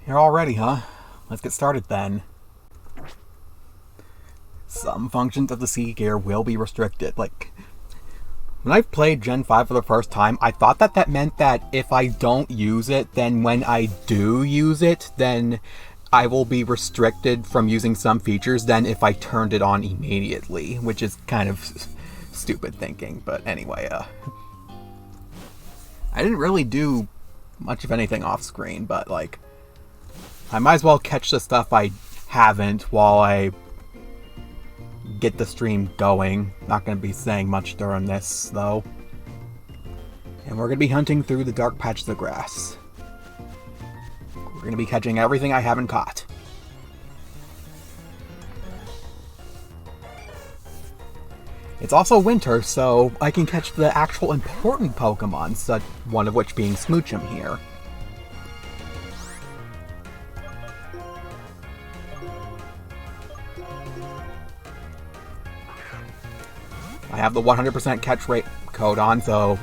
You're all ready, huh? Let's get started then. Some functions of the C gear will be restricted. Like, when I played Gen 5 for the first time, I thought that meant that if I don't use it, then when I do use it, then I will be restricted from using some features than if I turned it on immediately, which is kind of stupid thinking. But anyway, I didn't really do much of anything off screen, but like, I might as well catch the stuff I haven't while I get the stream going. Not going to be saying much during this, though. And we're going to be hunting through the dark patches of grass. We're going to be catching everything I haven't caught. It's also winter, so I can catch the actual important Pokemon, such one of which being Smoochum here. I have the 100% catch rate code on, so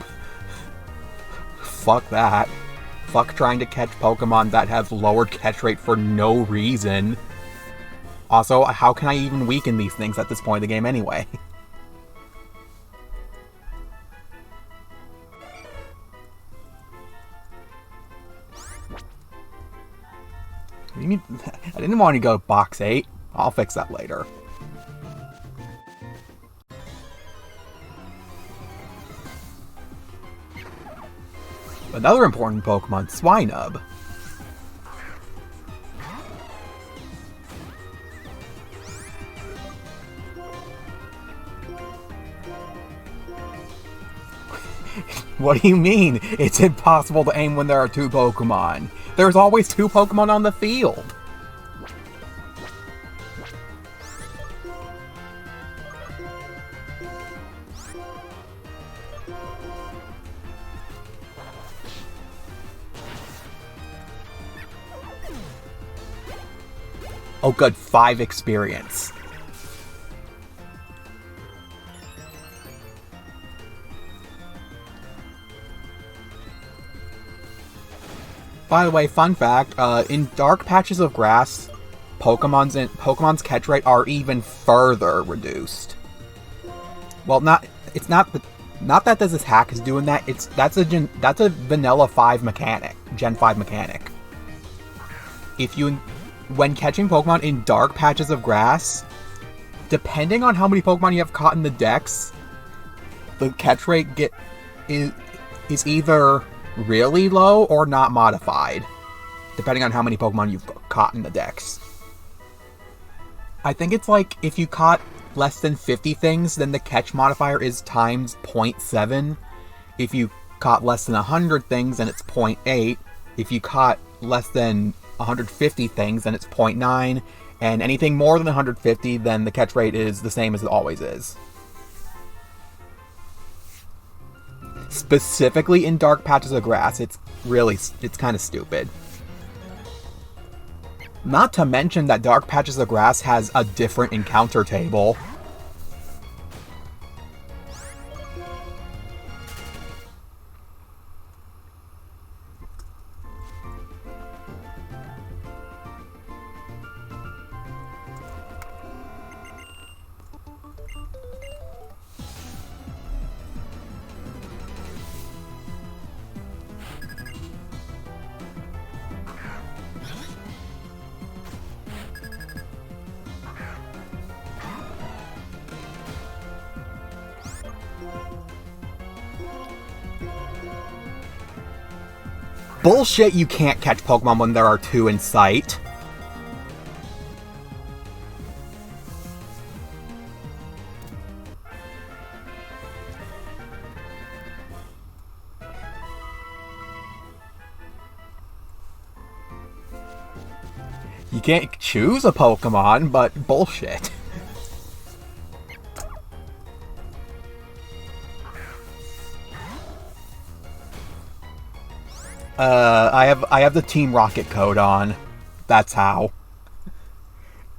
fuck that. Fuck trying to catch Pokemon that have lowered catch rate for no reason. Also, how can I even weaken these things at this point in the game anyway? What do you mean? I didn't want to go box 8. I'll fix that later. Another important Pokemon, Swinub. What do you mean? It's impossible to aim when there are two Pokemon. There's always two Pokemon on the field. Oh good, 5 experience. By the way, fun fact, in dark patches of grass, Pokemon's catch rate are even further reduced. Well, not that this hack is doing that, that's a vanilla 5 mechanic, Gen 5 mechanic. When catching Pokemon in dark patches of grass, depending on how many Pokemon you have caught in the dex, the catch rate is either really low or not modified, depending on how many Pokemon you've caught in the dex. I think it's like if you caught less than 50 things, then the catch modifier is times 0.7. If you caught less than 100 things, then it's 0.8. If you caught less than 150 things, then it's 0.9, and anything more than 150, then the catch rate is the same as it always is. Specifically in dark patches of grass, it's kind of stupid. Not to mention that dark patches of grass has a different encounter table. Bullshit, you can't catch Pokemon when there are two in sight. You can't choose a Pokemon, but bullshit. I have the Team Rocket code on. That's how.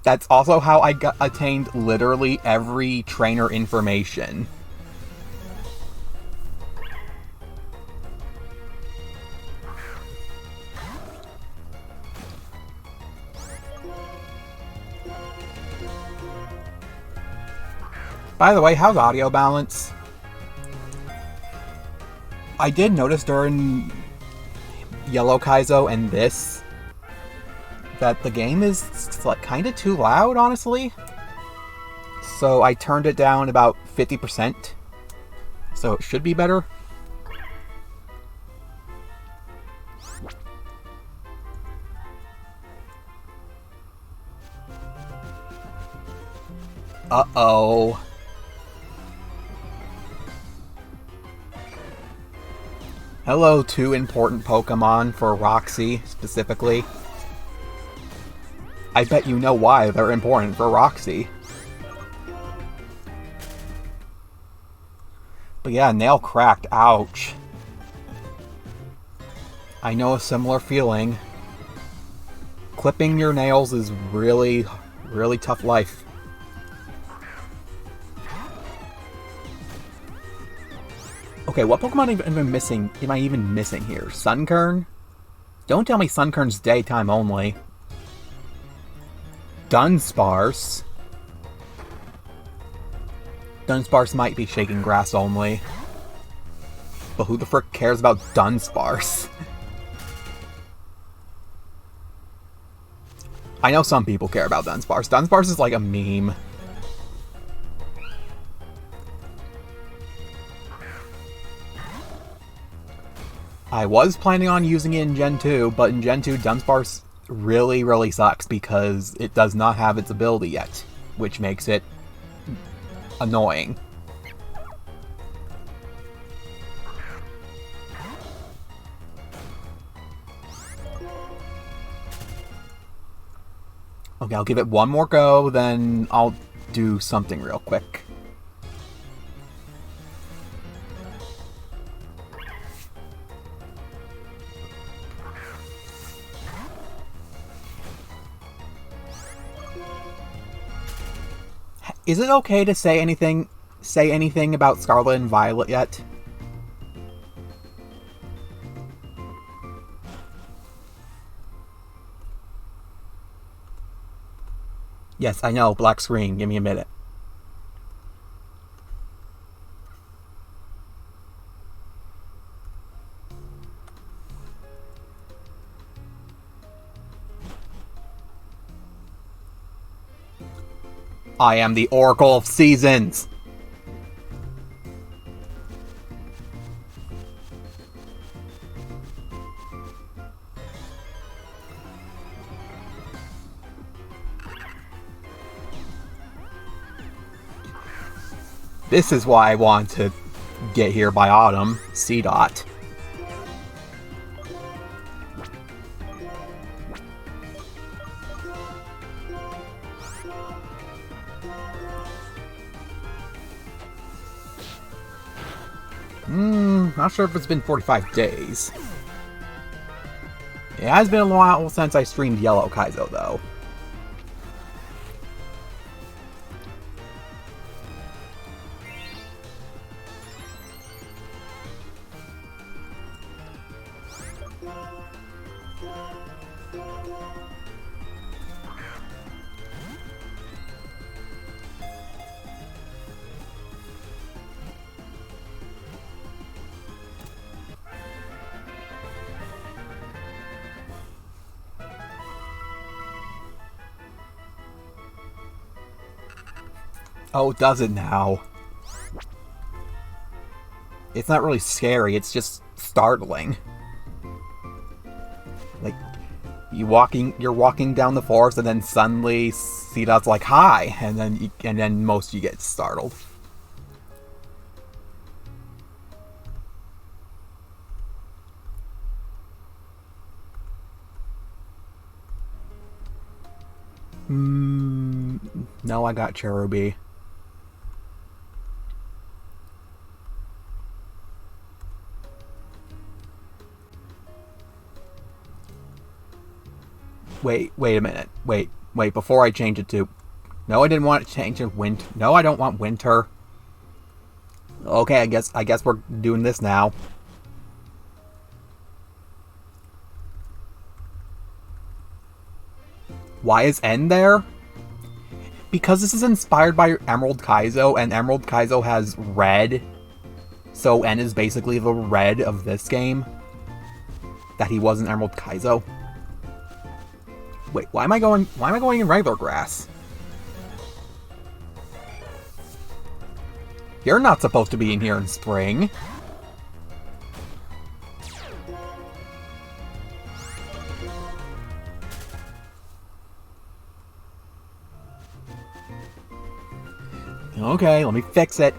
That's also how I attained literally every trainer information. By the way, how's audio balance? I did notice during Yellow Kaizo and this that the game is like kind of too loud, honestly. So I turned it down about 50%. So it should be better. Uh-oh. Hello, 2 important Pokemon for Roxy, specifically. I bet you know why they're important for Roxy. But yeah, nail cracked. Ouch. I know a similar feeling. Clipping your nails is really, really tough life. Okay, what Pokemon am I even missing here? Sunkern? Don't tell me Sunkern's daytime only. Dunsparce? Dunsparce might be shaking grass only. But who the frick cares about Dunsparce? I know some people care about Dunsparce. Dunsparce is like a meme. I was planning on using it in Gen 2, but in Gen 2, Dunsparce really, really sucks because it does not have its ability yet, which makes it annoying. Okay, I'll give it one more go, then I'll do something real quick. Is it okay to say anything about Scarlet and Violet yet? Yes, I know, black screen. Give me a minute. I am the Oracle of Seasons! This is why I want to get here by autumn. C-Dot. Not sure if it's been 45 days. It has been a while since I streamed Yellow Kaizo, though. Oh, does it now? It's not really scary, it's just startling. Like, you're walking down the forest and then suddenly C-Dot's like, hi! And then most of you get startled. No, I got Cherubi. Wait a minute. Wait, before I change it to... No, I didn't want to change it to winter. No, I don't want winter. Okay, I guess we're doing this now. Why is N there? because this is inspired by Emerald Kaizo, and Emerald Kaizo has red, so N is basically the red of this game, that he was in Emerald Kaizo. Wait, why am I going in regular grass? You're not supposed to be in here in spring. Okay, let me fix it.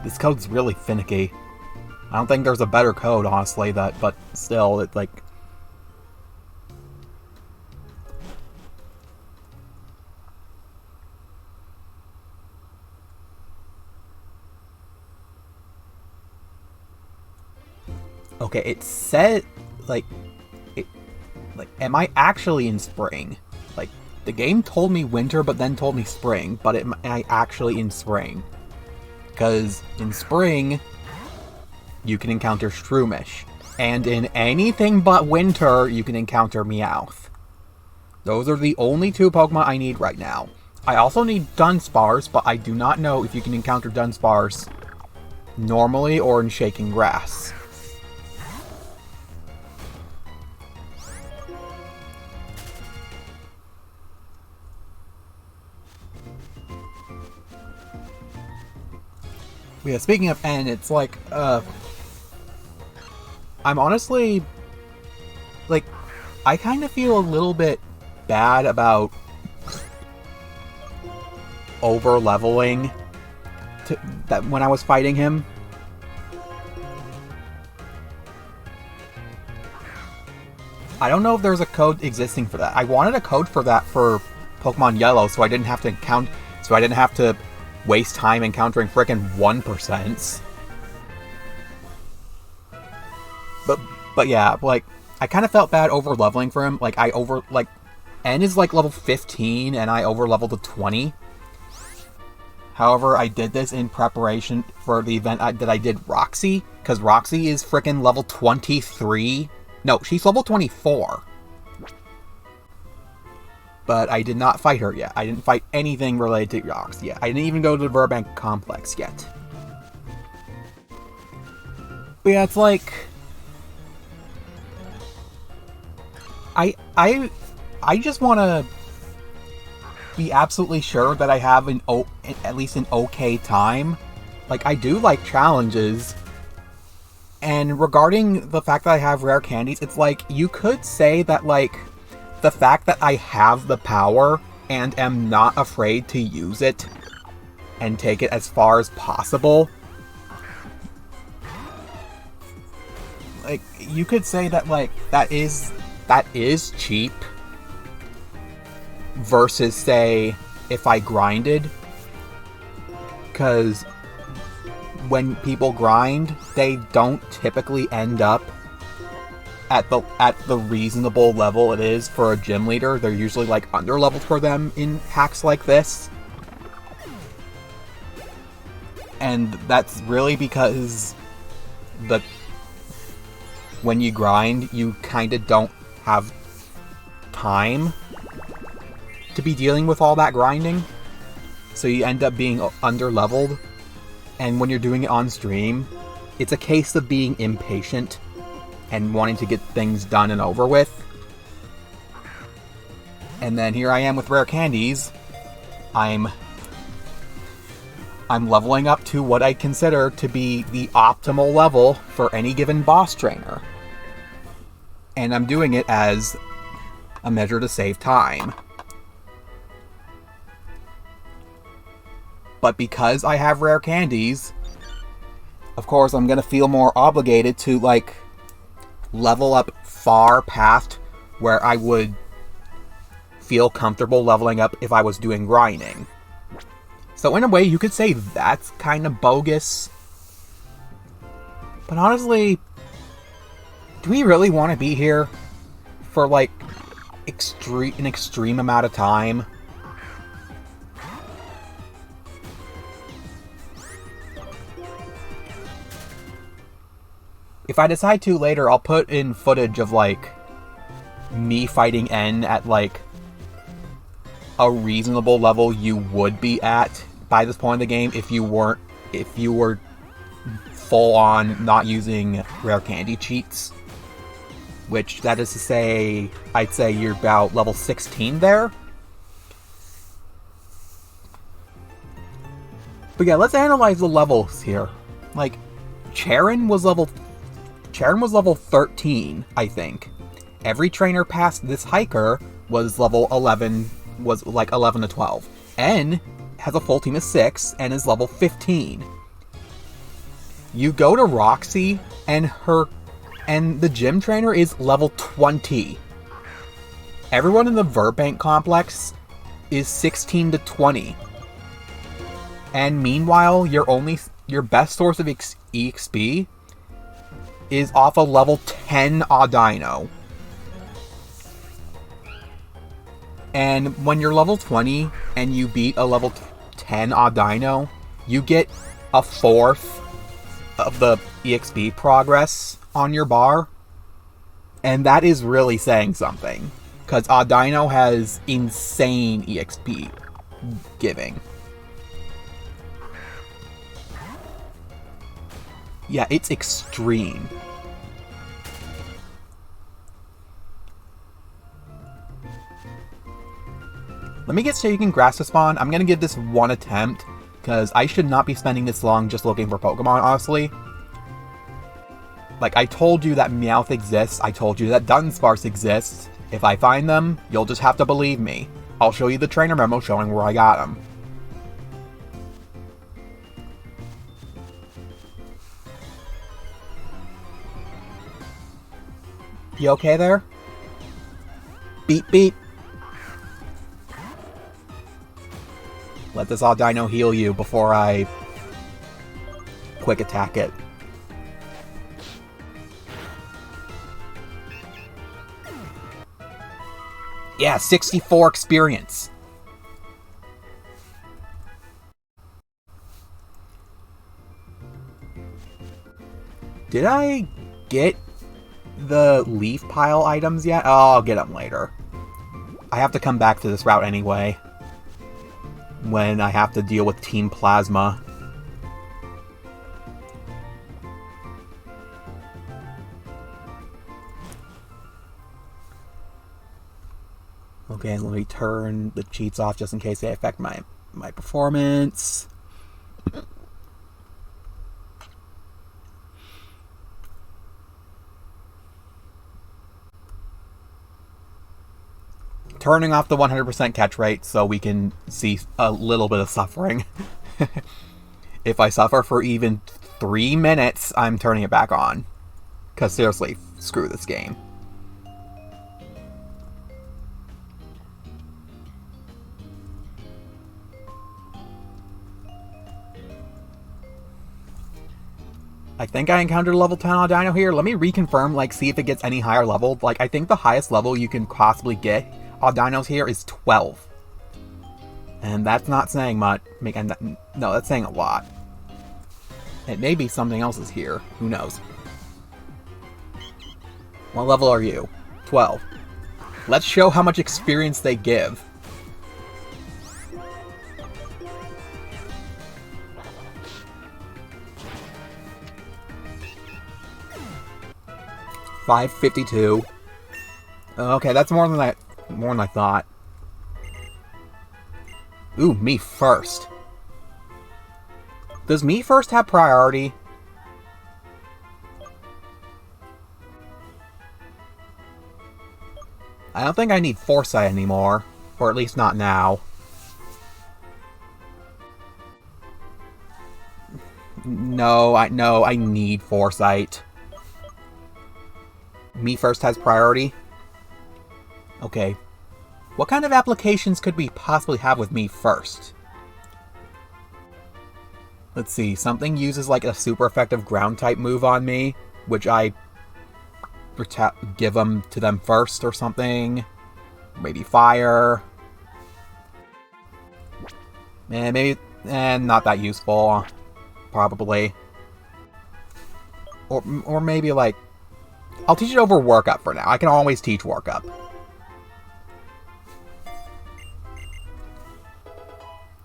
This code's really finicky. I don't think there's a better code, honestly, but still, it's like... Okay, it said, am I actually in spring? Like, the game told me winter, but then told me spring, but am I actually in spring? Because in spring, you can encounter Shroomish, and in anything but winter, you can encounter Meowth. Those are the only two Pokemon I need right now. I also need Dunsparce, but I do not know if you can encounter Dunsparce normally or in Shaking Grass. Yeah, speaking of N, it's like, I'm honestly, like, I kind of feel a little bit bad about over-leveling that when I was fighting him. I don't know if there's a code existing for that. I wanted a code for that for Pokemon Yellow, so I didn't have to waste time encountering frickin' 1%. But yeah, like, I kind of felt bad over-leveling for him. Like, N is like level 15, and I over-leveled to 20. However, I did this in preparation for the event that I did Roxy, because Roxy is frickin' level 23. No, she's level 24. But I did not fight her yet. I didn't fight anything related to Roxy yet. I didn't even go to the Burbank Complex yet. But yeah, it's like... I just want to be absolutely sure that I have at least an okay time. Like, I do like challenges. And regarding the fact that I have rare candies, it's like, you could say that, like, the fact that I have the power and am not afraid to use it and take it as far as possible, like, you could say that, like, that is cheap versus, say, if I grinded. Because when people grind, they don't typically end up at the reasonable level it is for a gym leader. They're usually like under-leveled for them in hacks like this. And that's really because when you grind, you kind of don't have time to be dealing with all that grinding. So you end up being under-leveled. And when you're doing it on stream, it's a case of being impatient and wanting to get things done and over with. And then here I am with rare candies. I'm leveling up to what I consider to be the optimal level for any given boss trainer. And I'm doing it as a measure to save time. But because I have rare candies, of course I'm gonna feel more obligated to, like, level up far past where I would feel comfortable leveling up if I was doing grinding. So in a way, you could say that's kind of bogus. But honestly, do we really want to be here for, like, an extreme amount of time? If I decide to later, I'll put in footage of, like, me fighting N at, like, a reasonable level you would be at by this point in the game if you were full on not using rare candy cheats. Which, that is to say, I'd say you're about level 16 there. But yeah, let's analyze the levels here. Like, Charon was level 13, I think. Every trainer past this hiker was level 11, was like 11 to 12. N has a full team of 6 and is level 15. You go to Roxy and the gym trainer is level 20. Everyone in the Verbank complex is 16 to 20. And meanwhile, your best source of EXP is off a level 10 Audino. And when you're level 20 and you beat a level 10 Audino, you get a fourth of the EXP progress on your bar. And that is really saying something, because Audino has insane EXP giving. Yeah, it's extreme. Let me get Shaking Grass to spawn. I'm gonna give this one attempt, because I should not be spending this long just looking for Pokemon, honestly. Like, I told you that Meowth exists, I told you that Dunsparce exists. If I find them, you'll just have to believe me. I'll show you the trainer memo showing where I got them. You okay there? Beep beep. Let this Audino heal you before I quick attack it. Yeah, 64 experience. Did I get the leaf pile items yet? Oh, I'll get them later. I have to come back to this route anyway, when I have to deal with Team Plasma. Okay, let me turn the cheats off just in case they affect my performance. Turning off the 100% catch rate so we can see a little bit of suffering. If I suffer for even 3 minutes, I'm turning it back on. Because seriously, screw this game. I think I encountered a level 10 Audino here. Let me reconfirm, like, see if it gets any higher level. Like, I think the highest level you can possibly get Audinos here is 12. And that's not saying much. No, that's saying a lot. It may be something else is here. Who knows? What level are you? 12. Let's show how much experience they give. $552. Okay, that's more than I thought. Ooh, me first. Does me first have priority? I don't think I need Foresight anymore. Or at least not now. No, I need Foresight. Me first has priority? Okay. What kind of applications could we possibly have with me first? Let's see, something uses like a super effective ground type move on me, which I give them to them first or something. Maybe fire. Maybe not that useful, probably. Or maybe like, I'll teach it over workup for now. I can always teach workup.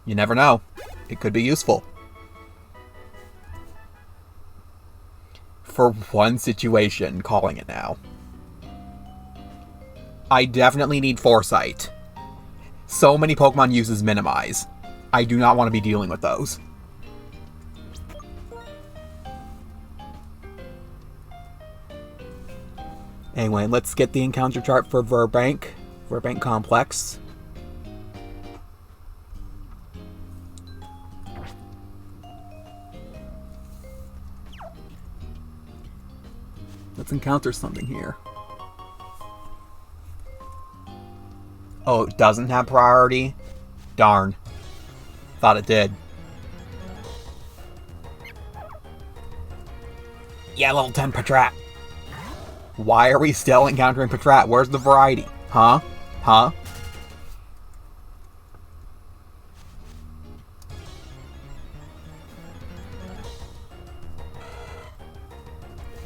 You never know. It could be useful. For one situation, calling it now. I definitely need foresight. So many Pokemon uses Minimize. I do not want to be dealing with those. Anyway, let's get the encounter chart for Verbank Complex. Let's encounter something here. Oh, it doesn't have priority? Darn. Thought it did. Yeah, level 10 Patrat. Why are we still encountering Patrat? Where's the variety? Huh? Huh?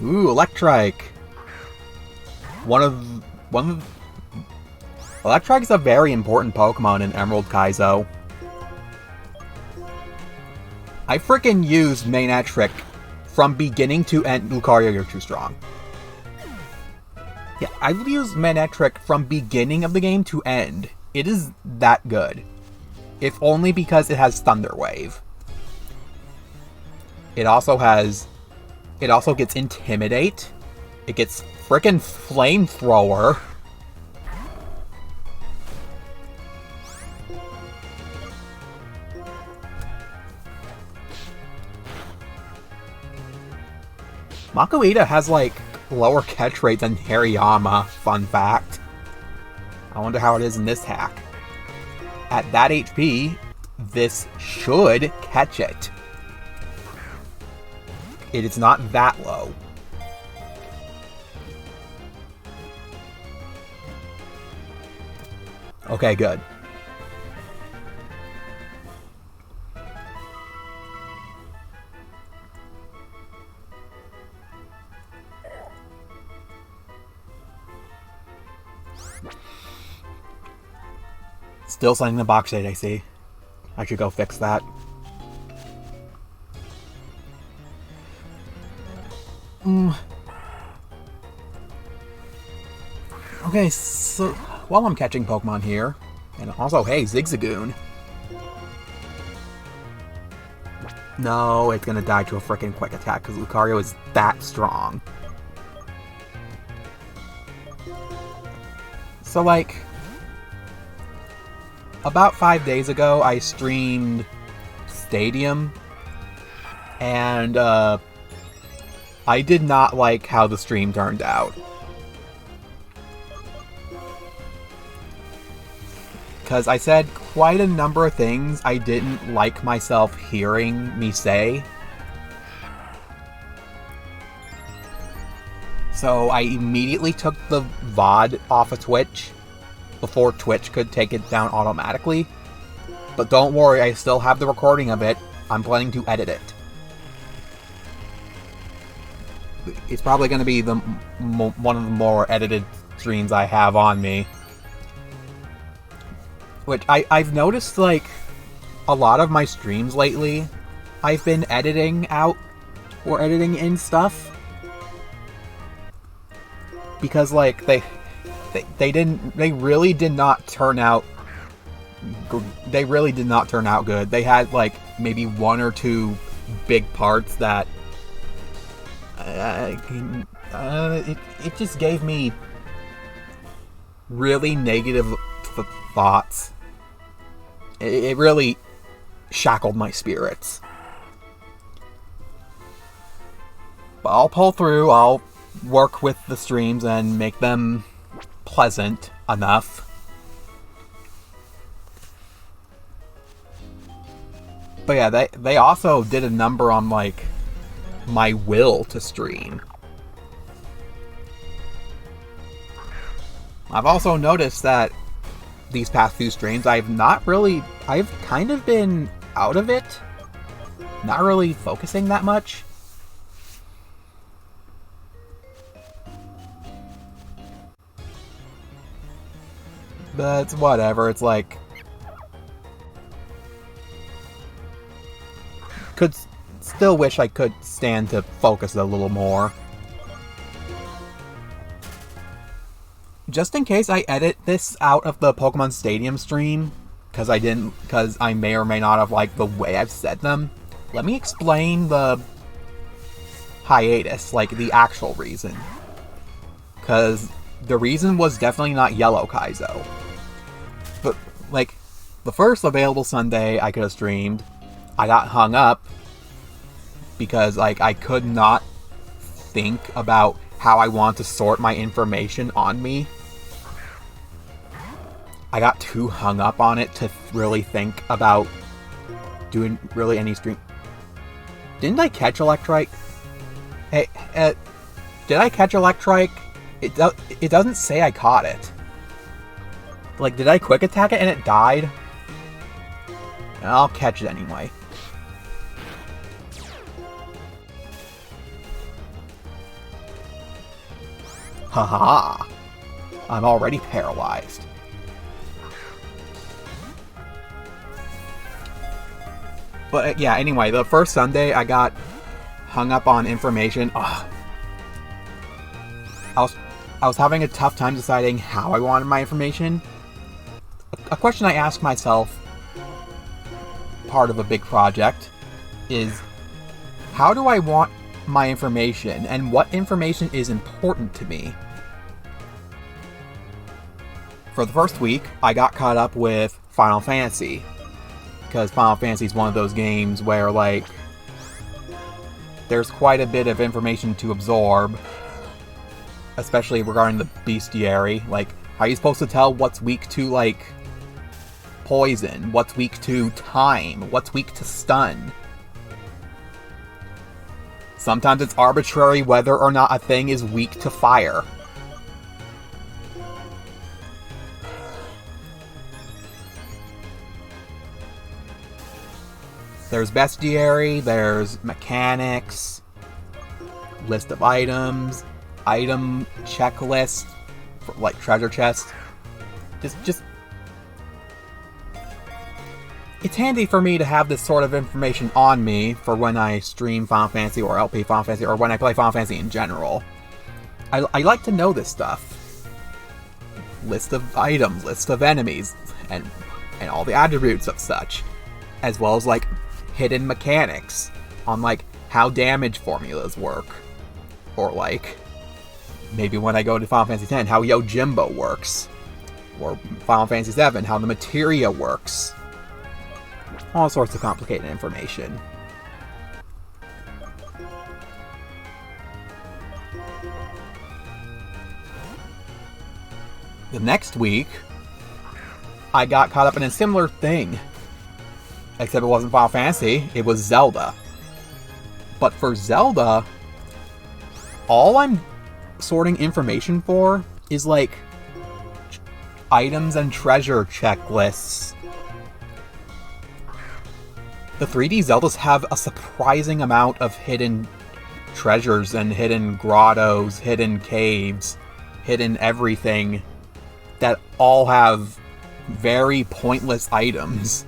Ooh, Electrike. Electrike is a very important Pokemon in Emerald Kaizo. I frickin' used Manectric from beginning to end. Lucario, you're too strong. Yeah, I've used Manectric from beginning of the game to end. It is that good. If only because it has Thunder Wave. It also gets Intimidate. It gets frickin' Flamethrower. Makuhita has, like, lower catch rate than Hariyama, fun fact. I wonder how it is in this hack. At that HP, this should catch it. It is not that low. Okay, good. Still sending the box date, I see. I should go fix that. Okay, so while I'm catching Pokemon here, and also, hey, Zigzagoon. No, it's gonna die to a freaking quick attack because Lucario is that strong. So, like, about 5 days ago, I streamed Stadium, and I did not like how the stream turned out. Because I said quite a number of things I didn't like myself hearing me say. So I immediately took the VOD off of Twitch before Twitch could take it down automatically. But don't worry, I still have the recording of it. I'm planning to edit it. It's probably going to be one of the more edited streams I have on me. Which I've noticed, like, a lot of my streams lately, I've been editing out or editing in stuff. Because, like, they really did not turn out good. They had, like, maybe one or two big parts that it just gave me really negative thoughts. It really shackled my spirits. But I'll pull through. I'll work with the streams and make them pleasant enough. But yeah, they also did a number on, like, my will to stream. I've also noticed that these past few streams, I've kind of been out of it. Not really focusing that much. But it's whatever, it's like... still wish I could stand to focus a little more. Just in case I edit this out of the Pokemon Stadium stream, because I may or may not have liked the way I've said them, let me explain the hiatus, like the actual reason. Because the reason was definitely not Yellow Kaizo. But, like, the first available Sunday I could have streamed, I got hung up because, like, I could not think about how I want to sort my information on me. I got too hung up on it to really think about doing really any stream. Didn't I catch Electrike? Hey, did I catch Electrike? It doesn't say I caught it. Like, did I quick attack it and it died? I'll catch it anyway. Haha! I'm already paralyzed. But yeah, anyway, the first Sunday I got hung up on information. Ugh. I was having a tough time deciding how I wanted my information. A question I ask myself, part of a big project, is how do I want my information, and what information is important to me? For the first week, I got caught up with Final Fantasy. Because Final Fantasy is one of those games where, like, there's quite a bit of information to absorb, especially regarding the bestiary. Like, how are you supposed to tell what's weak to, like, poison? What's weak to time? What's weak to stun? Sometimes it's arbitrary whether or not a thing is weak to fire. There's bestiary, there's mechanics, list of items, item checklist, for, like, treasure chest. Just... It's handy for me to have this sort of information on me for when I stream Final Fantasy or LP Final Fantasy, or when I play Final Fantasy in general. I like to know this stuff. List of items, list of enemies, and all the attributes of such. As well as, like, hidden mechanics on, like, how damage formulas work. Or, like, maybe when I go to Final Fantasy X, how Yojimbo works. Or Final Fantasy VII, how the materia works. All sorts of complicated information. The next week, I got caught up in a similar thing. Except it wasn't Final Fantasy, it was Zelda. But for Zelda, all I'm sorting information for is, like, items and treasure checklists. The 3D Zeldas have a surprising amount of hidden treasures and hidden grottos, hidden caves, hidden everything that all have very pointless items.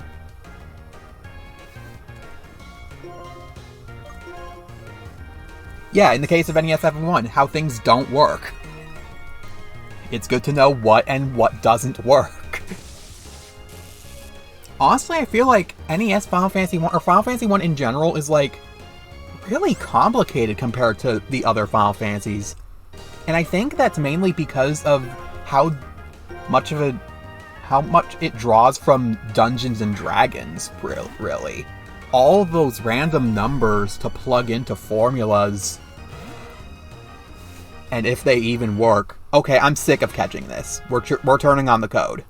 Yeah, in the case of NES FM1, how things don't work. It's good to know what and what doesn't work. Honestly, I feel like NES Final Fantasy 1, or Final Fantasy 1 in general, is, like, really complicated compared to the other Final Fantasies. And I think that's mainly because of how much it draws from Dungeons and Dragons, really. All of those random numbers to plug into formulas, and if they even work. Okay, I'm sick of catching this. We're turning on the code.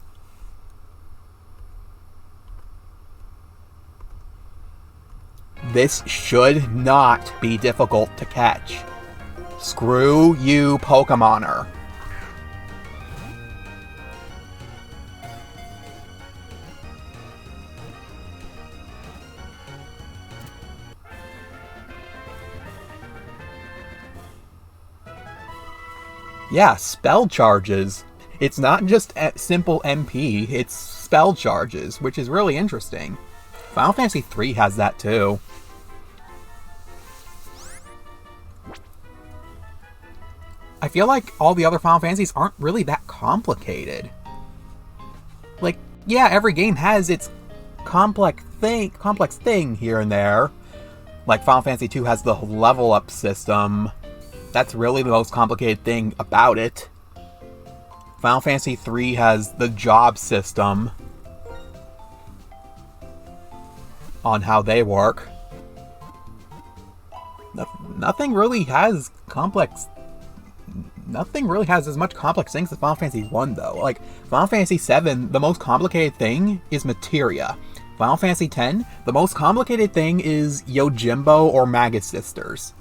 This should not be difficult to catch. Screw you, Pokemoner. Yeah, spell charges. It's not just simple MP, it's spell charges, which is really interesting. Final Fantasy III has that too. I feel like all the other Final Fantasies aren't really that complicated. Like, yeah, every game has its complex thing here and there. Like, Final Fantasy II has the level up system. That's really the most complicated thing about it. Final Fantasy III has the job system on how they work. Nothing really has as much complex things as Final Fantasy 1, though. Like, Final Fantasy 7, the most complicated thing is materia. Final Fantasy 10, the most complicated thing is Yojimbo or Magus Sisters.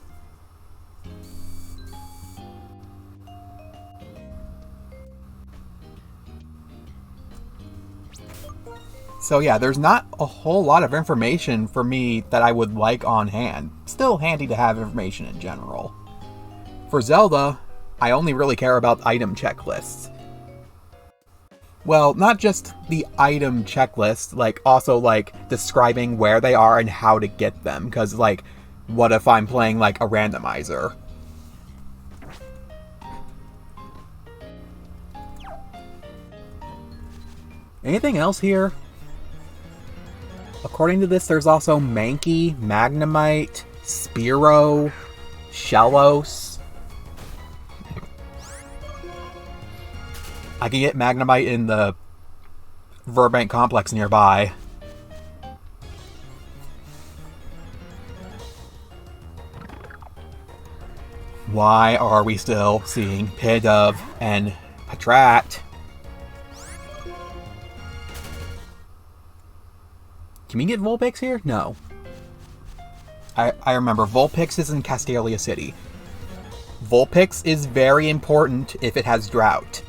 So yeah, there's not a whole lot of information for me that I would like on hand. Still handy to have information in general. For Zelda, I only really care about item checklists. Well, not just the item checklist, like, also, like, describing where they are and how to get them, because, like, what if I'm playing, like, a randomizer? Anything else here? According to this, there's also Mankey, Magnemite, Spearow, Shellos. I can get Magnemite in the Verbank complex nearby. Why are we still seeing Pidove and Patrat? Can we get Vulpix here? No. I remember, Vulpix is in Castelia City. Vulpix is very important if it has Drought.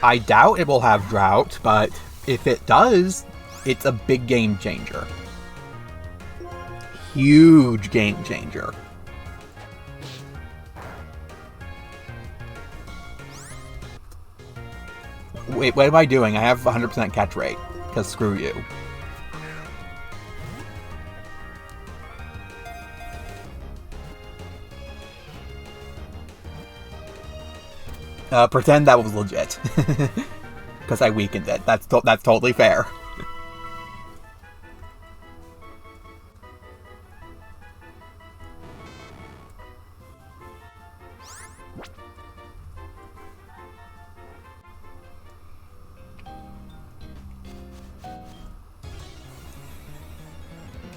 I doubt it will have Drought, but if it does, it's a big game changer. Huge game changer. Wait, what am I doing? I have 100% catch rate, because screw you. Pretend that was legit. Because I weakened it. That's totally fair.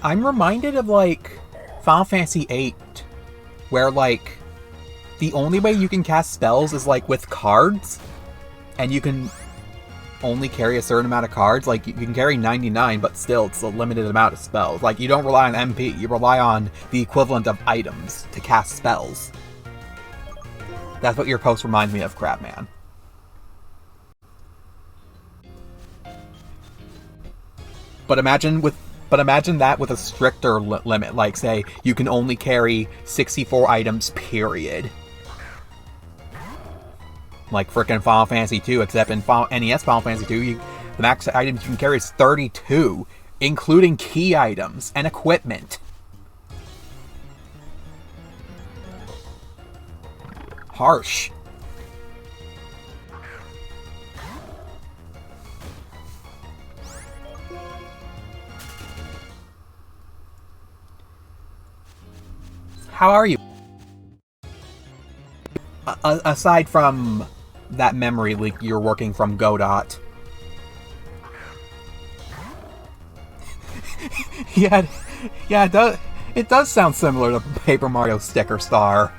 I'm reminded of, like, Final Fantasy VIII, where, like, the only way you can cast spells is, like, with cards, and you can only carry a certain amount of cards. Like, you can carry 99, but still, it's a limited amount of spells. Like, you don't rely on MP, you rely on the equivalent of items to cast spells. That's what your post reminds me of, Crabman. But imagine that with a stricter limit. Like, say, you can only carry 64 items, period. Like frickin' Final Fantasy II, except in NES Final Fantasy II, the max items you can carry is 32, including key items and equipment. Harsh. How are you? Aside from that memory leak, you're working from Godot. yeah, it does sound similar to Paper Mario Sticker Star.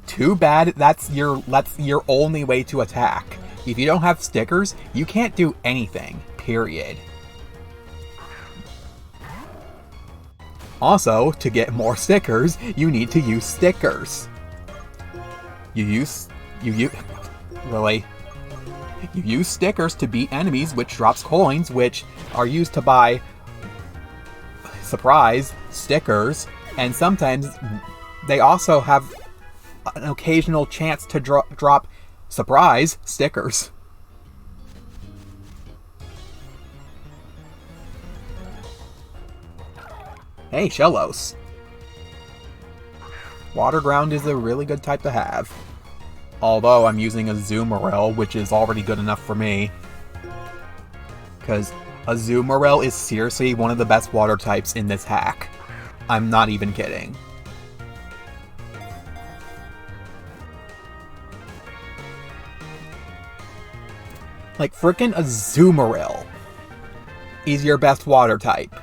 Too bad that's your only way to attack. If you don't have stickers, you can't do anything. Period. Also, to get more stickers, you need to use stickers. You use stickers to beat enemies, which drops coins, which are used to buy, surprise, stickers, and sometimes they also have an occasional chance to drop, surprise, stickers. Hey, Shellos. Water ground is a really good type to have. Although I'm using a Azumarill, which is already good enough for me. Because Azumarill is seriously one of the best water types in this hack. I'm not even kidding. Like, frickin' Azumarill is your best water type.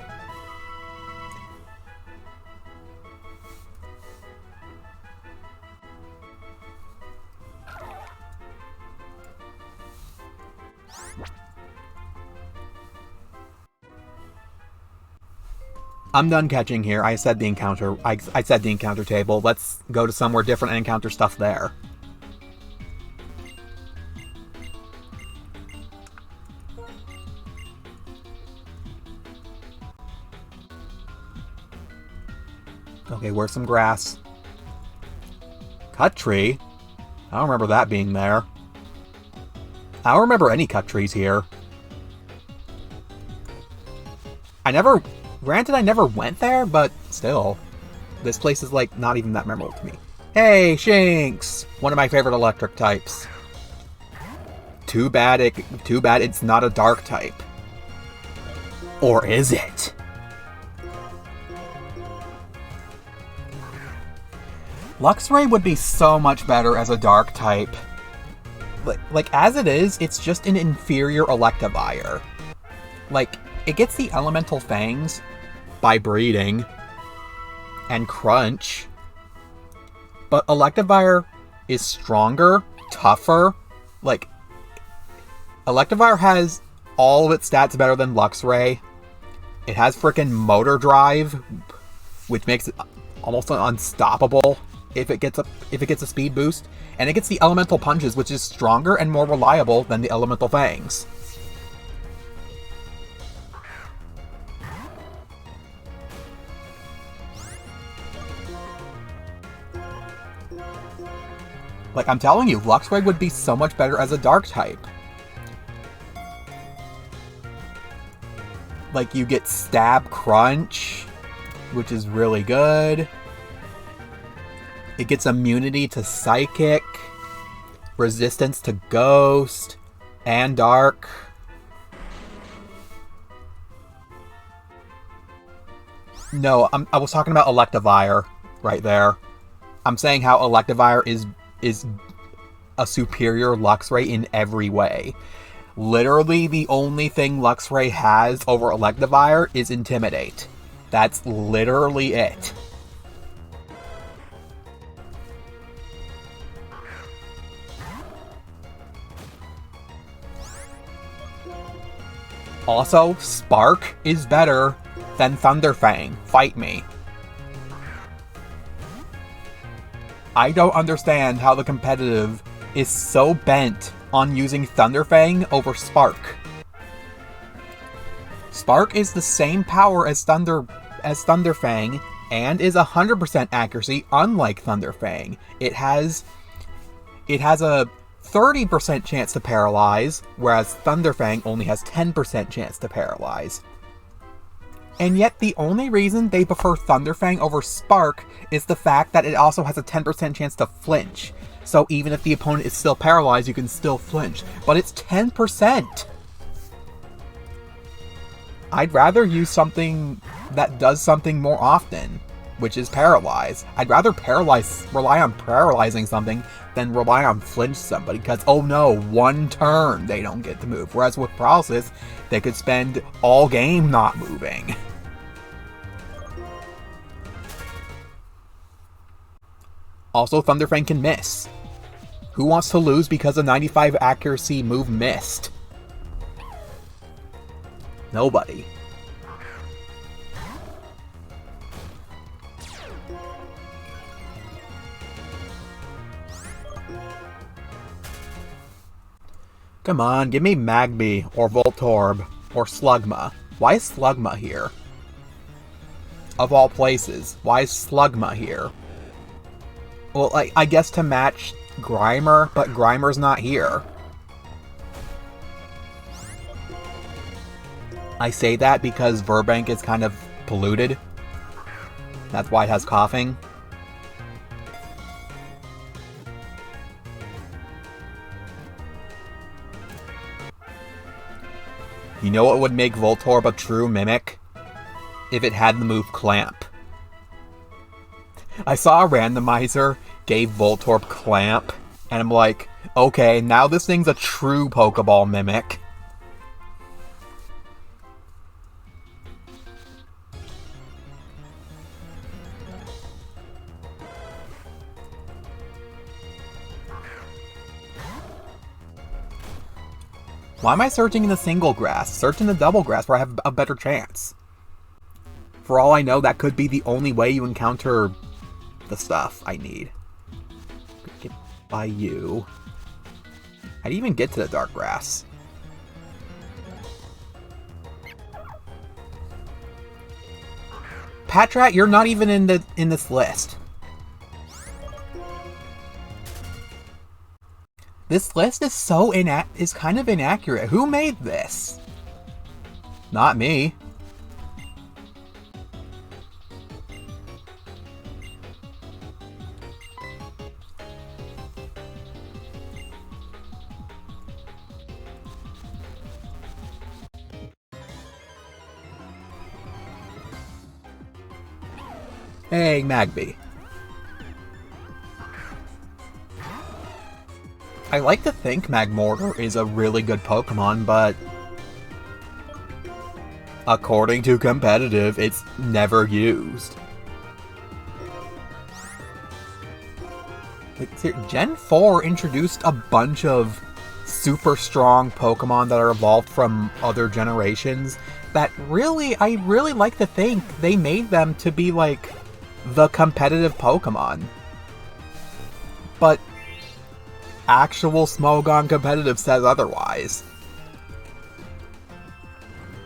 I'm done catching here. I said the encounter. I said the encounter table. Let's go to somewhere different and encounter stuff there. Okay, where's some grass? Cut tree? I don't remember that being there. I don't remember any cut trees here. Granted, I never went there, but still. This place is, like, not even that memorable to me. Hey, Shinx! One of my favorite electric types. Too bad it's not a dark type. Or is it? Luxray would be so much better as a dark type. Like, as it is, it's just an inferior Electivire. Like, it gets the elemental fangs by breeding and crunch, but Electivire is stronger, tougher. Like, Electivire has all of its stats better than Luxray. It has frickin' motor drive, which makes it almost unstoppable if it gets a speed boost, and it gets the elemental punches, which is stronger and more reliable than the elemental fangs. Like, I'm telling you, Luxray would be so much better as a dark type. Like, you get Stab Crunch, which is really good. It gets immunity to Psychic, resistance to Ghost, and Dark. No, I was talking about Electivire right there. I'm saying how Electivire is a superior Luxray in every way. Literally, the only thing Luxray has over Electivire is Intimidate. That's literally it. Also, Spark is better than Thunderfang. Fight me. I don't understand how the competitive is so bent on using Thunderfang over Spark. Spark is the same power as Thunderfang and is 100% accuracy, unlike Thunderfang. It has a 30% chance to paralyze, whereas Thunderfang only has 10% chance to paralyze. And yet the only reason they prefer Thunderfang over Spark is the fact that it also has a 10% chance to flinch. So even if the opponent is still paralyzed, you can still flinch. But it's 10%! I'd rather use something that does something more often, which is Paralyze. I'd rather rely on paralyzing something than rely on flinch somebody, because, oh no, one turn they don't get to move. Whereas with Paralysis, they could spend all game not moving. Also, Thunderfang can miss. Who wants to lose because a 95 accuracy move missed? Nobody. Come on, give me Magby, or Voltorb, or Slugma. Why is Slugma here? Of all places, why is Slugma here? Well, I guess to match Grimer, but Grimer's not here. I say that because Verbank is kind of polluted. That's why it has coughing. You know what would make Voltorb a true Mimic? If it had the move Clamp. I saw a randomizer gave Voltorb Clamp, and I'm like, okay, now this thing's a true Pokeball Mimic. Why am I searching in the single grass? Search in the double grass where I have a better chance. For all I know, that could be the only way you encounter the stuff I need. Get by you. How do you even get to the dark grass? Patrat, you're not even in this list. This list is so is kind of inaccurate. Who made this? Not me. Hey, Magby. I like to think Magmortar is a really good Pokemon, but according to competitive, it's never used. Like, Gen 4 introduced a bunch of super strong Pokemon that are evolved from other generations that I really like to think they made them to be like the competitive Pokemon. But actual Smogon competitive says otherwise.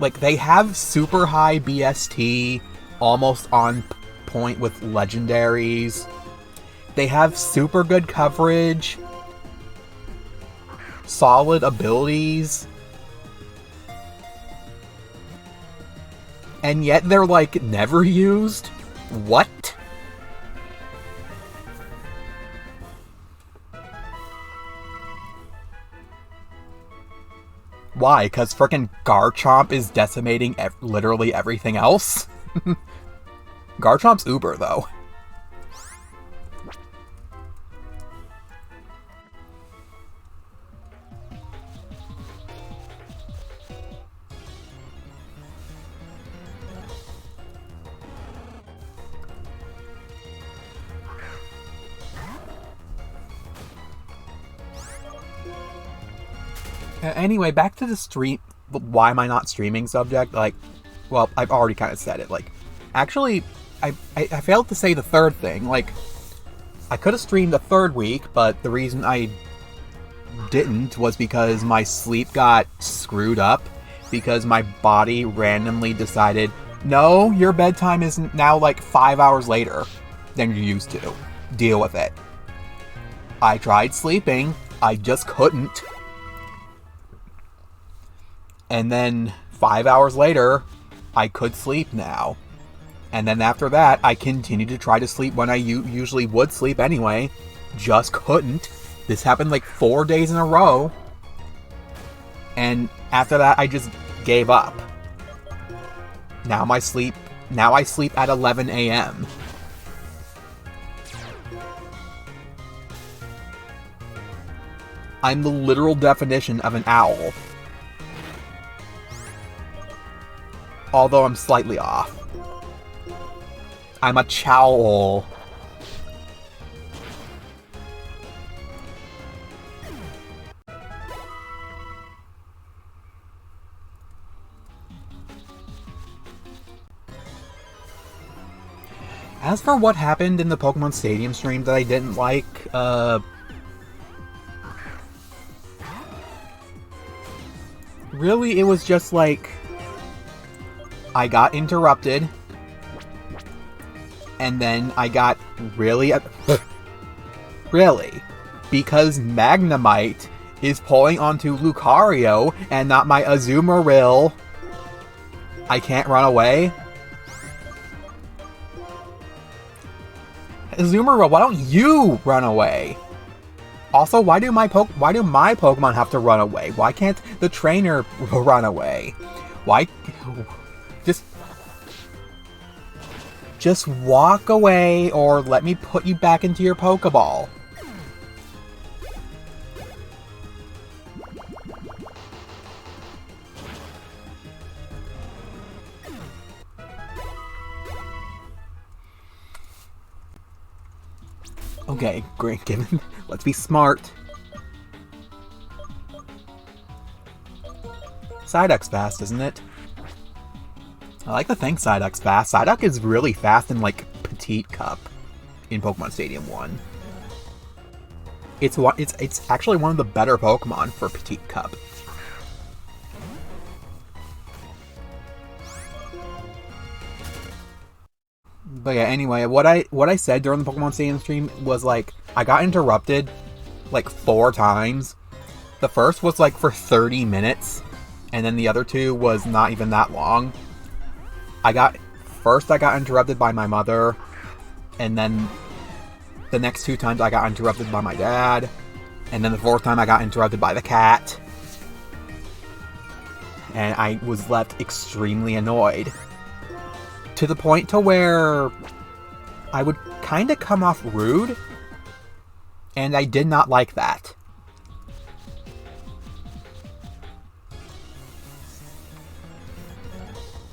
Like, they have super high BST, almost on point with legendaries. They have super good coverage, solid abilities, and yet they're like never used? What? Why? Because frickin' Garchomp is decimating literally everything else? Garchomp's uber, though. Anyway, back to the stream, why am I not streaming subject. Like, well, I've already kind of said it. Like, actually, I failed to say the third thing. Like, I could have streamed the third week, but the reason I didn't was because my sleep got screwed up. Because my body randomly decided, no, your bedtime is now like 5 hours later than you used to. Deal with it. I tried sleeping, I just couldn't. And then 5 hours later, I could sleep now. And then after that, I continued to try to sleep when I usually would sleep anyway. Just couldn't. This happened like 4 days in a row. And after that, I just gave up. Now I sleep at 11 a.m. I'm the literal definition of an owl. Although I'm slightly off. I'm a chowl. As for what happened in the Pokemon Stadium stream that I didn't like, really it was just like, I got interrupted, and then I got really, because Magnemite is pulling onto Lucario and not my Azumarill, I can't run away. Azumarill, why don't you run away? Also, why do my Pokemon have to run away? Why can't the trainer run away? Why? Just walk away, or let me put you back into your Pokeball. Okay, great. Let's be smart. Psyduck's fast, isn't it? I like to think Psyduck's fast. Psyduck is really fast in, like, Petite Cup in Pokemon Stadium 1. It's actually one of the better Pokemon for Petite Cup. But yeah, anyway, what I said during the Pokemon Stadium stream was, like, I got interrupted, like, 4 times. The first was, like, for 30 minutes, and then the other 2 was not even that long. I got interrupted by my mother, and then the next 2 times I got interrupted by my dad, and then the 4th time I got interrupted by the cat. And I was left extremely annoyed. To the point to where I would kind of come off rude, and I did not like that.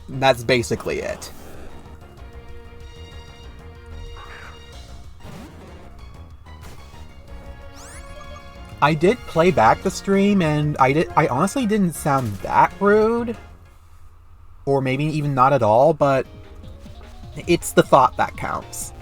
That's basically it. I did play back the stream, and I honestly didn't sound that rude. Or maybe even not at all, but it's the thought that counts.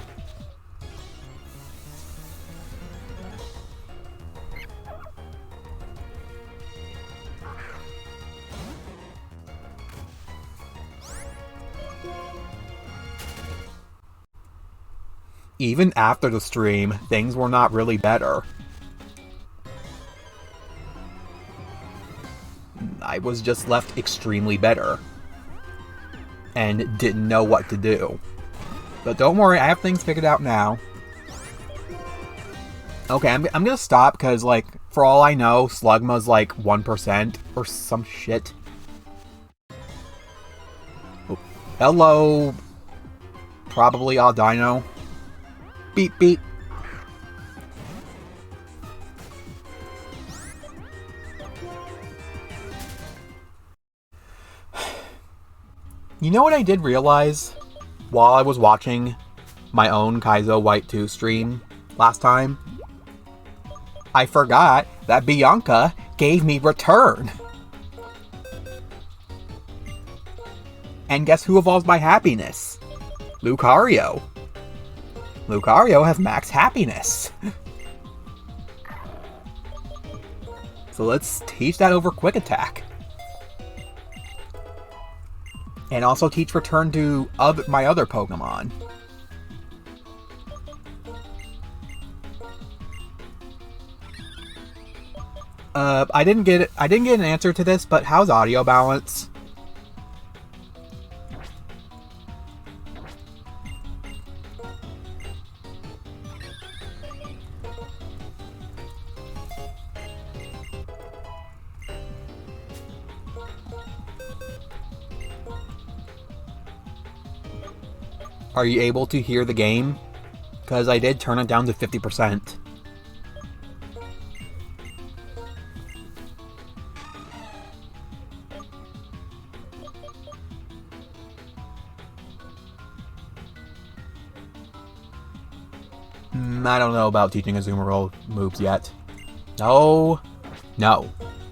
Even after the stream, things were not really better. I was just left extremely bitter. And didn't know what to do. But don't worry, I have things figured out now. Okay, I'm gonna stop because, like, for all I know, Slugma's like 1% or some shit. Oh, hello. Probably Aldino. Beep beep. You know what I did realize while I was watching my own Kaizo White 2 stream last time? I forgot that Bianca gave me Return. And guess who evolves by happiness? Lucario. Lucario has max happiness. So let's teach that over Quick Attack. And also teach Return to my other Pokemon. I didn't get an answer to this, but how's audio balance? Are you able to hear the game? Because I did turn it down to 50%. I don't know about teaching Azumarill moves yet. No. No.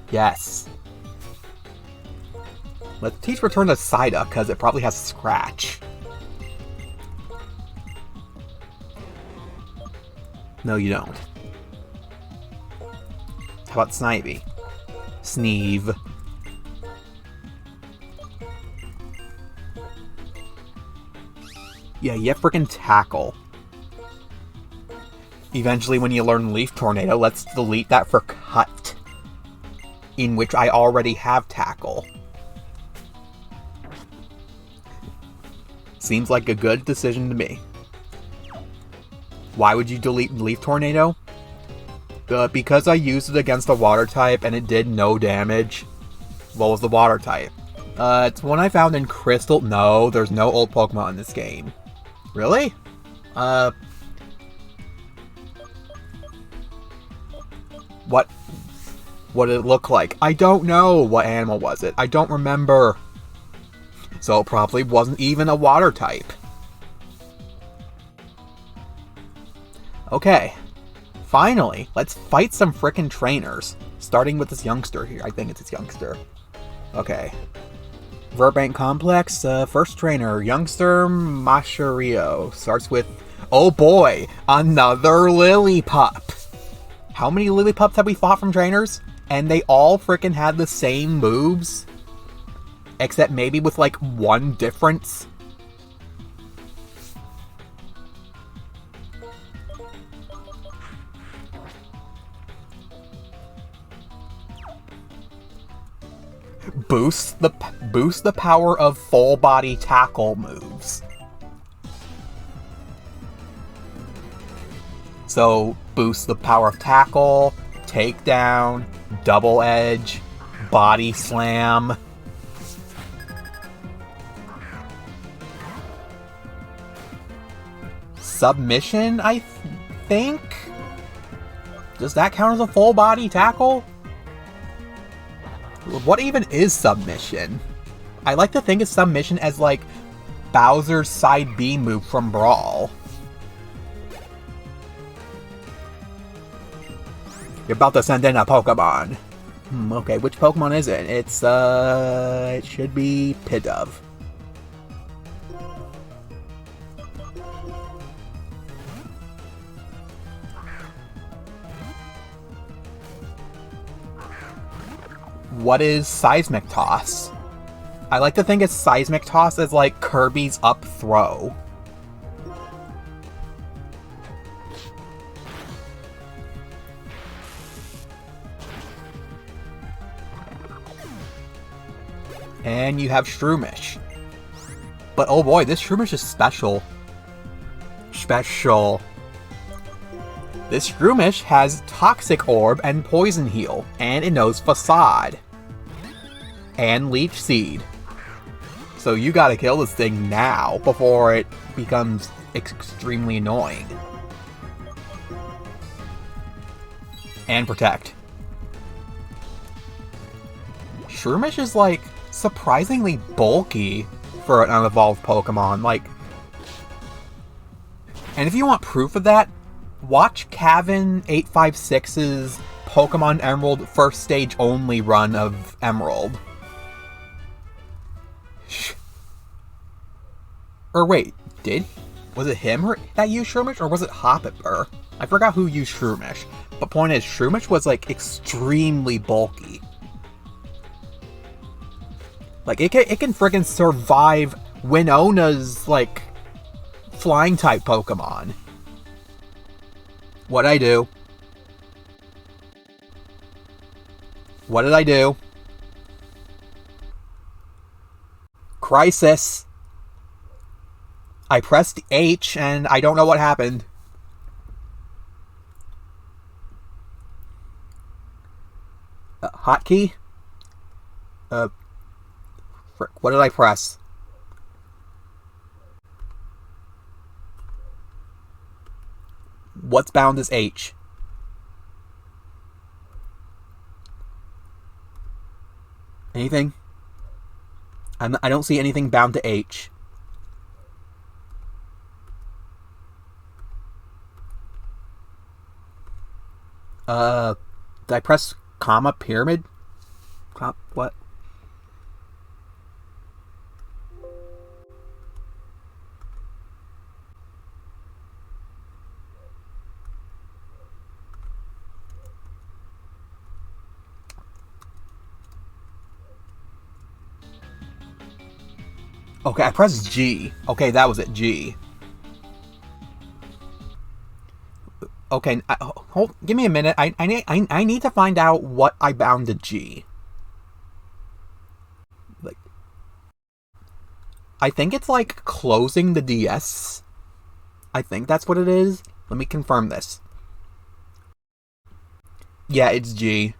Yes. Let's teach Return to Psyduck, because it probably has Scratch. No, you don't. How about Snivy? Sneeve. Yeah, you freaking Tackle. Eventually, when you learn Leaf Tornado, let's delete that for Cut, in which I already have Tackle. Seems like a good decision to me. Why would you delete Leaf Tornado? Because I used it against the water type and it did no damage. What was the water type? It's one I found in Crystal. No, there's no old Pokemon in this game. Really? What did it look like? I don't know. What animal was it? I don't remember. So it probably wasn't even a water type. Okay. Finally, let's fight some frickin' trainers. Starting with this youngster here. I think it's this youngster. Okay. Verbank Complex, first trainer, youngster Mashario. Starts with, oh boy, another Lillipup. How many Lillipups have we fought from trainers? And they all frickin' had the same moves? Except maybe with like one difference? Boost the power of full body tackle moves. So boost the power of tackle, takedown, double edge, body slam. Submission, I think? Does that count as a full body tackle? What even is submission? I like to think of submission as like Bowser's side B move from Brawl. You're about to send in a Pokemon. Okay, which Pokemon is it? It's, it should be Pidove. What is Seismic Toss? I like to think of Seismic Toss as like Kirby's up throw. And you have Shroomish. But oh boy, this Shroomish is special. This Shroomish has Toxic Orb and Poison Heal, and it knows Facade. And Leech Seed. So you gotta kill this thing now, before it becomes extremely annoying. And Protect. Shroomish is like surprisingly bulky for an unevolved Pokemon, like... And if you want proof of that, watch Kavin856's Pokemon Emerald first stage only run of Emerald. Or wait, was it him that used Shroomish, or was it Hoppipper? I forgot who used Shroomish. But point is, Shroomish was like extremely bulky. Like, it can friggin' survive Winona's, like, flying-type Pokemon. What'd I do? What did I do? Crisis! I pressed H, and I don't know what happened. Hotkey? Frick, what did I press? What's bound as H? Anything? I don't see anything bound to H. Did I press comma pyramid? What? Okay, I pressed G. Okay, that was it, G. Okay, give me a minute. I need to find out what I bound to G. Like, I think it's like closing the DS. I think that's what it is. Let me confirm this. Yeah, it's G.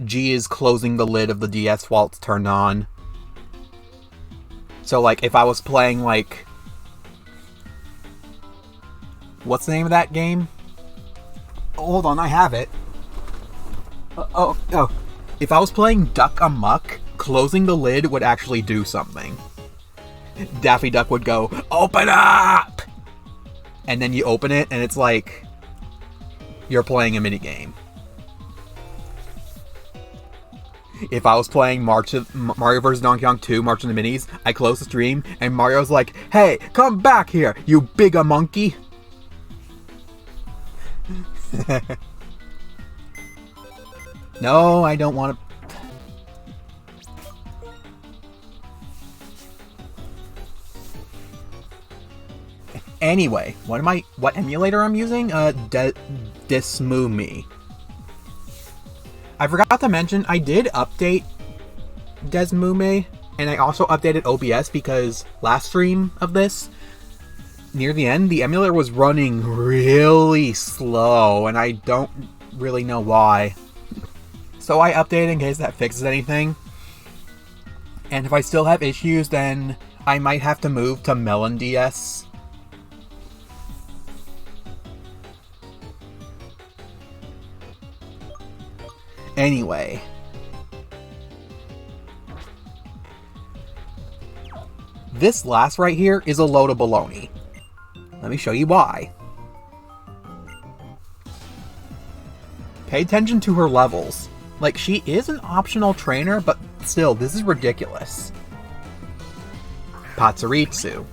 G is closing the lid of the DS while it's turned on. So, like, if I was playing, like... What's the name of that game? Oh, hold on, I have it. Oh. If I was playing Duck Amuck, closing the lid would actually do something. Daffy Duck would go, "Open up!" And then you open it, and it's like... you're playing a minigame. If I was playing Mario vs. Donkey Kong 2, March of the Minis, I close the stream, and Mario's like, "Hey, come back here, you bigger monkey!" No, I don't want to... Anyway, what emulator I'm using? Desmumi. I forgot to mention, I did update Desmumi, and I also updated OBS because last stream of this, near the end, the emulator was running really slow, and I don't really know why. So I updated in case that fixes anything. And if I still have issues, then I might have to move to Melon DS. Anyway. This last right here is a load of baloney. Let me show you why. Pay attention to her levels. Like, she is an optional trainer, but still, this is ridiculous. Pazzaritsu.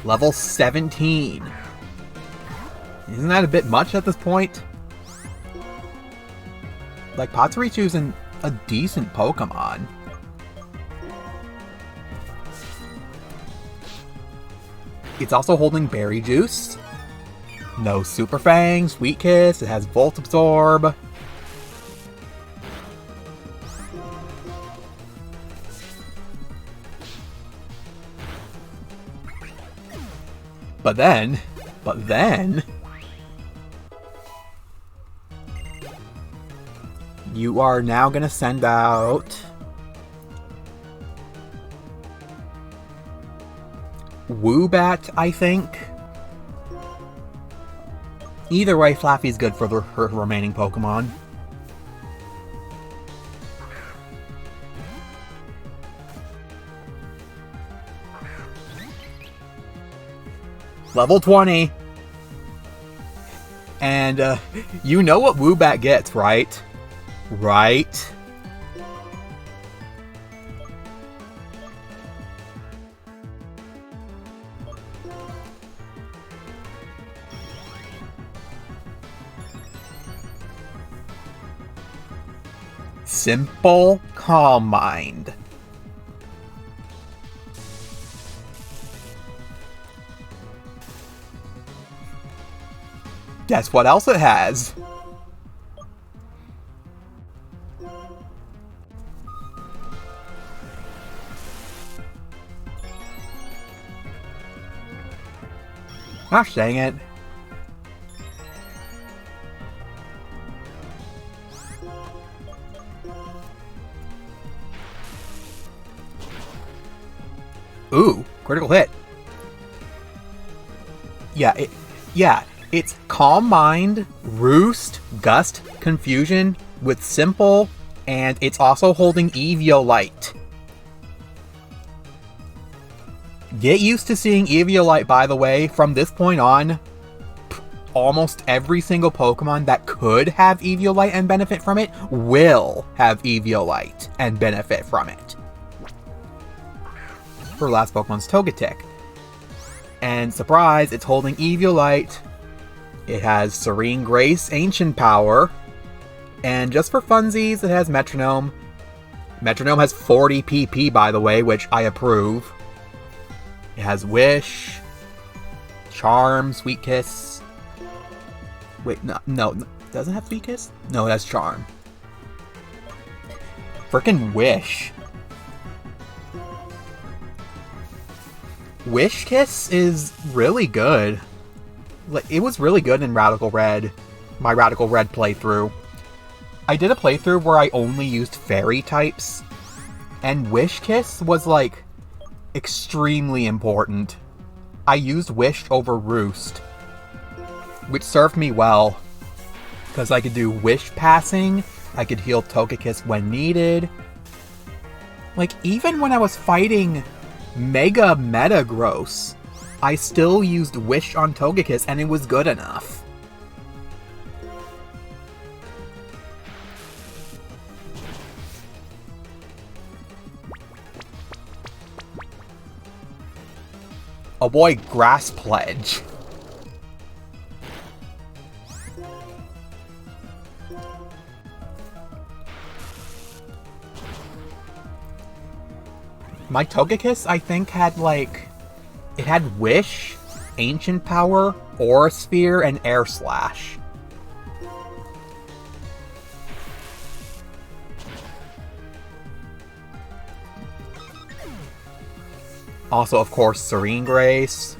Level 17. Isn't that a bit much at this point? Like, Pazzaritsu's a decent Pokemon. It's also holding Berry Juice. No Super Fang, Sweet Kiss, it has Volt Absorb. But then... you are now gonna send out... Woobat, I think? Either way, Flaffy's good for her remaining Pokemon. Level 20! And, you know what Woobat gets, right? Right? Simple Calm Mind. Guess what else it has? Gosh dang it. Ooh, critical hit. Yeah, it's Calm Mind, Roost, Gust, Confusion with Simple, and it's also holding Eviolite. Get used to seeing Eviolite, by the way. From this point on, almost every single Pokemon that could have Eviolite and benefit from it will have Eviolite and benefit from it. Her last Pokemon's Togetic. And surprise, it's holding Eviolite. It has Serene Grace, Ancient Power. And just for funsies, it has Metronome. Metronome has 40 PP, by the way, which I approve. It has Wish, Charm, Sweet Kiss. Wait, no, doesn't it have Sweet Kiss? No, it has Charm. Frickin' Wish. Wish Kiss is really good. Like, it was really good in Radical Red. My Radical Red playthrough. I did a playthrough where I only used fairy types, and Wish Kiss was, like, extremely important. I used Wish over Roost, which served me well, because I could do Wish passing, I could heal Togekiss when needed. Like, even when I was fighting Mega Metagross, I still used Wish on Togekiss, and it was good enough. Oh boy, Grass Pledge. My Togekiss, I think, had, like... It had Wish, Ancient Power, Aura Sphere, and Air Slash. Also, of course, Serene Grace.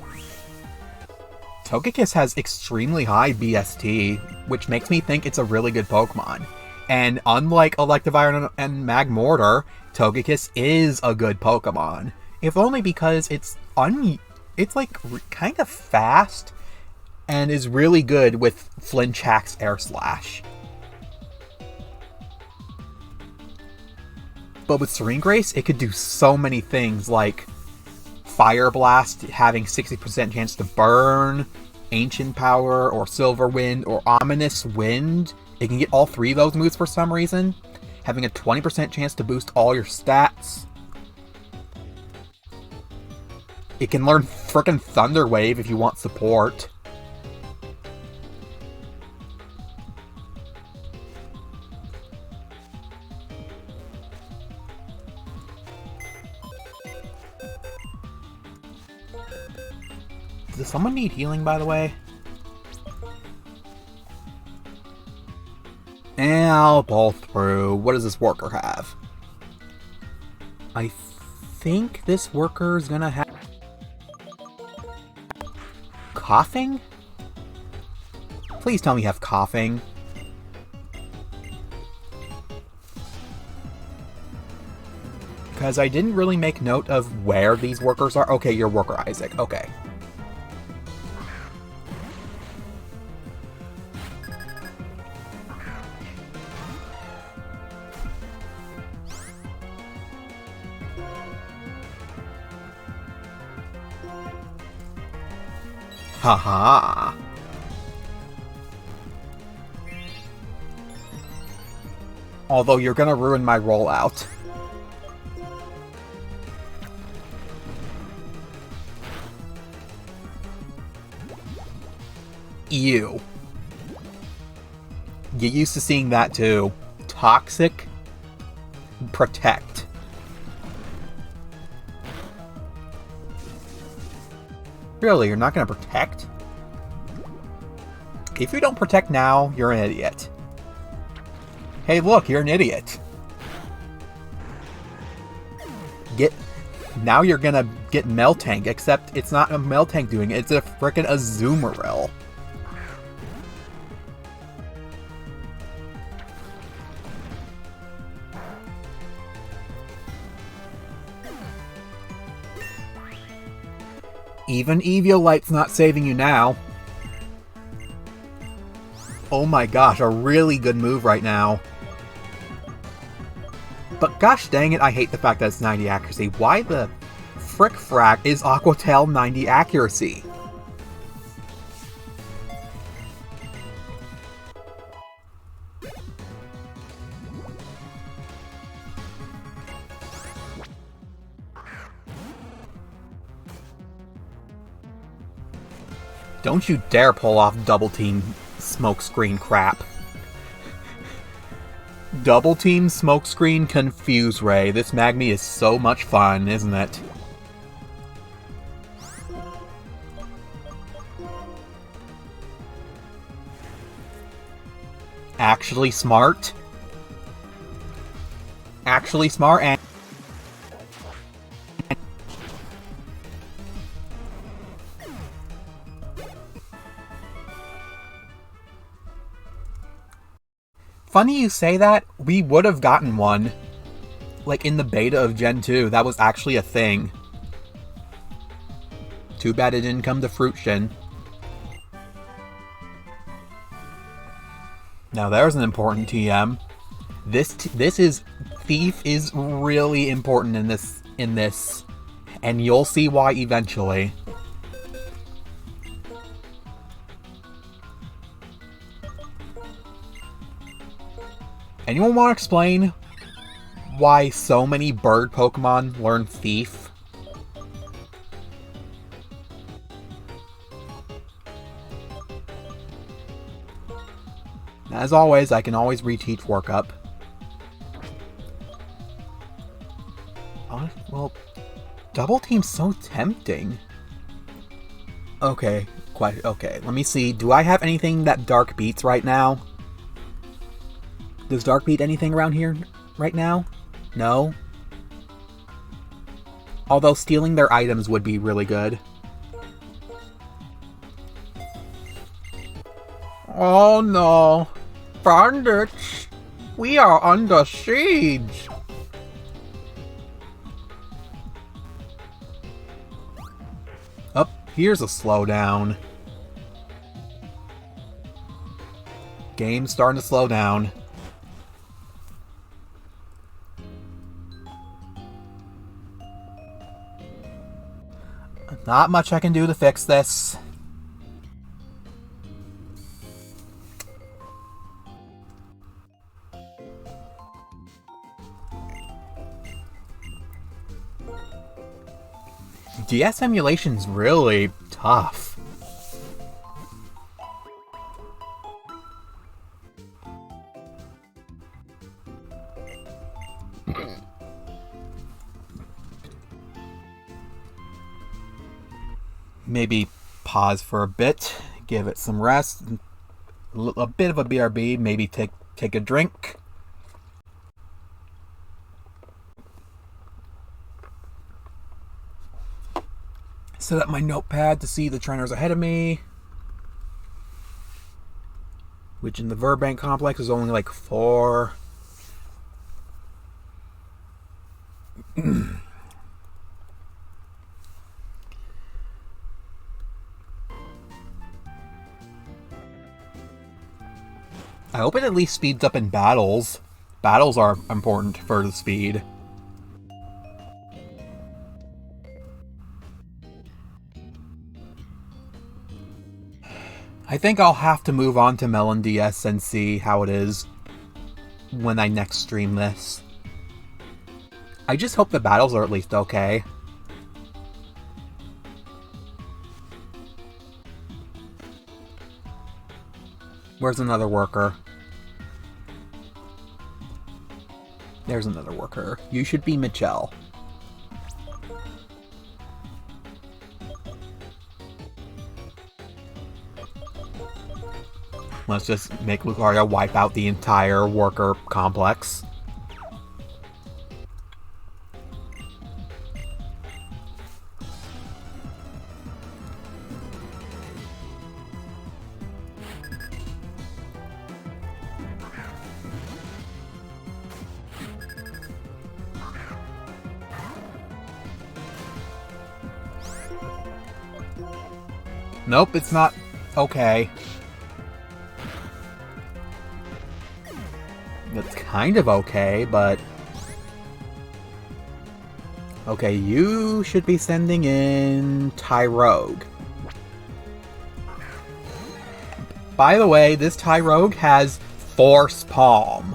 Togekiss has extremely high BST, which makes me think it's a really good Pokemon. And unlike Electivire and Magmortar, Togekiss is a good Pokemon. If only because it's like kind of fast and is really good with Flinch Hack's Air Slash. But with Serene Grace, it could do so many things, like Fire Blast having 60% chance to burn, Ancient Power, or Silver Wind, or Ominous Wind. It can get all three of those moves for some reason, having a 20% chance to boost all your stats. It can learn frickin' Thunder Wave if you want support. Does someone need healing, by the way? And I'll pull through. What does this worker have? I think this worker's gonna have... Coughing? Please tell me you have coughing. Because I didn't really make note of where these workers are. Okay, you're Worker Isaac. Okay. Haha. Although you're gonna ruin my rollout. Ew. Get used to seeing that too. Toxic. Protect. Really, you're not gonna protect? If you don't protect now, you're an idiot. Hey look, you're an idiot. Now you're gonna get Meltank, except it's not a Meltank doing it, it's a frickin' Azumarill. Even Eviolite's not saving you now. Oh my gosh, a really good move right now. But gosh dang it, I hate the fact that it's 90 accuracy. Why the frick frack is Aqua Tail 90 accuracy? Don't you dare pull off double team smokescreen crap. Double team smokescreen Confuse Ray. This Magmy is so much fun, isn't it? Actually smart. Actually smart and... Funny you say that, we would have gotten one. Like in the beta of Gen 2, that was actually a thing. Too bad it didn't come to fruition. Now there's an important TM. This is Thief is really important in this, and you'll see why eventually. Anyone want to explain why so many bird Pokemon learn Thief? As always, I can always reteach Workup. Well, Double Team's so tempting. Okay, okay. Let me see. Do I have anything that Dark beats right now? Does Dark beat anything around here right now? No? Although stealing their items would be really good. Oh no! Bandits! We are under siege! Oh, here's a slowdown. Game's starting to slow down. Not much I can do to fix this. DS emulation's really tough. Maybe pause for a bit, give it some rest, a bit of a BRB, maybe take a drink. Set up my notepad to see the trainers ahead of me, which in the Verbank complex is only like 4. I hope it at least speeds up in battles. Battles are important for the speed. I think I'll have to move on to Melon DS and see how it is when I next stream this. I just hope the battles are at least okay. Where's another worker? There's another worker. You should be Mitchell. Let's just make Lucario wipe out the entire worker complex. Nope, it's not okay. That's kind of okay, but... Okay, you should be sending in Tyrogue. By the way, this Tyrogue has Force Palm.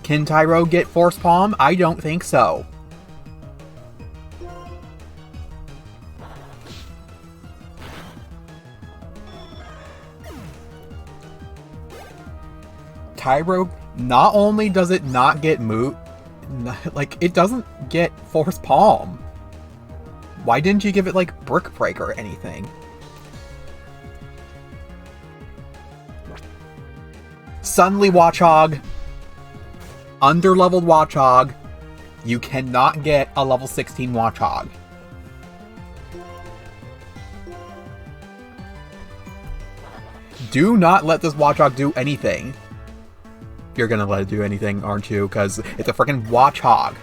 Can Tyrogue get Force Palm? I don't think so. Tyrogue, not only does it not get like, it doesn't get Force Palm. Why didn't you give it, like, Brick Break or anything? Sunly Watchog. Under-leveled Watchog. You cannot get a level 16 Watchog. Do not let this Watchog do anything. You're gonna let it do anything, aren't you? Because it's a freaking Watchog.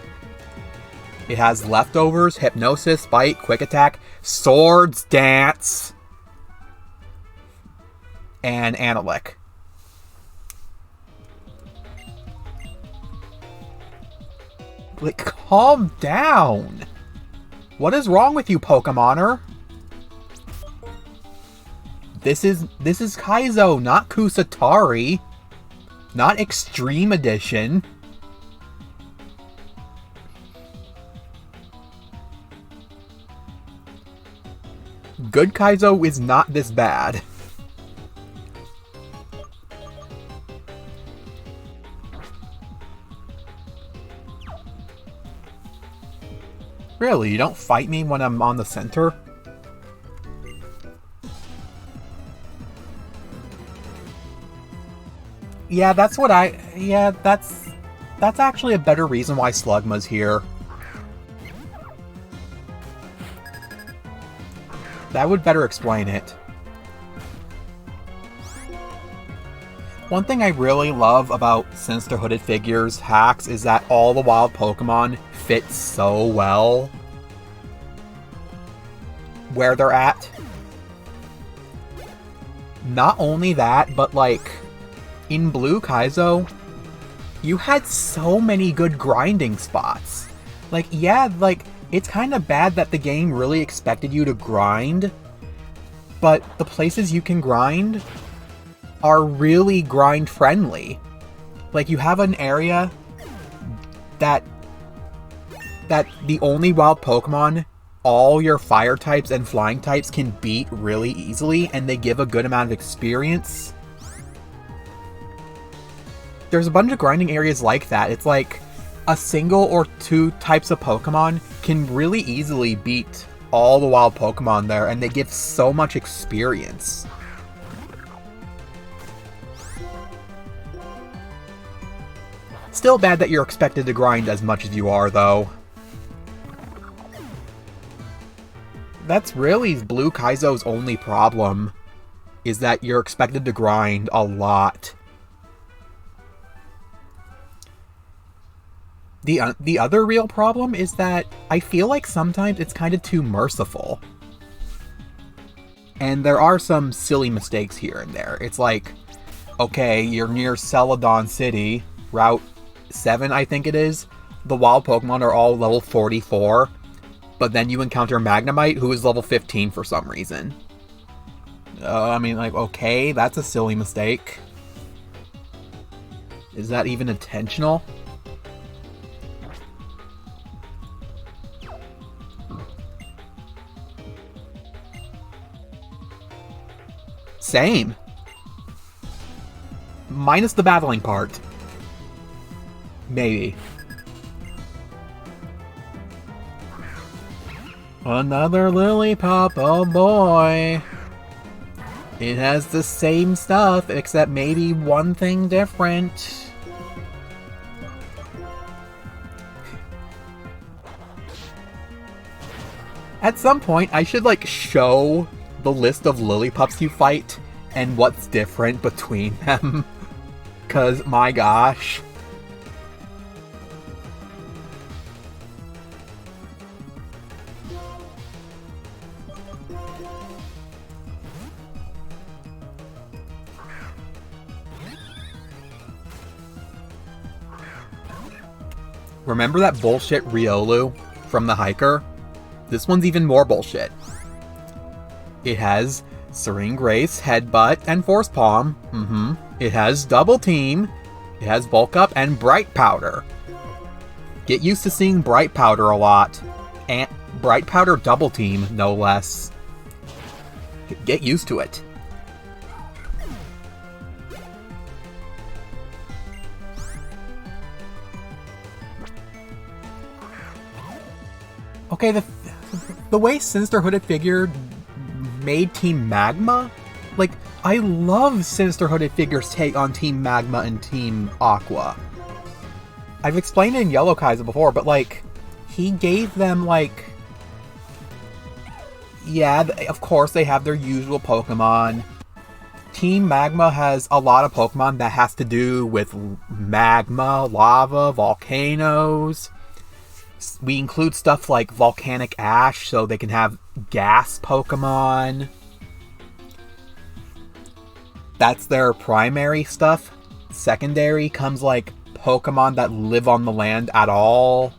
It has Leftovers, Hypnosis, Bite, Quick Attack, Swords Dance, and Anilick. Like, calm down. What is wrong with you, Pokemoner? This is Kaizo, not Kusatari. Not Extreme Edition. Good Kaizo is not this bad. Really, you don't fight me when I'm on the center? Yeah, that's what that's actually a better reason why Slugma's here. That would better explain it. One thing I really love about Sinister Hooded Figures hacks is that all the wild Pokemon fit so well where they're at. Not only that, but like in Blue Kaizo, you had so many good grinding spots. Like, yeah, like it's kind of bad that the game really expected you to grind, but the places you can grind are really grind friendly. Like, you have an area that the only wild Pokemon all your fire types and flying types can beat really easily, and they give a good amount of experience. There's a bunch of grinding areas like that. It's like a single or two types of Pokemon can really easily beat all the wild Pokemon there, and they give so much experience. Still bad that you're expected to grind as much as you are, though. That's really Blue Kaizo's only problem, is that you're expected to grind a lot. The other real problem is that I feel like sometimes it's kind of too merciful. And there are some silly mistakes here and there. It's like, okay, you're near Celadon City, Route 7, I think it is. The wild Pokemon are all level 44, but then you encounter Magnemite, who is level 15 for some reason. I mean, like, okay, that's a silly mistake. Is that even intentional? Same. Minus the battling part. Maybe. Another Lillipup, oh boy. It has the same stuff, except maybe one thing different. At some point, I should, like, show the list of Lillipups you fight and what's different between them. 'Cause, my gosh. Remember that bullshit Riolu from the Hiker? This one's even more bullshit. It has Serene Grace, Headbutt, and Force Palm. It has Double Team. It has Bulk Up and Bright Powder. Get used to seeing Bright Powder a lot. And Bright Powder Double Team, no less. Get used to it. Okay, the way Sinister Hooded Figure made Team Magma, like, I love Sinister Hooded Figure's take on Team Magma and Team Aqua. I've explained it in Yellow Kaizo before, but, like, he gave them, like, yeah, of course they have their usual Pokemon. Team Magma has a lot of Pokemon that has to do with magma, lava, volcanoes. We include stuff like volcanic ash, so they can have gas Pokemon. That's their primary stuff. Secondary comes like Pokemon that live on the land at all.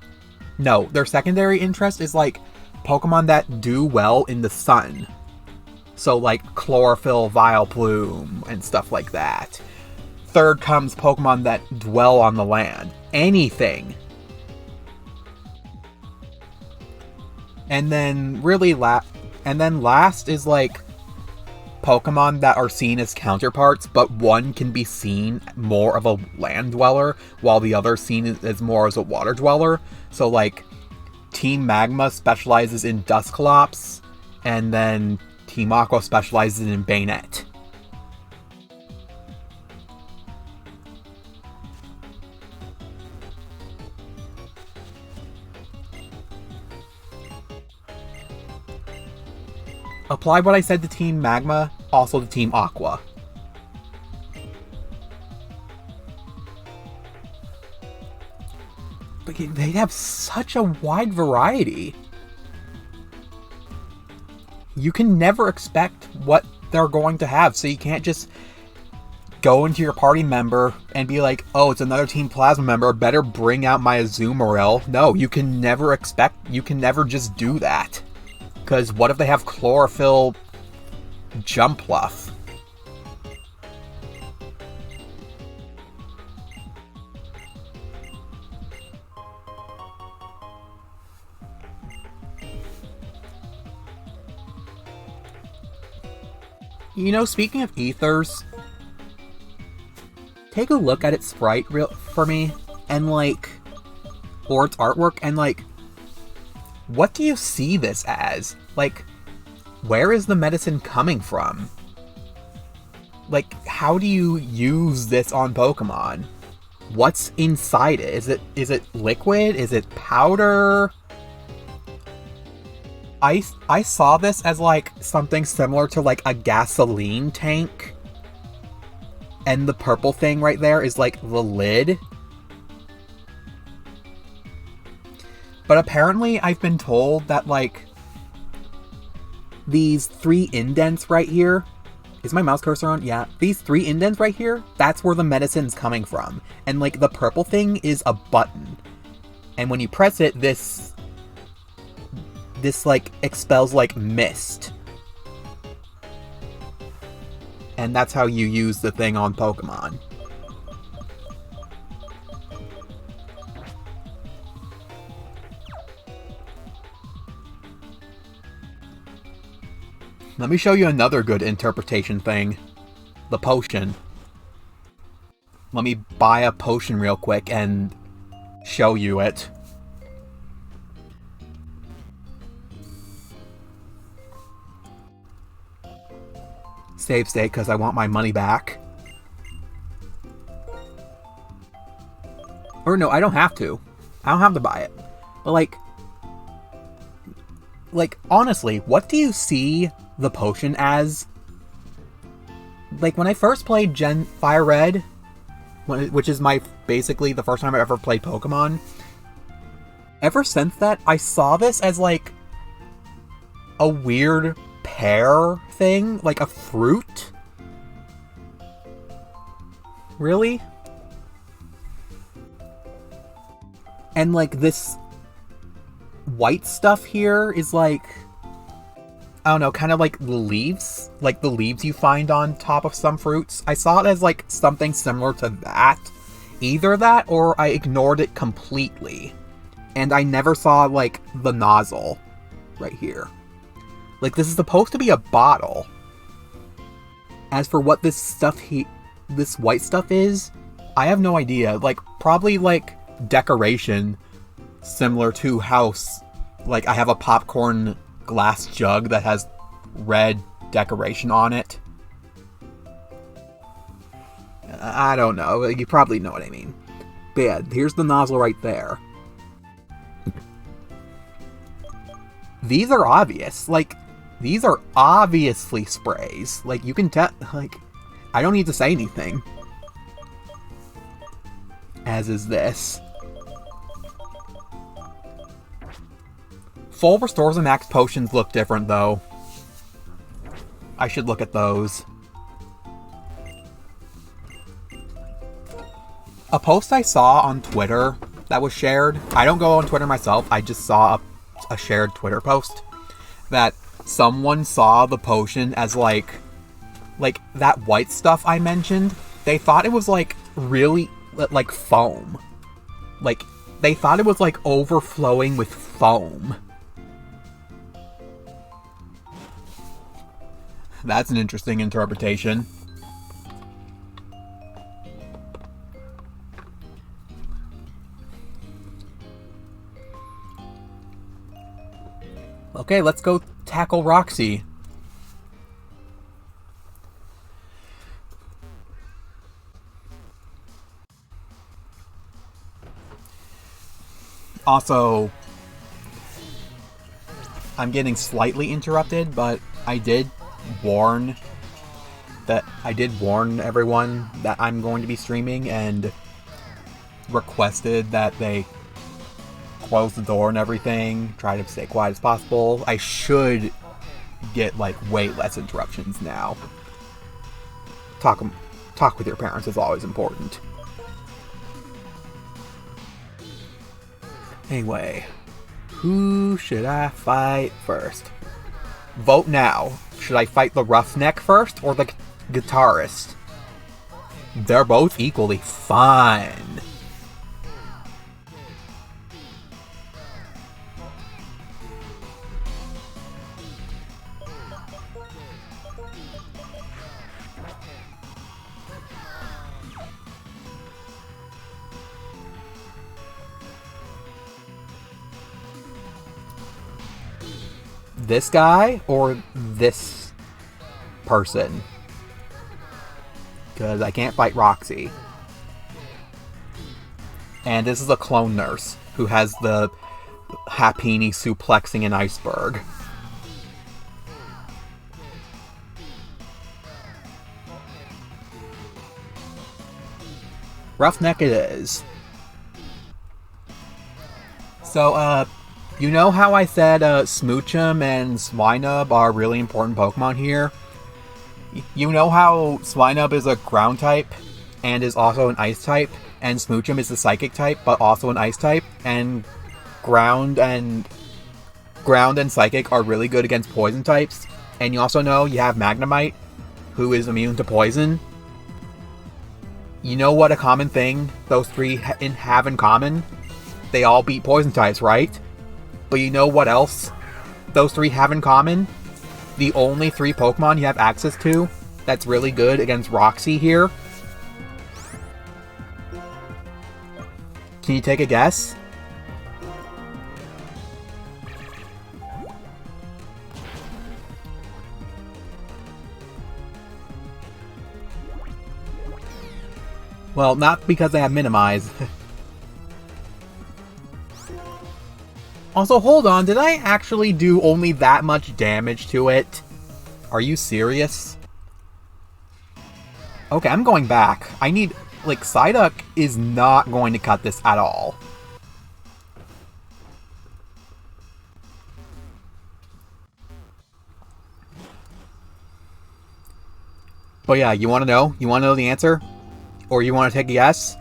No, their secondary interest is like Pokemon that do well in the sun. So like Chlorophyll, Vileplume, and stuff like that. Third comes Pokemon that dwell on the land. Anything. And then last is like Pokemon that are seen as counterparts, but one can be seen more of a land dweller, while the other seen as more as a water dweller. So like Team Magma specializes in Dusclops, and then Team Aqua specializes in Bayonet. Apply what I said to Team Magma, also to Team Aqua. But they have such a wide variety. You can never expect what they're going to have, so you can't just go into your party member and be like, oh, it's another Team Plasma member, better bring out my Azumarill. No, you can never just do that. Because what if they have Chlorophyll Jumpluff? You know, speaking of ethers, take a look at its sprite for me, and like, or its artwork, and like, what do you see this as? Like, where is the medicine coming from? Like, how do you use this on Pokemon? What's inside it? Is it liquid? Is it powder? I saw this as like something similar to like a gasoline tank. And the purple thing right there is like the lid. But apparently I've been told that like these 3 indents right here, is my mouse cursor on? Yeah. These 3 indents right here, that's where the medicine's coming from. And like the purple thing is a button. And when you press it, this like expels like mist. And that's how you use the thing on Pokemon. Let me show you another good interpretation thing. The potion. Let me buy a potion real quick and show you it. Save state, because I want my money back. Or no, I don't have to. I don't have to buy it. But like, honestly, what do you see the potion as? Like, when I first played Gen Fire Red, which is basically the first time I ever played Pokemon, ever since that, I saw this as like a weird pear thing, like a fruit. Really? And like this white stuff here is like, I don't know, kind of like the leaves you find on top of some fruits. I saw it as like something similar to that. Either that or I ignored it completely. And I never saw like the nozzle right here. Like, this is supposed to be a bottle. As for what this white stuff is, I have no idea. Like, probably like decoration, similar to how like I have a popcorn glass jug that has red decoration on it. I don't know. You probably know what I mean. But yeah, here's the nozzle right there. These are obvious. Like, these are obviously sprays. Like, you can tell, like, I don't need to say anything. As is this. Full restores and max potions look different, though. I should look at those. A post I saw on Twitter that was shared. I don't go on Twitter myself. I just saw a shared Twitter post that someone saw the potion as like that white stuff I mentioned. They thought it was like really like foam. Like they thought it was like overflowing with foam. That's an interesting interpretation. Okay, let's go tackle Roxy. Also, I'm getting slightly interrupted, but I did warn everyone that I'm going to be streaming and requested that they close the door and everything, try to stay quiet as possible. I should get like way less interruptions now. Talk with your parents is always important. Anyway, who should I fight first? Vote now. Should I fight the roughneck first or the guitarist? They're both equally fine. This guy or this person? Because I can't fight Roxy. And this is a clone nurse who has the Happini suplexing an iceberg. Roughneck it is. So, you know how I said Smoochum and Swinub are really important Pokemon here? You know how Swinub is a ground type and is also an ice type, and Smoochum is a psychic type but also an ice type, and ground and psychic are really good against poison types, and you also know you have Magnemite, who is immune to poison. You know what a common thing those three have in common? They all beat poison types, right? But you know what else those three have in common? The only three Pokemon you have access to that's really good against Roxy here. Can you take a guess? Well, not because they have Minimize. Also, hold on, did I actually do only that much damage to it? Are you serious? Okay, I'm going back. I need... like, Psyduck is not going to cut this at all. But yeah, you want to know? You want to know the answer? Or you want to take a guess?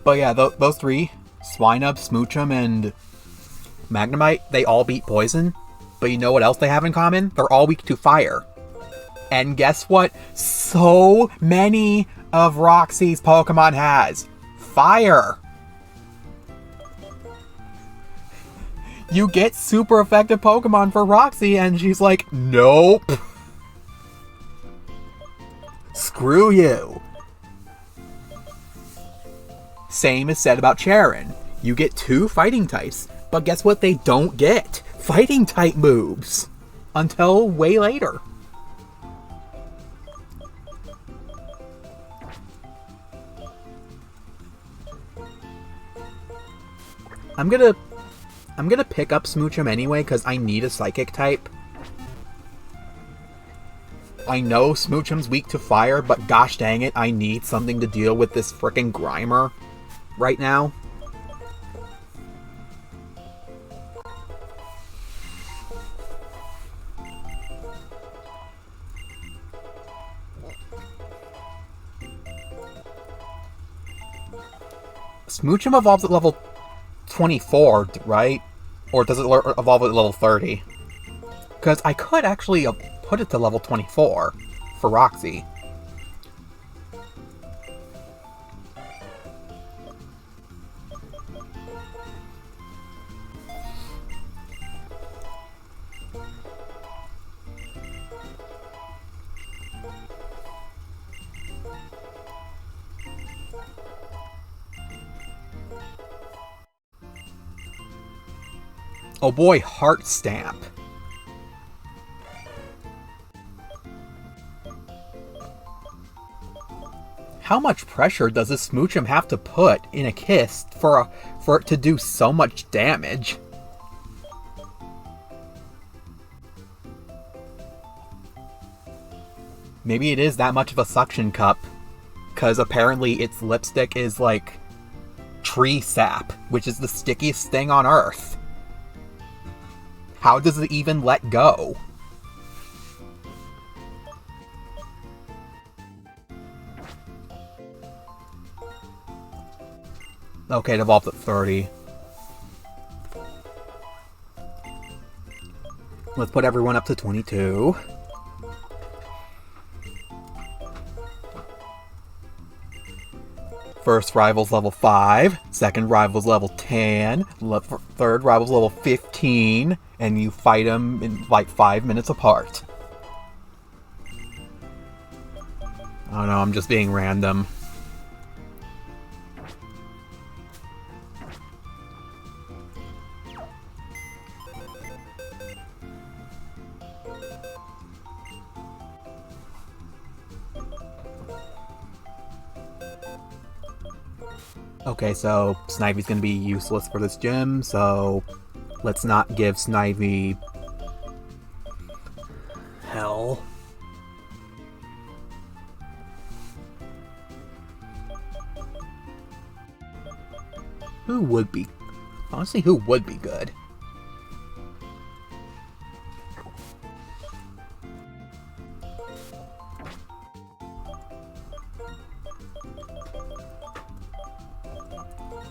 But yeah, those three, Swinub, Smoochum, and Magnemite, they all beat poison. But you know what else they have in common? They're all weak to fire. And guess what? So many of Roxy's Pokemon has fire. You get super effective Pokemon for Roxy, and she's like, nope. Screw you. Same is said about Charon. You get two fighting types, but guess what they don't get? Fighting type moves. Until way later. I'm gonna pick up Smoochum anyway, because I need a Psychic type. I know Smoochum's weak to fire, but gosh dang it, I need something to deal with this frickin' Grimer right now. Smoochum evolves at level 24, right? Or does it evolve at level 30? Because I could actually put it to level 24 for Roxy. Oh boy, Heart Stamp. How much pressure does this Smoochum have to put in a kiss for it to do so much damage? Maybe it is that much of a suction cup, because apparently its lipstick is like tree sap, which is the stickiest thing on Earth. How does it even let go? Okay, it evolved at 30. Let's put everyone up to 22. First rival's level 5, second rival's level 10, third rival's level 15, and you fight them in like 5 minutes apart. Oh no, I'm just being random. Okay, so Snively's gonna be useless for this gym, so let's not give Snivy hell. Who would be? Honestly, who would be good?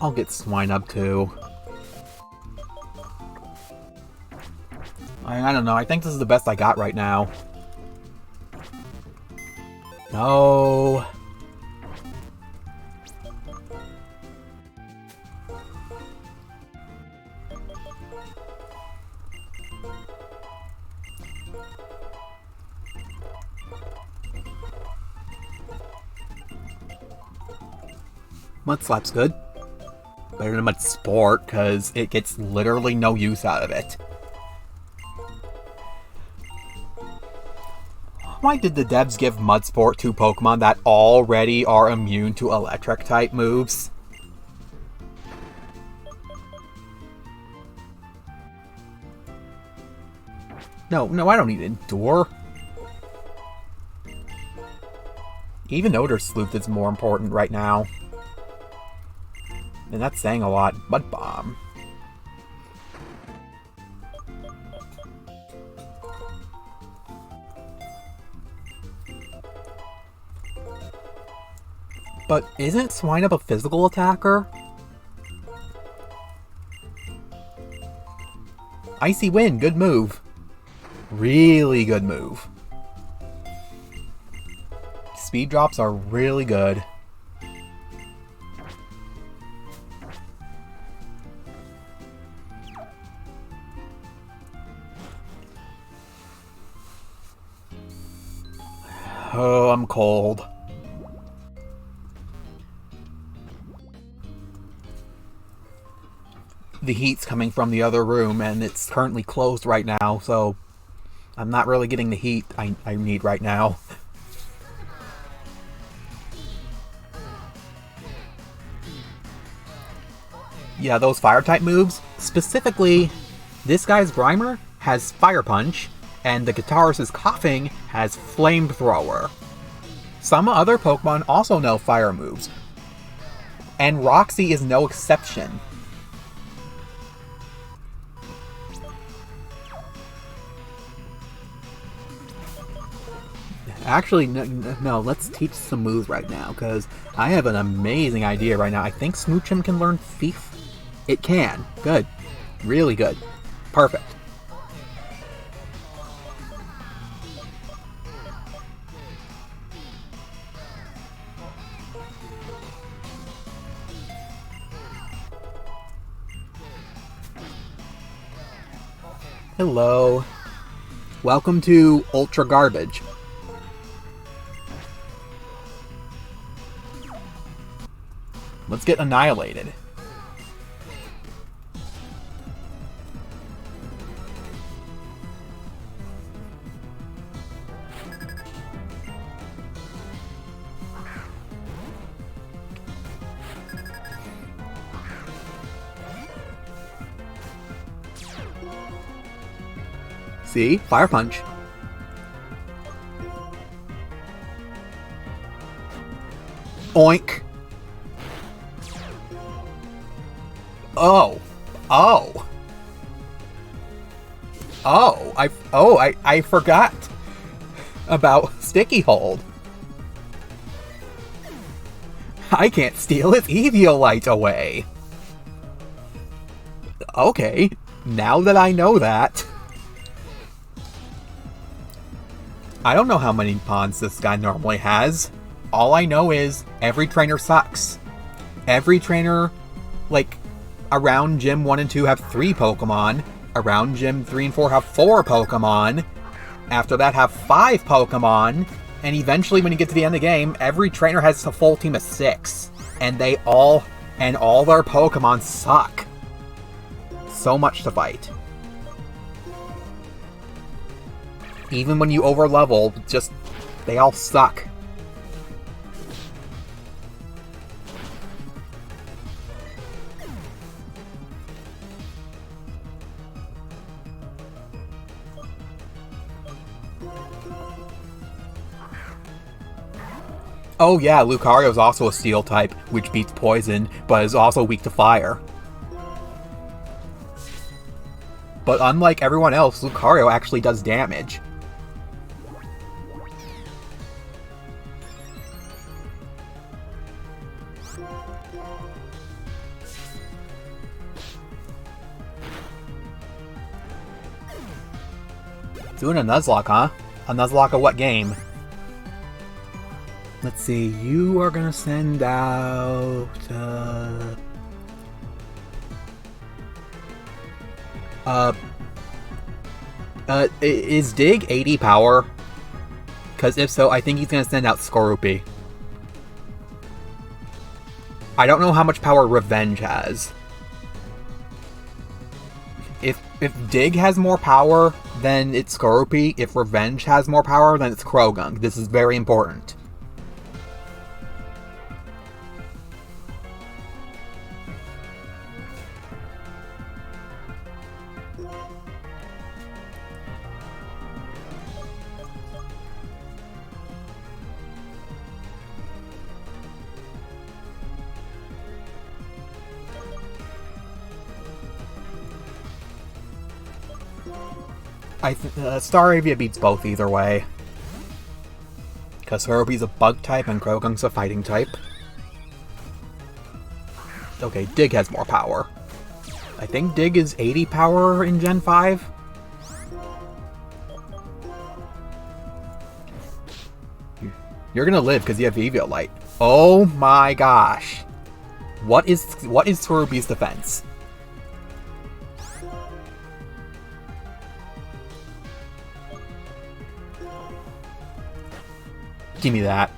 I'll get Swinub too. I don't know, I think this is the best I got right now. No. Mud Slap's good. Better than Mud Sport, because it gets literally no use out of it. Why did the devs give Mud Sport to Pokemon that already are immune to Electric-type moves? No, I don't need Endure. Even Odor Sleuth is more important right now. And that's saying a lot. Mud Bomb. But isn't Swinub a physical attacker? Icy Wind, good move. Really good move. Speed drops are really good. Oh, I'm cold. The heat's coming from the other room, and it's currently closed right now, so I'm not really getting the heat I need right now. Yeah, those fire-type moves. Specifically, this guy's Grimer has Fire Punch, and the guitarist's Coughing has Flamethrower. Some other Pokemon also know fire moves, and Roxy is no exception. Actually, no, let's teach some moves right now, because I have an amazing idea right now. I think Smoochum can learn Thief. It can. Good. Really good. Perfect. Hello. Welcome to Ultra Garbage. Let's get annihilated. See? Fire Punch. Oink. Oh. Oh. Oh. I forgot about Sticky Hold. I can't steal its Eviolite away. Okay. Now that I know that. I don't know how many pawns this guy normally has. All I know is every trainer sucks. Every trainer, like, around Gym 1 and 2 have 3 Pokemon. Around Gym 3 and 4 have 4 Pokemon. After that have 5 Pokemon. And eventually when you get to the end of the game, every trainer has a full team of 6. And all their Pokemon suck. So much to fight. Even when you overlevel, just, they all suck. Oh yeah, Lucario is also a Steel type, which beats Poison, but is also weak to Fire. But unlike everyone else, Lucario actually does damage. Doing a Nuzlocke, huh? A Nuzlocke of what game? Let's see, you are gonna send out... is Dig 80 power? Because if so, I think he's gonna send out Skorupi. I don't know how much power Revenge has. If Dig has more power, then it's Skorupi. If Revenge has more power, then it's Croagunk. This is very important. Staravia beats both either way. Because Skorupi's a bug type and Croagunk's a fighting type. Okay, Dig has more power. I think Dig is 80 power in Gen 5. You're gonna live because you have Eviolite. Oh my gosh. What is Skorupi's defense? Give me that.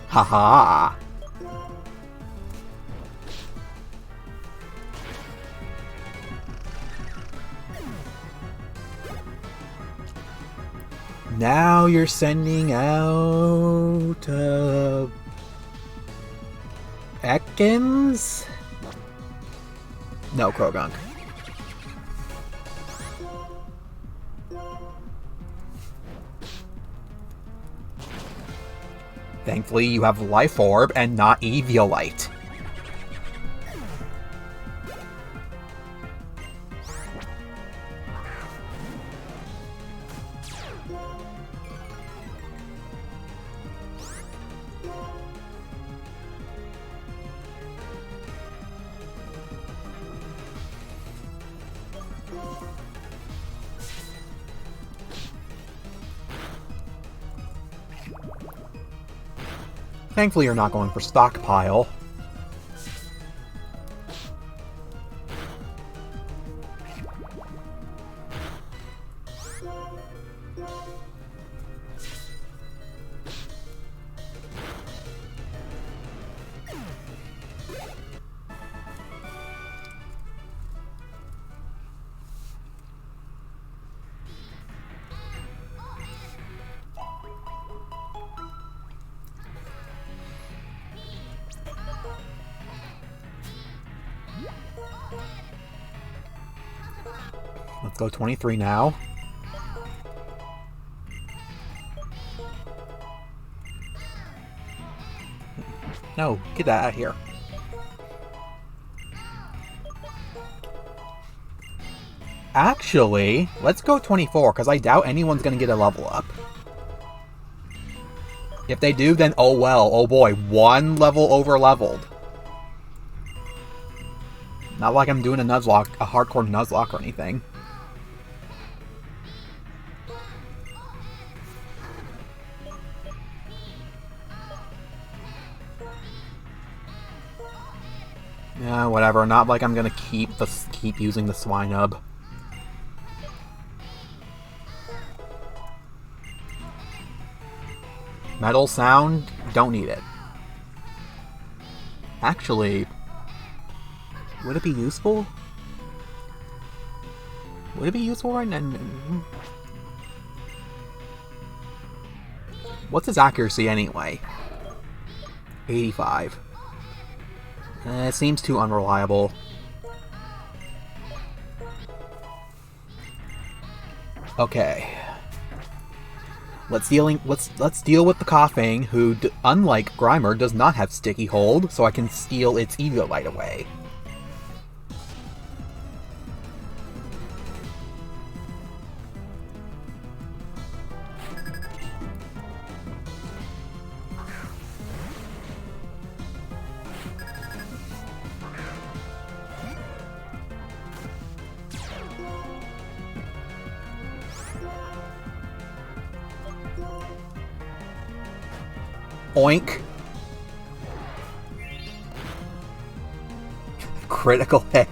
Haha. Now you're sending out Ekans? No, Krogunk. Thankfully, you have Life Orb and not Eviolite. Thankfully, you're not going for Stockpile. Let's go 23 now. No, get that out of here. Actually, let's go 24, because I doubt anyone's going to get a level up. If they do, then oh well. Oh boy, one level over-leveled. Not like I'm doing a Nuzlocke, a hardcore Nuzlocke or anything. Yeah, whatever. Not like I'm gonna keep using the Swinub. Metal Sound, don't need it. Actually, would it be useful? Would it be useful right now? What's its accuracy anyway? 85. It seems too unreliable. Okay. Let's deal with the Coughing, who, unlike Grimer, does not have Sticky Hold, so I can steal its Eviolite away. Oink. Critical hit.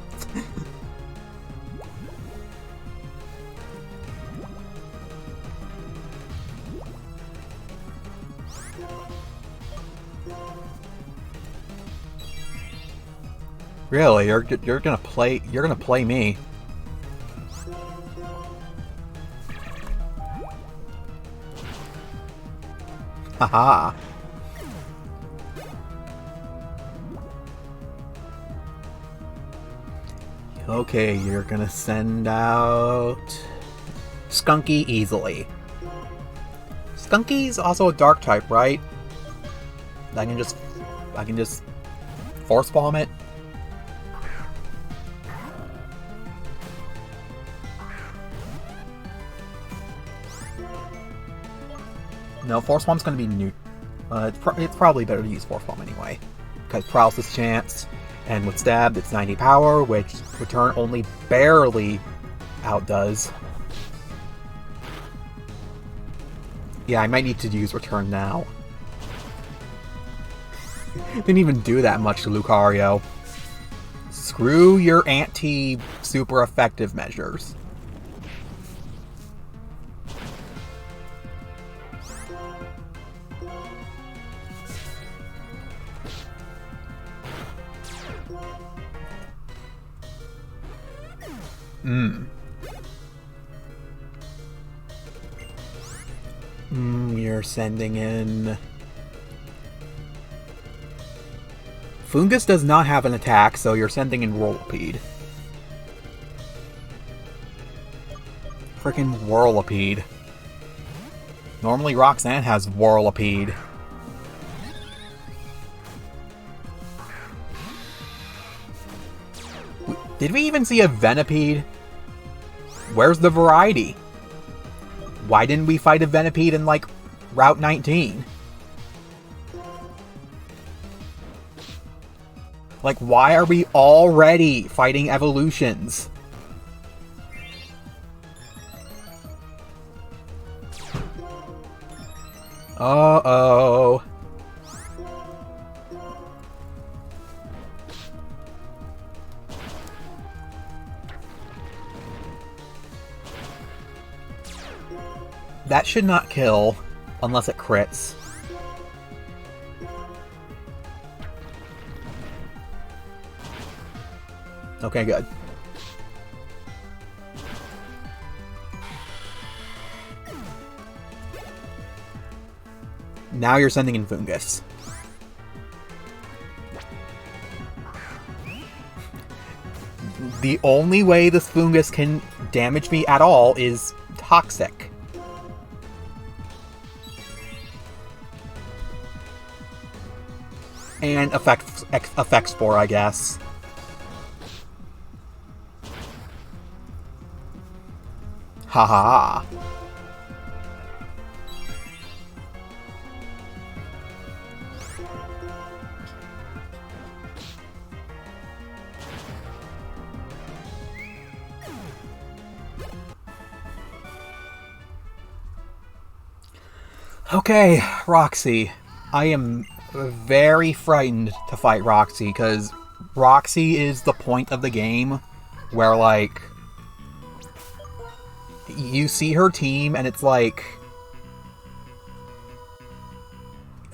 Really, you're gonna play me. Haha. Okay, you're gonna send out Skunky easily. Skunky's also a dark type, right? I can just force bomb it. No, force bomb's gonna be new. It's probably better to use force bomb anyway, because paralysis chance. And with Stab, it's 90 power, which Return only barely outdoes. Yeah, I might need to use Return now. Didn't even do that much to Lucario. Screw your anti-super effective measures. You're sending in... Fungus does not have an attack, so you're sending in Whirlipede. Frickin' Whirlipede. Normally Roxanne has Whirlipede. Did we even see a Venipede? Where's the variety? Why didn't we fight a Venipede in, like, Route 19? Like, why are we already fighting evolutions? Uh-oh. That should not kill, unless it crits. Okay, good. Now you're sending in Fungus. The only way this Fungus can damage me at all is Toxic. And Effect Spore, I guess. Haha. Okay, Roxy. I am very frightened to fight Roxy, because Roxy is the point of the game where, like, you see her team and it's like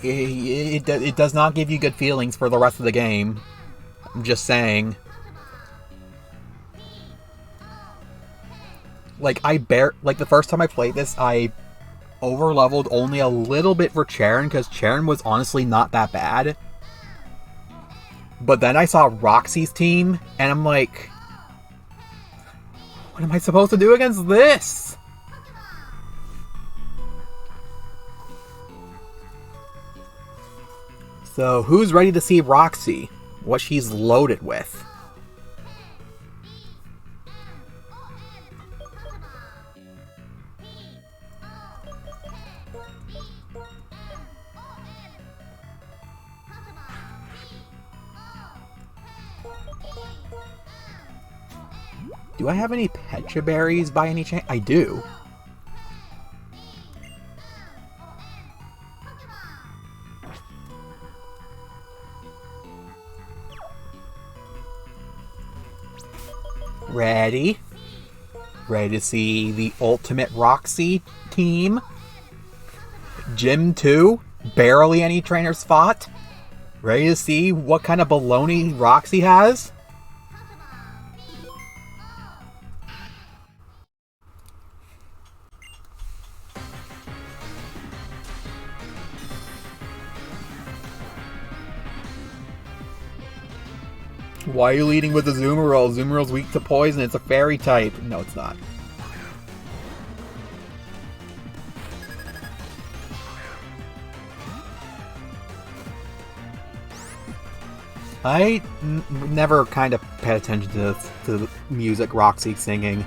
it does not give you good feelings for the rest of the game. I'm just saying. Like, the first time I played this, I overleveled only a little bit for Cheren, because Cheren was honestly not that bad. But then I saw Roxy's team, and I'm like, what am I supposed to do against this? So, who's ready to see Roxy? What she's loaded with? Do I have any Pecha Berries by any chance? I do. Ready? Ready to see the ultimate Roxy team? Gym 2? Barely any trainer spot? Ready to see what kind of baloney Roxy has? Why are you leading with the Azumarill? Azumarill's weak to poison. It's a fairy type. No, it's not. I never kind of paid attention to the music Roxy's singing.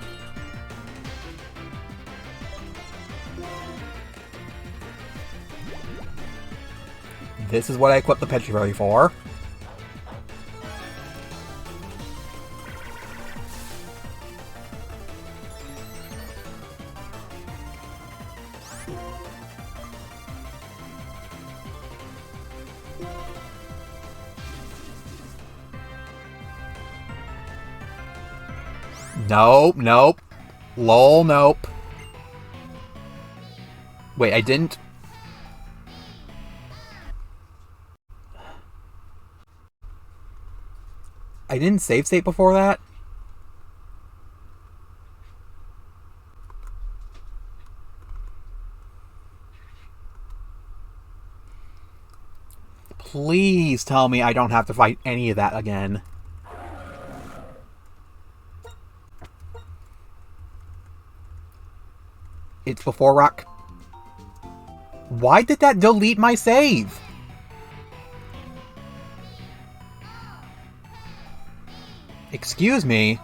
This is what I equipped the Pecha Berry for. Nope, nope. Lol, nope. Wait, I didn't... I didn't save state before that? Please tell me I don't have to fight any of that again. It's before rock. Why did that delete my save? Excuse me?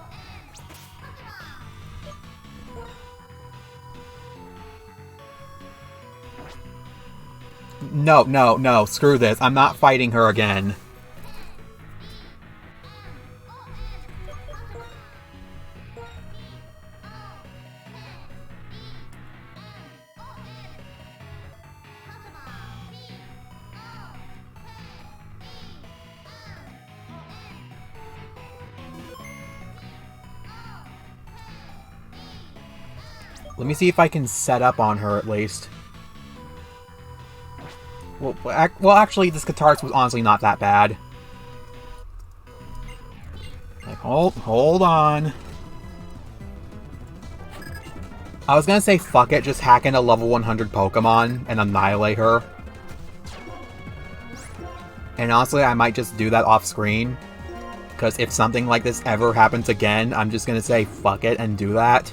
No, no, no, screw this. I'm not fighting her again. Let me see if I can set up on her at least. Well, actually, this Guitarist was honestly not that bad. Like, hold on. I was gonna say fuck it, just hack into level 100 Pokemon and annihilate her. And honestly, I might just do that off screen. Because if something like this ever happens again, I'm just gonna say fuck it and do that.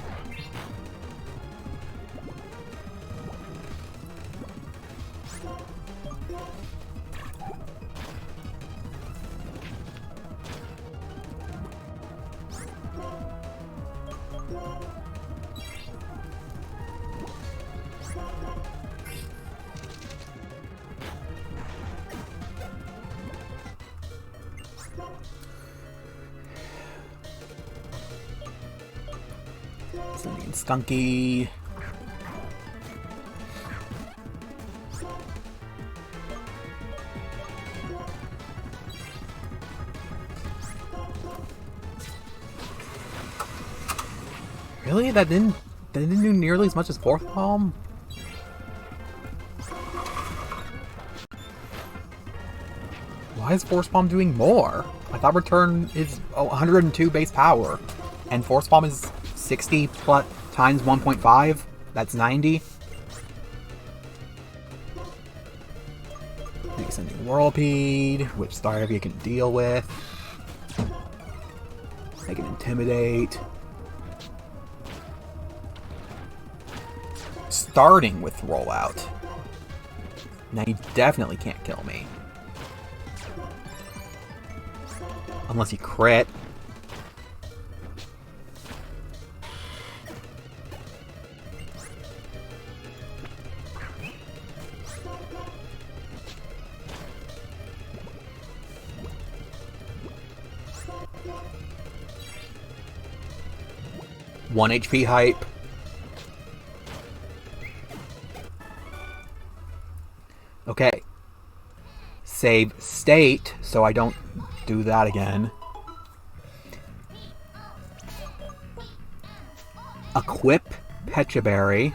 Skunky. Really? That didn't do nearly as much as Fourth Palm? Why is Force Palm doing more? I thought Return is 102 base power, and Force Palm is 60 plus times 1.5. That's 90. Maybe sending Whirlipede, which Starapy can deal with. I can Intimidate. Starting with Rollout. Now you definitely can't kill me. Unless you crit. One HP hype. Okay. Save state, so I don't do that again. Equip Pecha Berry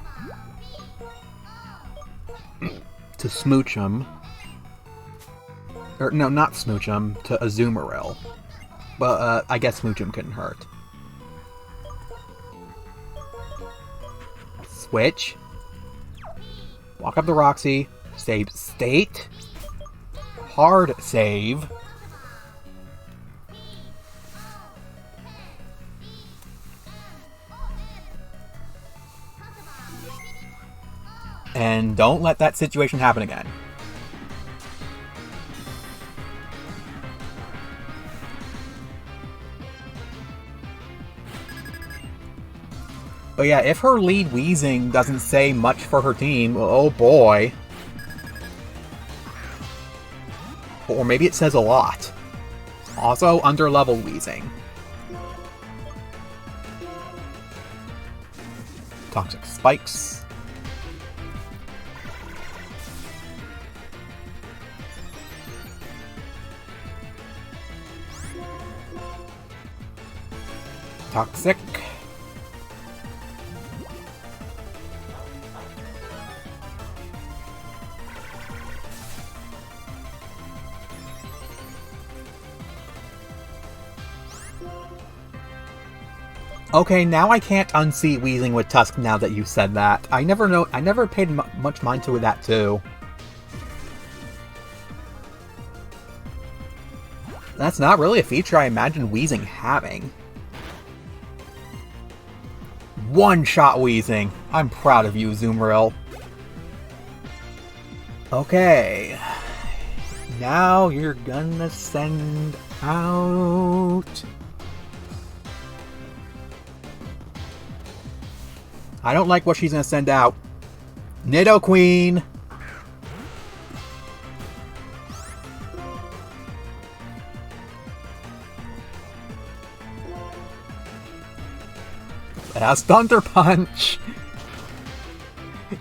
to Smoochum. Or, no, not Smoochum, to Azumarill. But, I guess Smoochum couldn't hurt. Switch. Walk up to Roxy. Save state. Hard save. And don't let that situation happen again. But yeah, if her lead Wheezing doesn't say much for her team, oh boy. Or maybe it says a lot. Also, under-level Wheezing. Toxic Spikes. Toxic. Okay, now I can't unsee Wheezing with Tusk now that you said that. I never paid much mind to that too. That's not really a feature I imagined Wheezing having. One-shot Wheezing. I'm proud of you, Zoomeril. Okay. Now you're gonna send out... I don't like what she's gonna send out. Nidoqueen! It has Thunder Punch!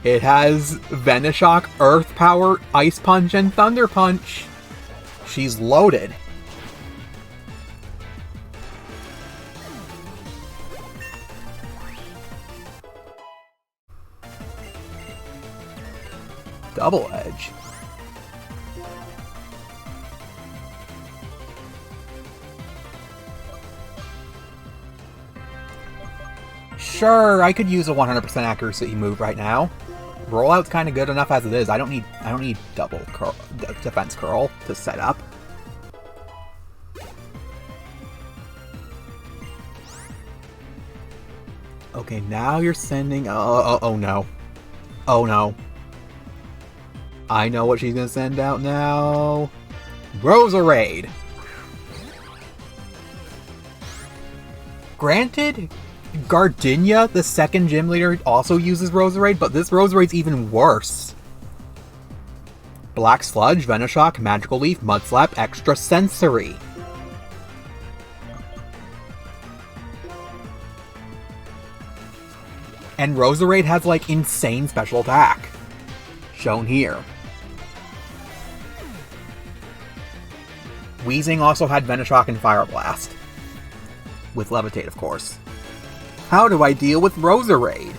It has Venoshock, Earth Power, Ice Punch, and Thunder Punch. She's loaded. Double Edge. Sure, I could use a 100% accuracy move right now. Rollout's kind of good enough as it is. I don't need double curl, defense curl to set up. Okay, now you're sending. Oh no, oh no. I know what she's gonna send out now. Roserade. Granted, Gardenia, the second gym leader, also uses Roserade, but this Roserade's even worse. Black Sludge, Venoshock, Magical Leaf, Mud Slap, Extra Sensory. And Roserade has, like, insane special attack. Shown here. Wheezing also had Venoshock and Fire Blast. With Levitate, of course. How do I deal with Roserade?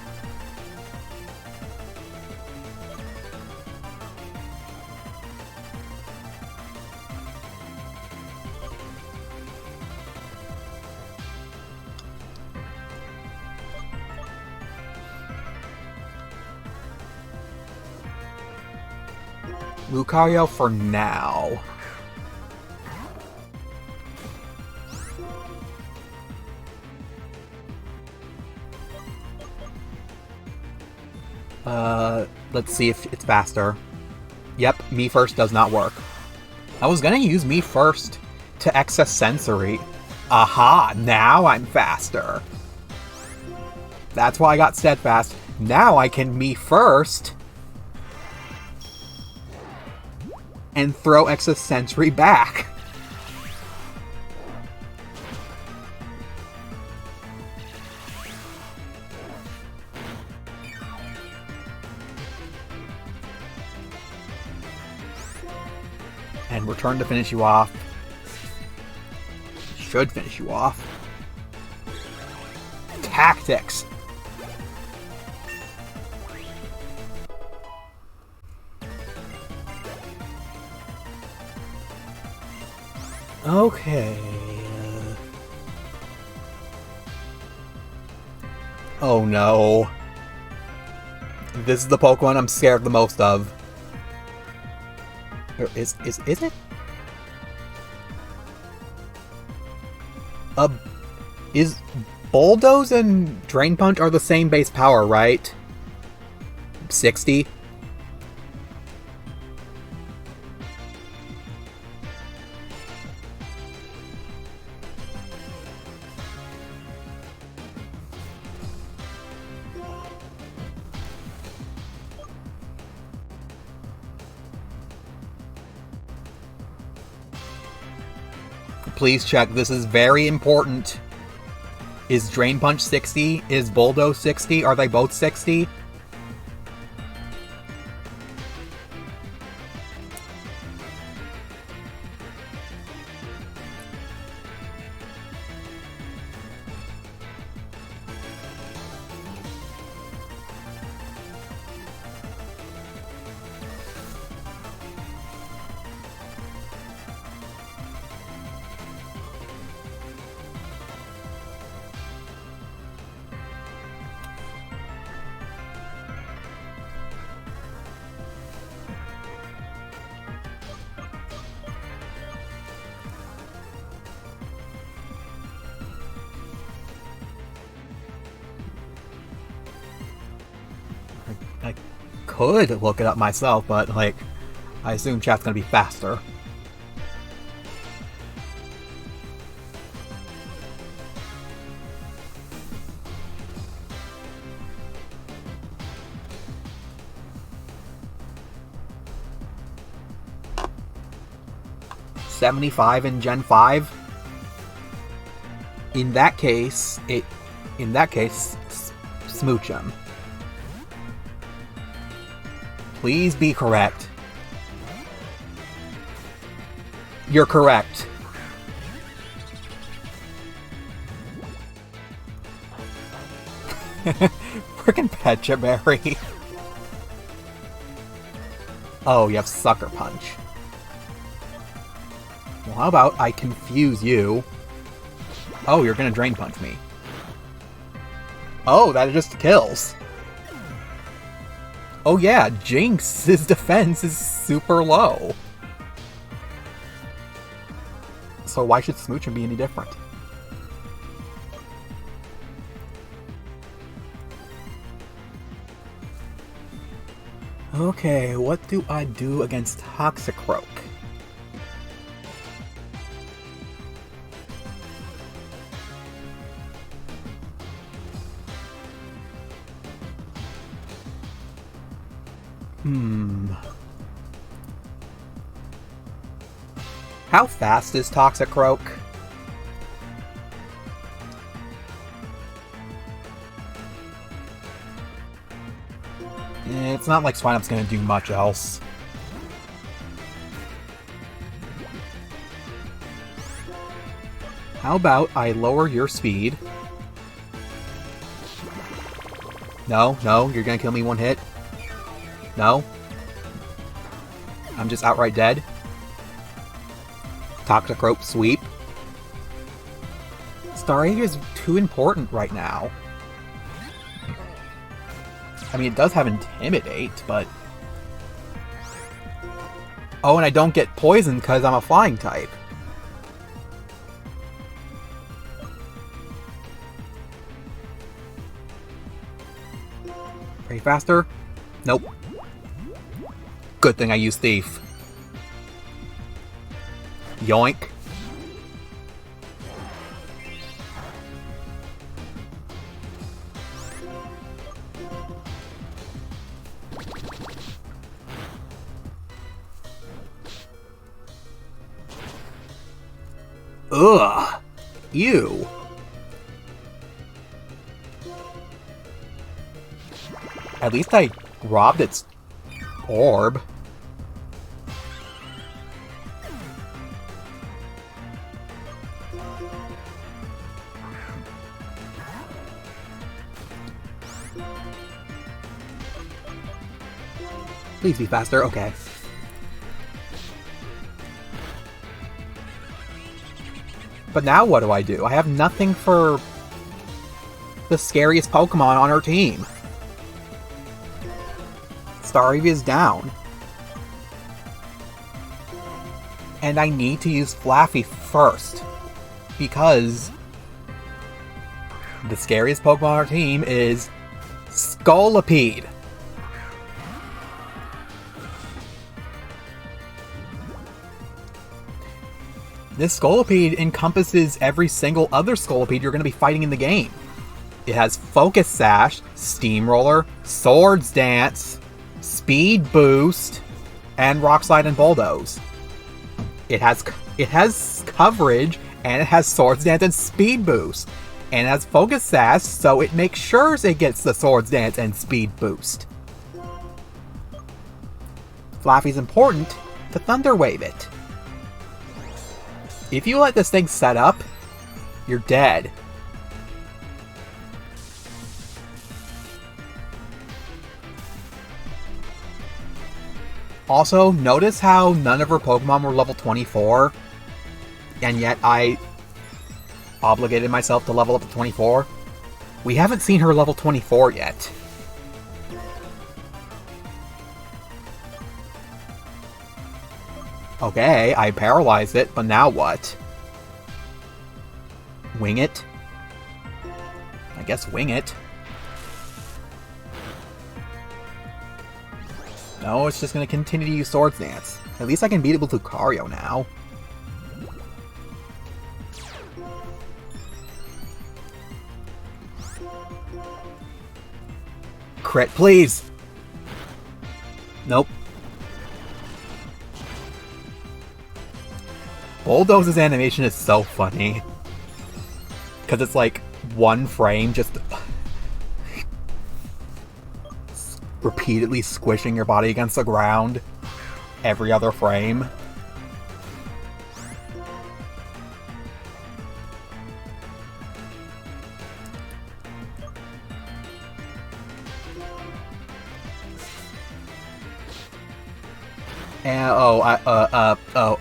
Lucario for now. Let's see if it's faster. Yep, Me First does not work. I was gonna use Me First to Excess Sensory. Aha, now I'm faster. That's why I got Steadfast. Now I can Me First and throw Excess Sensory back. And return to finish you off. Should finish you off. Tactics. Okay. Oh no. This is the Pokemon I'm scared the most of. Or is it? Is Bulldoze and Drain Punch are the same base power, right? 60? Please check. This is very important. Is Drain Punch 60? Is Bulldoze 60? Are they both 60? could look it up myself, but, like, I assume chat's gonna be faster. $75 in Gen 5? In that case, smooch him. Please be correct. You're correct. Frickin' Pechaberry. Oh, you have Sucker Punch. Well, how about I confuse you? Oh, you're gonna Drain Punch me. Oh, that just kills. Oh yeah, Jinx's defense is super low. So why should Smoochum be any different? Okay, what do I do against Toxicroak? How fast is Toxicroak? It's not like Swinup's gonna do much else. How about I lower your speed? No, you're gonna kill me one hit? No? I'm just outright dead? Toxicroak sweep? Staravia is too important right now. I mean, it does have Intimidate, but... Oh, and I don't get poisoned because I'm a flying type. Are you faster? Nope. Good thing I used Thief. Yoink. Ugh! Ew! At least I robbed its orb. Please be faster, okay. But now what do? I have nothing for the scariest Pokemon on our team. Staravia is down. And I need to use Flaffy first. Because the scariest Pokemon on our team is Scolipede. This Scolipede encompasses every single other Scolipede you're going to be fighting in the game. It has Focus Sash, Steamroller, Swords Dance, Speed Boost, and Rock Slide and Bulldoze. It has coverage, and it has Swords Dance and Speed Boost. And it has Focus Sash, so it makes sure it gets the Swords Dance and Speed Boost. Flaffy's important to Thunder Wave it. If you let this thing set up, you're dead. Also, notice how none of her Pokemon were level 24, and yet I obligated myself to level up to 24? We haven't seen her level 24 yet. Okay, I paralyzed it, but now what? Wing it? I guess wing it. No, it's just gonna continue to use Swords Dance. At least I can beat it with Lucario now. Crit, please! Nope. Bulldoze's animation is so funny. Because it's like one frame just repeatedly squishing your body against the ground every other frame. And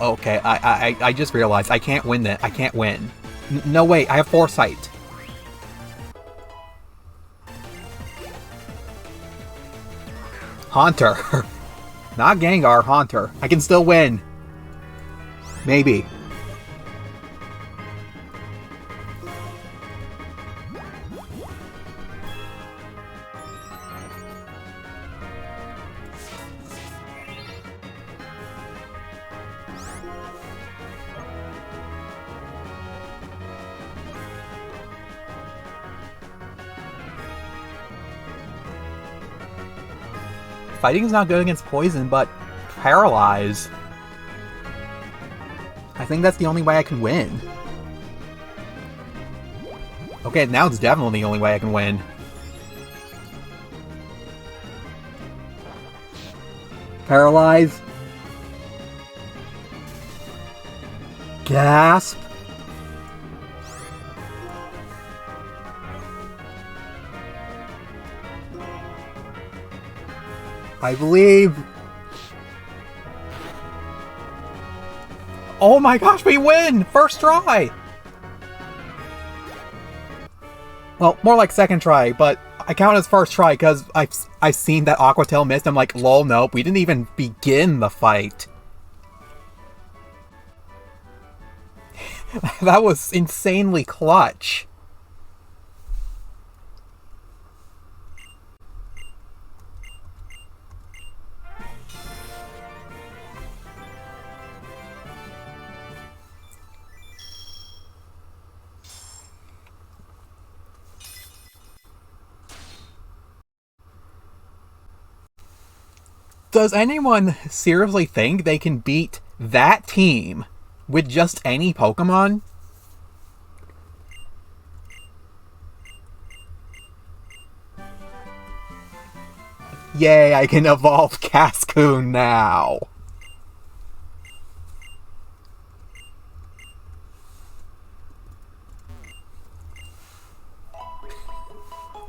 okay. I just realized I can't win that. I can't win. No, wait, I have Foresight. Haunter. Not Gengar, Haunter. I can still win. Maybe. Fighting is not good against poison, but paralyze. I think that's the only way I can win. Okay, now it's definitely the only way I can win. Paralyze. Gasp. I believe. Oh my gosh, we win! First try! Well, more like second try, but I count as first try because I've seen that Aqua Tail missed. I'm like, lol, nope, we didn't even begin the fight. That was insanely clutch. Does anyone seriously think they can beat that team with just any Pokemon? Yay, I can evolve Cascoon now!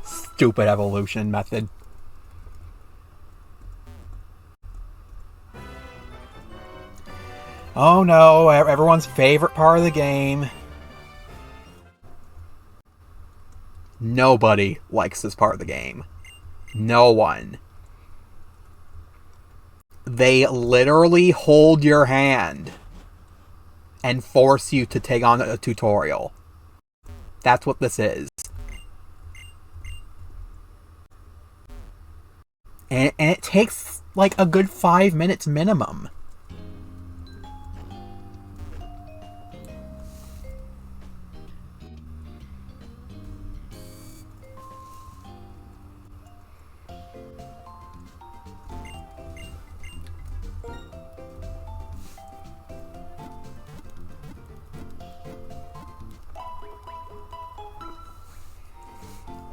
Stupid evolution method. Oh no, everyone's favorite part of the game. Nobody likes this part of the game. No one. They literally hold your hand and force you to take on a tutorial. That's what this is. And it takes like a good 5 minutes minimum.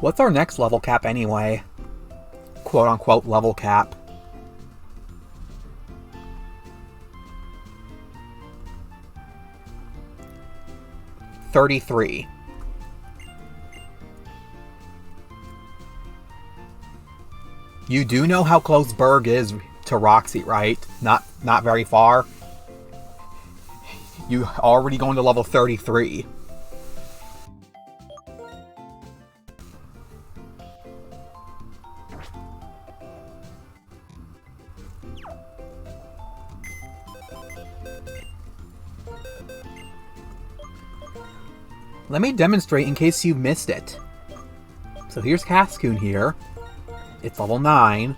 What's our next level cap anyway? Quote-unquote level cap. $33. You do know how close Berg is to Roxy, right? Not very far. You already going to level 33. Let me demonstrate in case you missed it. So here's Cascoon here. It's level 9.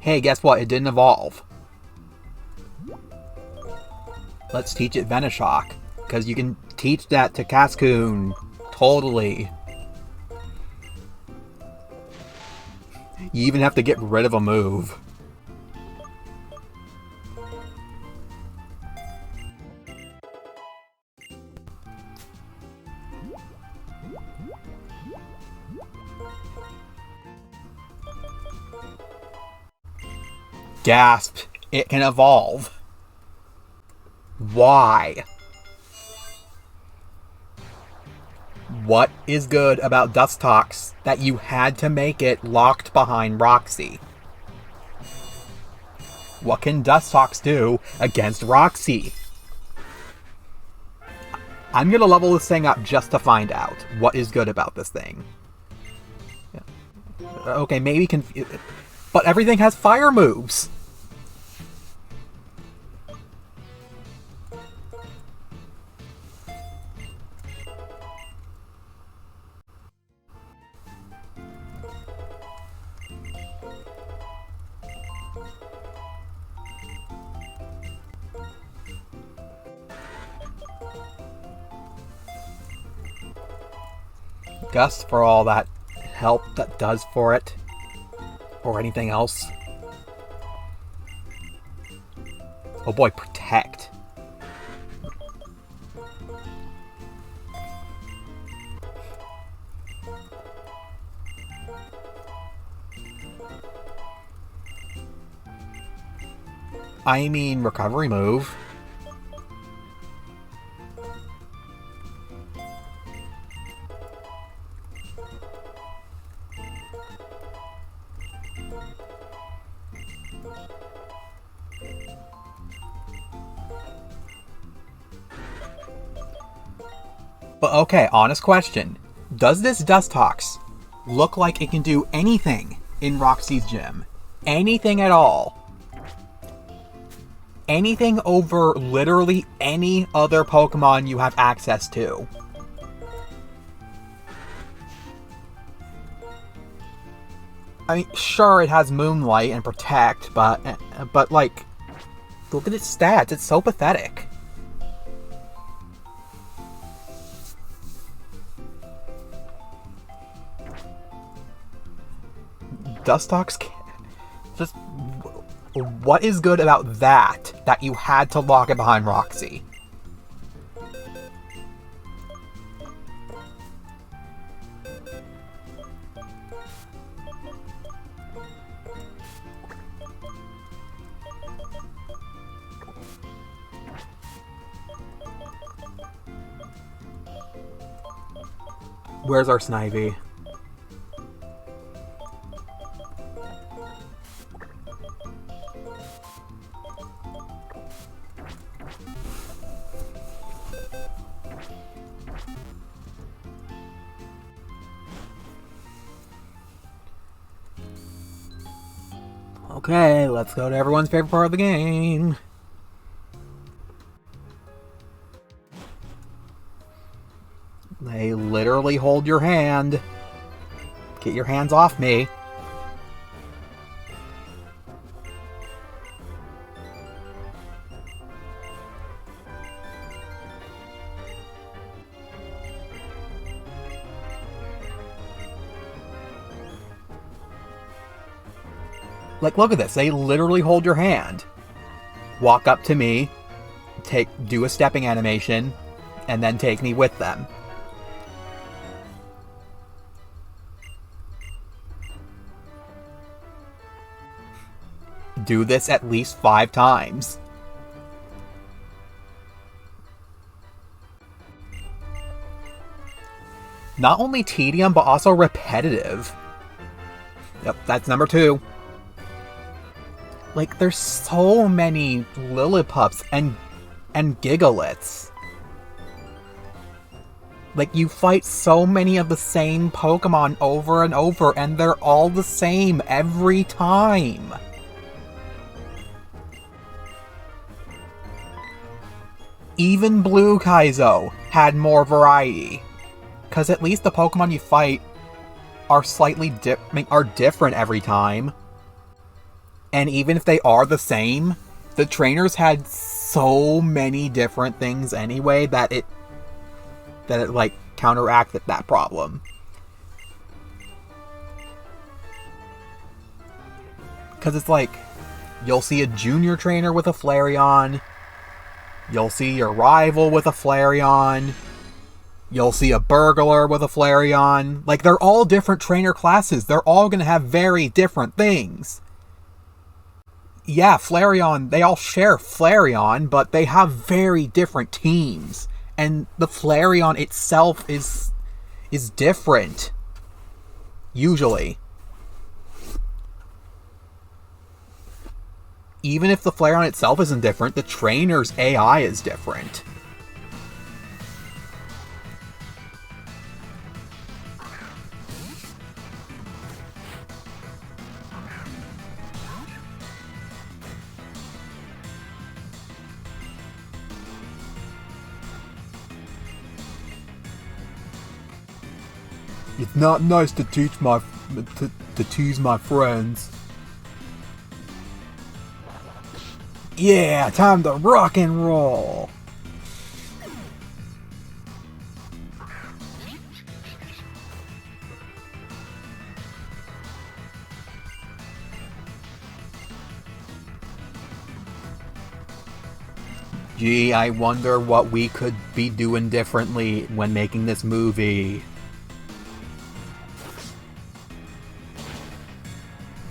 Hey, guess what? It didn't evolve. Let's teach it Venoshock, because you can teach that to Cascoon. Totally. You even have to get rid of a move. Gasp! It can evolve. Why? What is good about Dustox that you had to make it locked behind Roxy? What can Dustox do against Roxy? I'm gonna level this thing up just to find out what is good about this thing. Okay, maybe but everything has fire moves! Gust for all that help that does for it. Or anything else. Oh boy, Protect. I mean, Recovery move. But okay, honest question. Does this Dustox look like it can do anything in Roxy's gym? Anything at all? Anything over literally any other Pokemon you have access to? I mean, sure, it has Moonlight and Protect, but like, look at its stats. It's so pathetic. Dustox, just what is good about that you had to lock it behind Roxy? Where's our Snivy? Okay, let's go to everyone's favorite part of the game. They literally hold your hand. Get your hands off me. Like, look at this. They literally hold your hand. Walk up to me, do a stepping animation, and then take me with them. Do this at least 5 times. Not only tedium, but also repetitive. Yep, that's number 2. Like, there's so many Lillipups and Gigalets. Like, you fight so many of the same Pokemon over and over, and they're all the same every time. Even Blue Kaizo had more variety. Because at least the Pokemon you fight are slightly different every time. And even if they are the same, the trainers had so many different things anyway that it like counteracted that problem. Because it's like, you'll see a junior trainer with a Flareon, you'll see your rival with a Flareon, you'll see a burglar with a Flareon. Like, they're all different trainer classes. They're all going to have very different things. Yeah, Flareon, they all share Flareon, but they have very different teams. And the Flareon itself is different. Usually. Even if the Flareon itself isn't different, the trainer's AI is different. It's not nice to tease my friends. Yeah, time to rock and roll. Gee, I wonder what we could be doing differently when making this movie.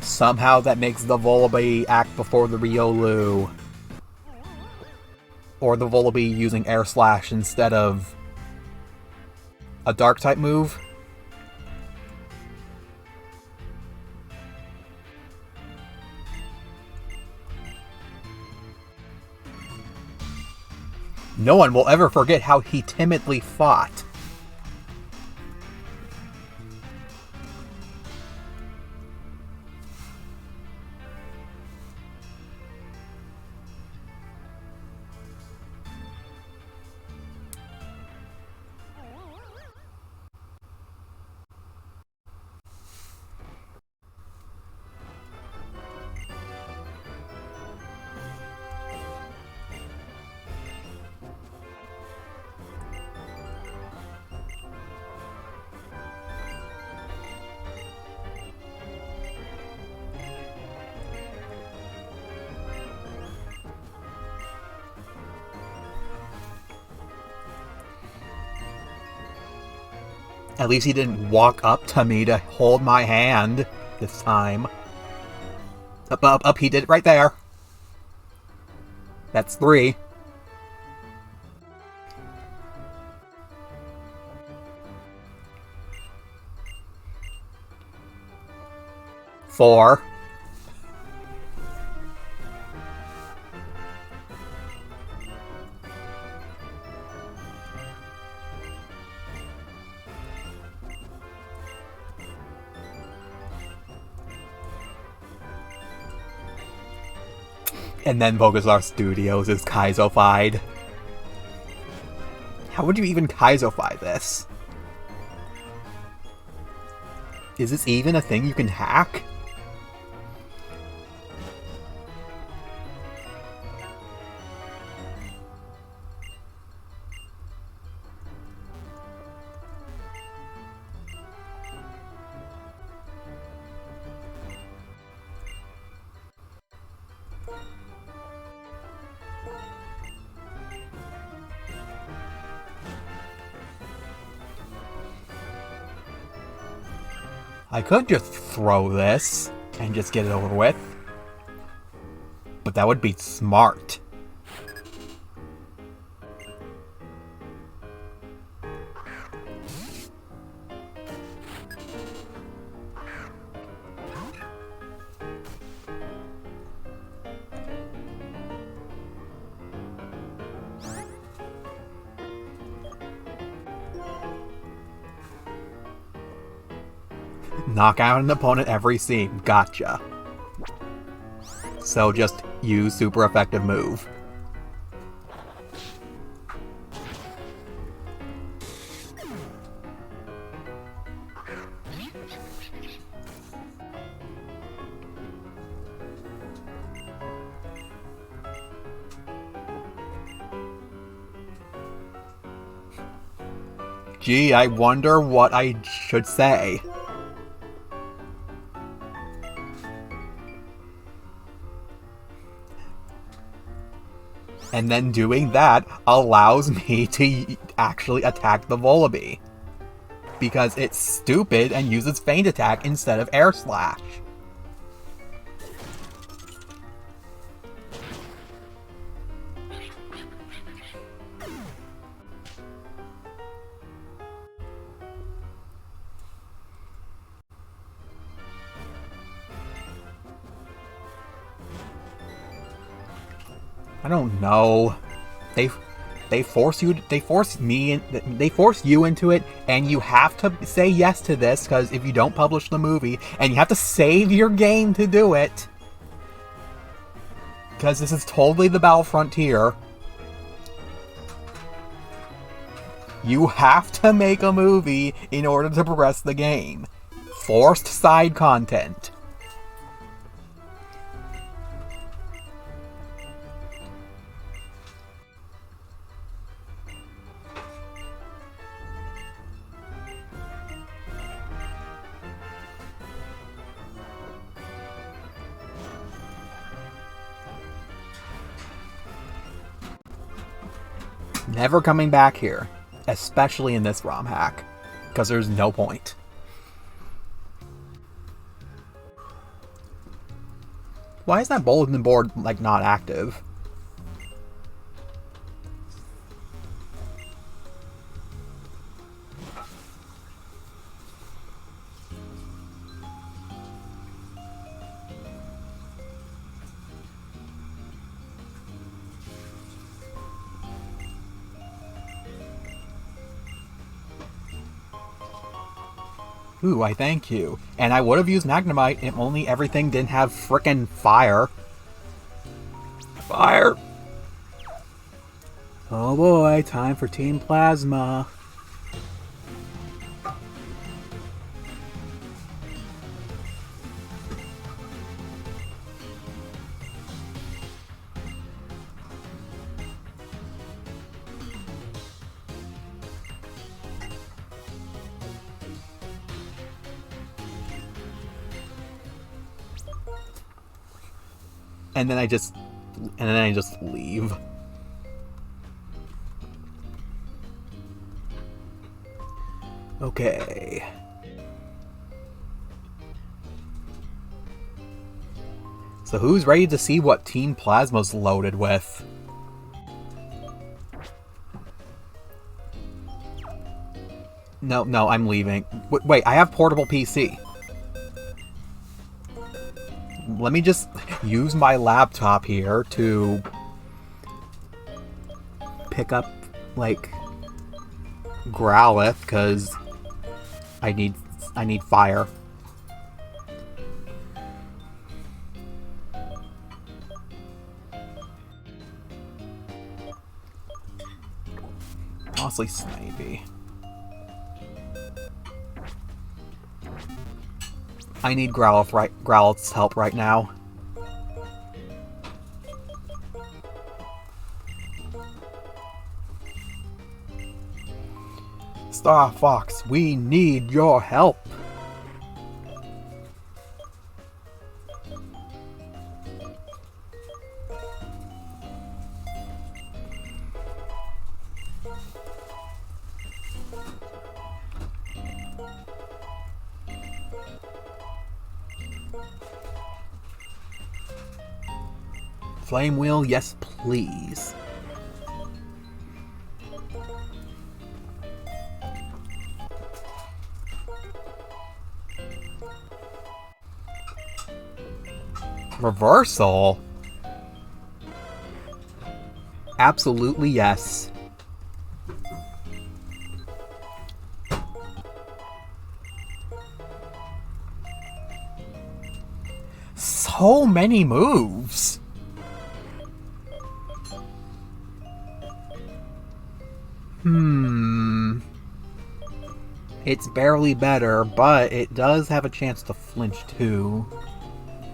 Somehow that makes the Volibee act before the Riolu. Or the Volibee using Air Slash instead of a Dark-type move. No one will ever forget how he timidly fought. At least he didn't walk up to me to hold my hand this time. Up, he did it right there. That's 3. 4. And then Pokestar Studios is Kaizo-fied. How would you even Kaizo-fi this? Is this even a thing you can hack? I could just throw this and just get it over with. But that would be smart. Knock out an opponent every scene. Gotcha. So just use super effective move. Gee, I wonder what I should say. And then doing that allows me to actually attack the Volibee. Because it's stupid and uses Feint Attack instead of Air Slash. I don't know. They force you into it, and you have to say yes to this, because if you don't publish the movie, and you have to save your game to do it, because this is totally the Battle Frontier, you have to make a movie in order to progress the game. Forced side content. Never coming back here. Especially in this ROM hack. Because there's no point. Why is that bulletin board, like, not active? Ooh, I thank you. And I would have used Magnemite if only everything didn't have frickin' fire. Fire! Oh boy, time for Team Plasma. And then I just leave. Okay. So who's ready to see what Team Plasma's loaded with? No, I'm leaving. Wait, I have portable PC. Let me just use my laptop here to pick up, like, Growlithe, because I need fire. Honestly, Snivy. I need Growlithe's help right now. Star Fox, we need your help. Flame Wheel, yes please. Reversal? Absolutely yes. So many moves. It's barely better, but it does have a chance to flinch too.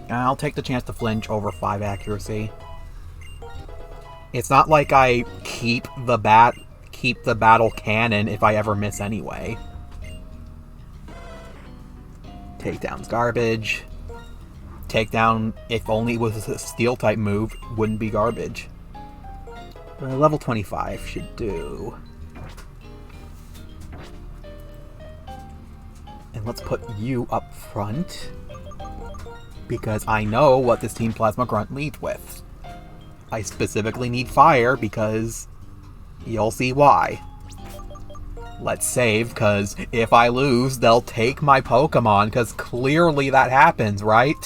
I'll take the chance to flinch over 5 accuracy. It's not like I keep keep the battle cannon if I ever miss anyway. Takedown's garbage. Takedown, if only it was a steel type move, wouldn't be garbage. Level 25 should do. And let's put you up front, because I know what this Team Plasma Grunt leads with. I specifically need fire because you'll see why. Let's save, because if I lose, they'll take my Pokemon, because clearly that happens, right?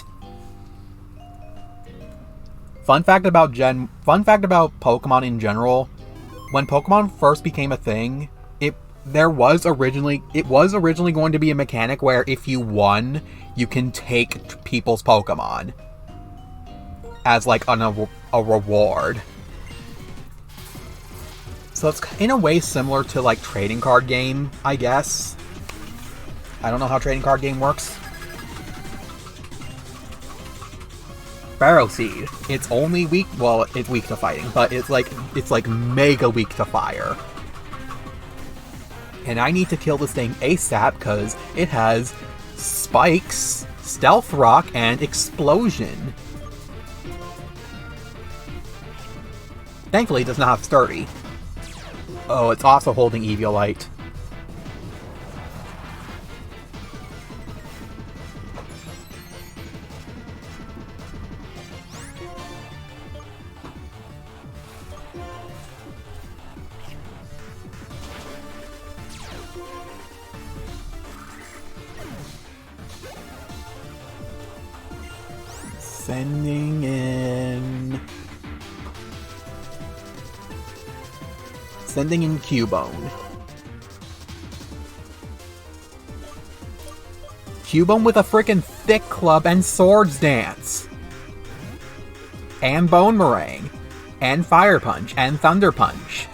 Fun fact about Pokemon in general, when Pokemon first became a thing, it was originally going to be a mechanic where if you won, you can take people's Pokemon as like a reward. So it's in a way similar to like trading card game, I guess. I don't know how trading card game works. Pharaoh Seed. It's only weak. Well, it's weak to fighting, but it's like mega weak to fire. And I need to kill this thing ASAP because it has spikes, stealth rock, and explosion. Thankfully, it does not have sturdy. Oh, it's also holding Eviolite. Sending in Cubone. Cubone with a freaking Thick Club and Swords Dance. And Bone Meringue. And Fire Punch. And Thunder Punch.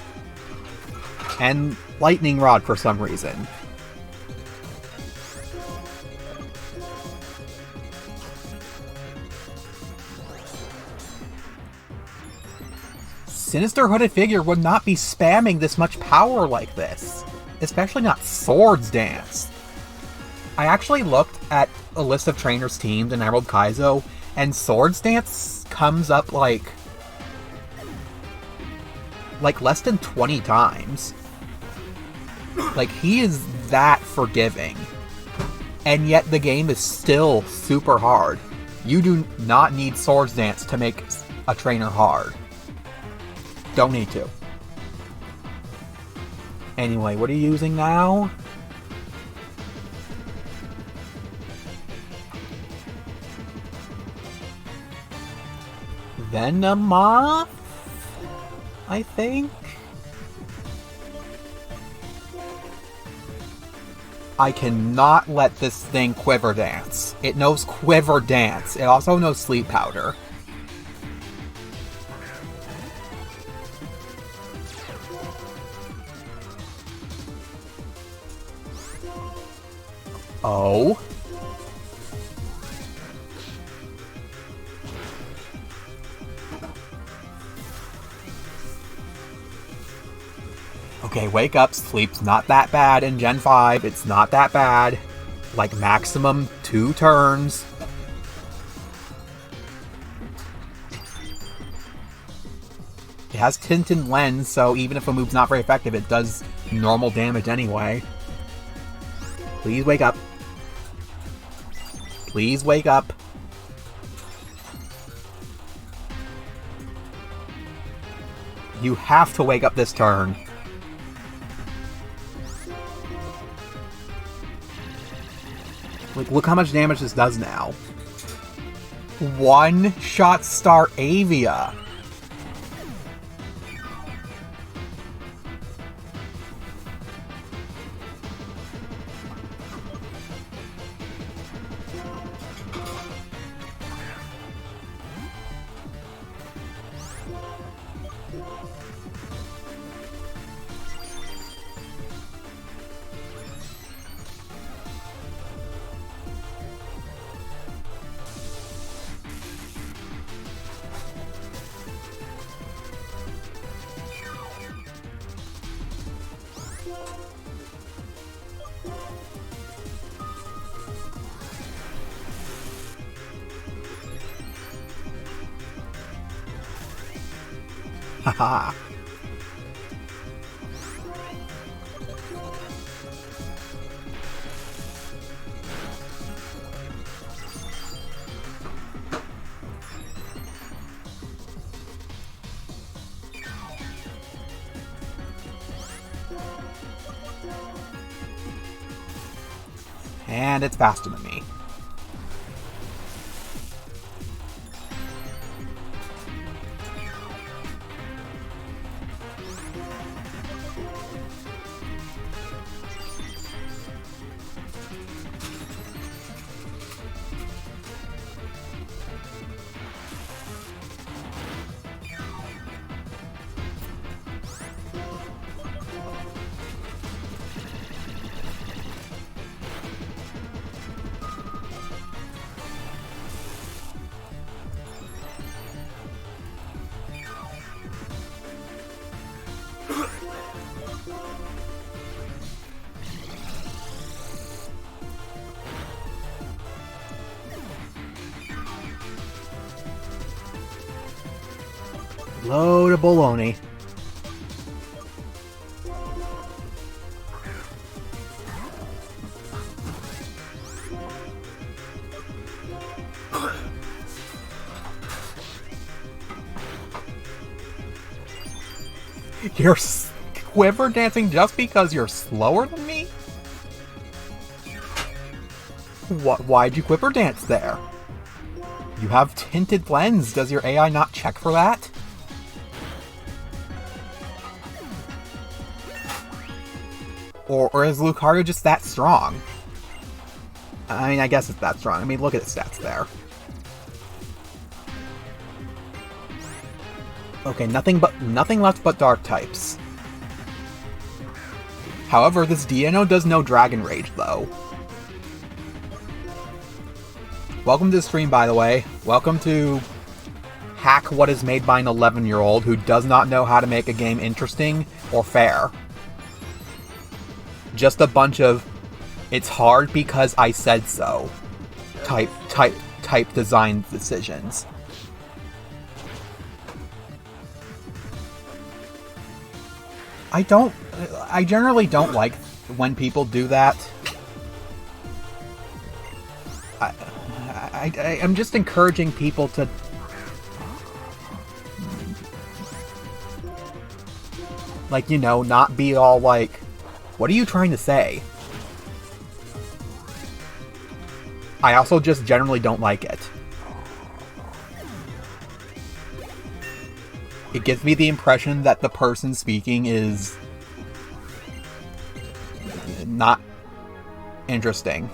And Lightning Rod for some reason. Sinister Hooded Figure would not be spamming this much power like this. Especially not Swords Dance. I actually looked at a list of trainers teamed in Emerald Kaizo, and Swords Dance comes up like less than 20 times. Like, he is that forgiving. And yet the game is still super hard. You do not need Swords Dance to make a trainer hard. Don't need to. Anyway, what are you using now? Venomoth? I think? I cannot let this thing Quiver Dance. It knows Quiver Dance. It also knows Sleep Powder. Oh. Okay, wake up. Sleep's not that bad in Gen 5. It's not that bad. Like, maximum 2 turns. It has Tinted Lens, so even if a move's not very effective, it does normal damage anyway. Please wake up. Please wake up. You have to wake up this turn. Like, look how much damage this does now. One-shot Star Avia. Haha. And it's faster than me. Load of baloney. You're quiver dancing just because you're slower than me? Why'd you quiver dance there? You have tinted lens. Does your AI not check for that? Or is Lucario just that strong? I mean, I guess it's that strong. I mean, look at its stats there. Okay, nothing left but dark types. However, this DNO does no Dragon Rage, though. Welcome to the stream, by the way. Welcome to Hack What Is Made by an 11-year-old who does not know how to make a game interesting or fair. Just a bunch of, it's hard because I said so, type design decisions. I generally don't like when people do that. I'm just encouraging people to like, you know, not be all like, what are you trying to say? I also just generally don't like it. It gives me the impression that the person speaking is not interesting.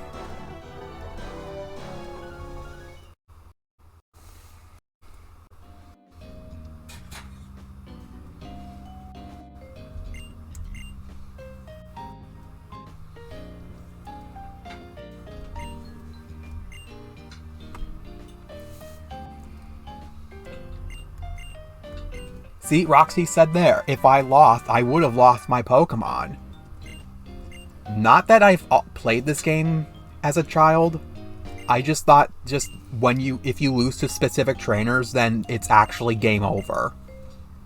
See, Roxy said there, if I lost, I would have lost my Pokemon. Not that I've played this game as a child. I just thought, if you lose to specific trainers, then it's actually game over.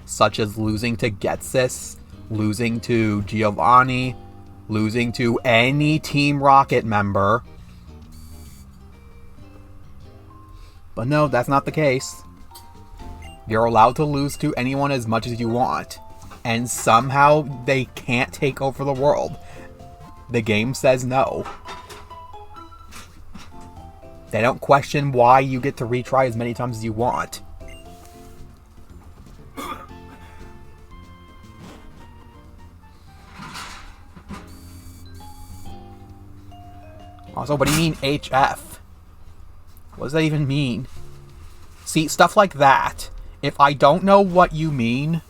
Such as losing to Getsis, losing to Giovanni, losing to any Team Rocket member. But no, that's not the case. You're allowed to lose to anyone as much as you want. And somehow they can't take over the world. The game says no. They don't question why you get to retry as many times as you want. Also, what do you mean HF? What does that even mean? See, stuff like that. If I don't know what you mean,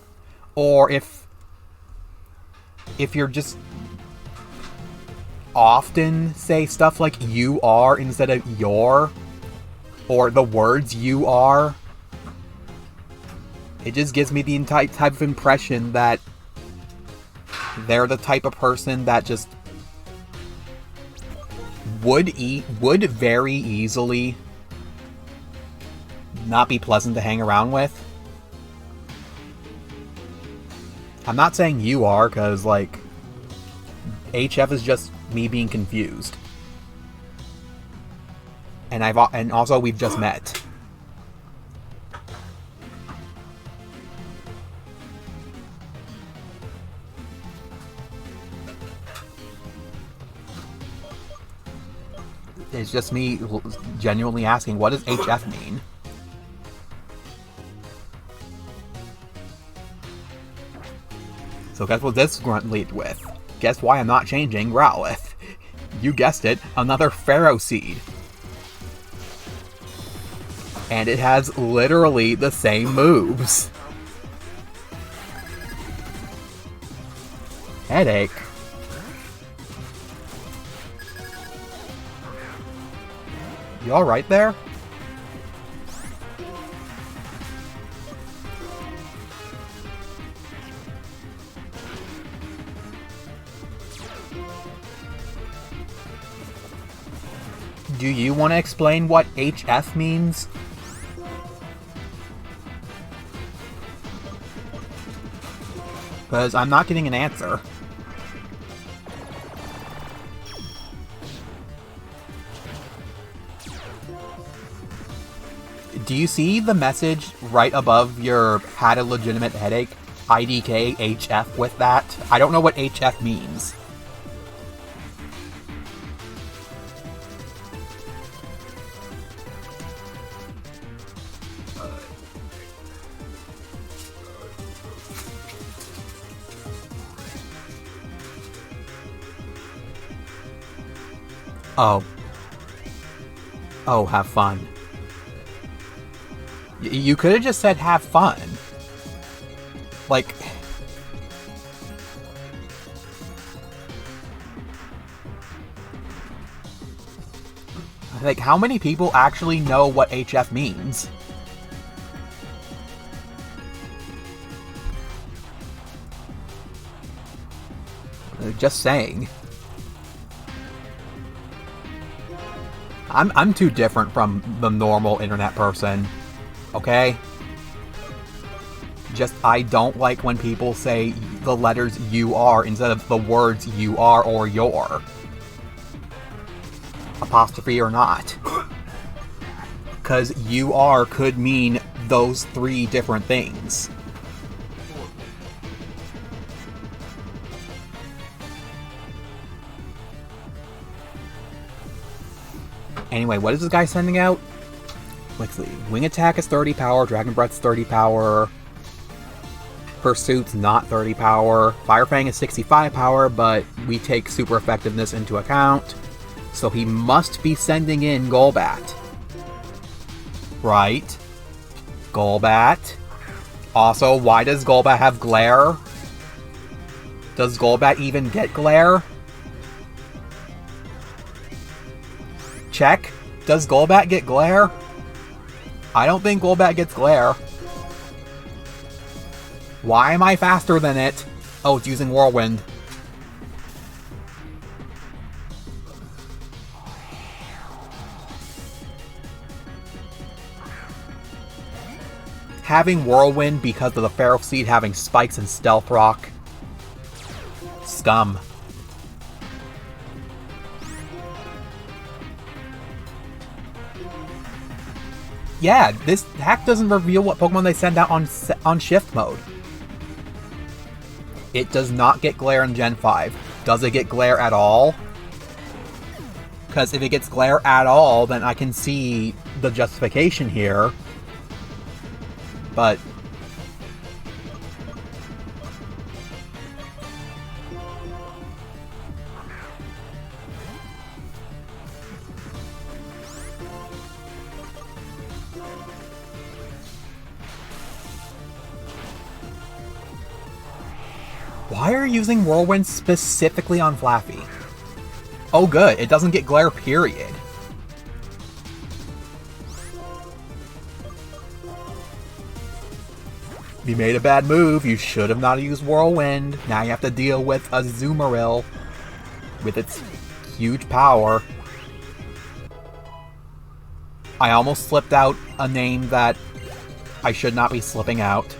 or if you're just often say stuff like you are instead of your, or the words you are, it just gives me the type of impression that they're the type of person that just would very easily not be pleasant to hang around with. I'm not saying you are, because, like, HF is just me being confused. And also we've just met. It's just me genuinely asking, what does HF mean? So guess what this grunt lead with? Guess why I'm not changing Growlithe? You guessed it, another Pharaoh Seed. And it has literally the same moves. Headache. You alright there? Do you want to explain what HF means? Because I'm not getting an answer. Do you see the message right above your had a legitimate headache? IDK HF with that? I don't know what HF means. Oh. Oh, have fun. You could have just said have fun. Like... Like, how many people actually know what HF means? Just saying. I'm too different from the normal internet person, okay? Just, I don't like when people say the letters you are instead of the words you are or your. Apostrophe or not. Because you are could mean those three different things. Anyway, what is this guy sending out? Let's see. Wing Attack is 30 power, Dragon Breath's 30 power, Pursuit's not 30 power, Fire Fang is 65 power, but we take super effectiveness into account. So he must be sending in Golbat. Right. Golbat. Also, why does Golbat have Glare? Does Golbat even get Glare? Check. Does Golbat get Glare? I don't think Golbat gets Glare. Why am I faster than it? Oh, it's using Whirlwind. Having Whirlwind because of the Pharaoh Seed having spikes and Stealth Rock. Scum. Yeah, this hack doesn't reveal what Pokemon they send out on Shift Mode. It does not get Glare in Gen 5. Does it get Glare at all? Because if it gets Glare at all, then I can see the justification here. But... why are you using Whirlwind specifically on Flaffy? Oh good, it doesn't get Glare, period. You made a bad move, you should have not used Whirlwind. Now you have to deal with a Azumarill with its huge power. I almost slipped out a name that I should not be slipping out.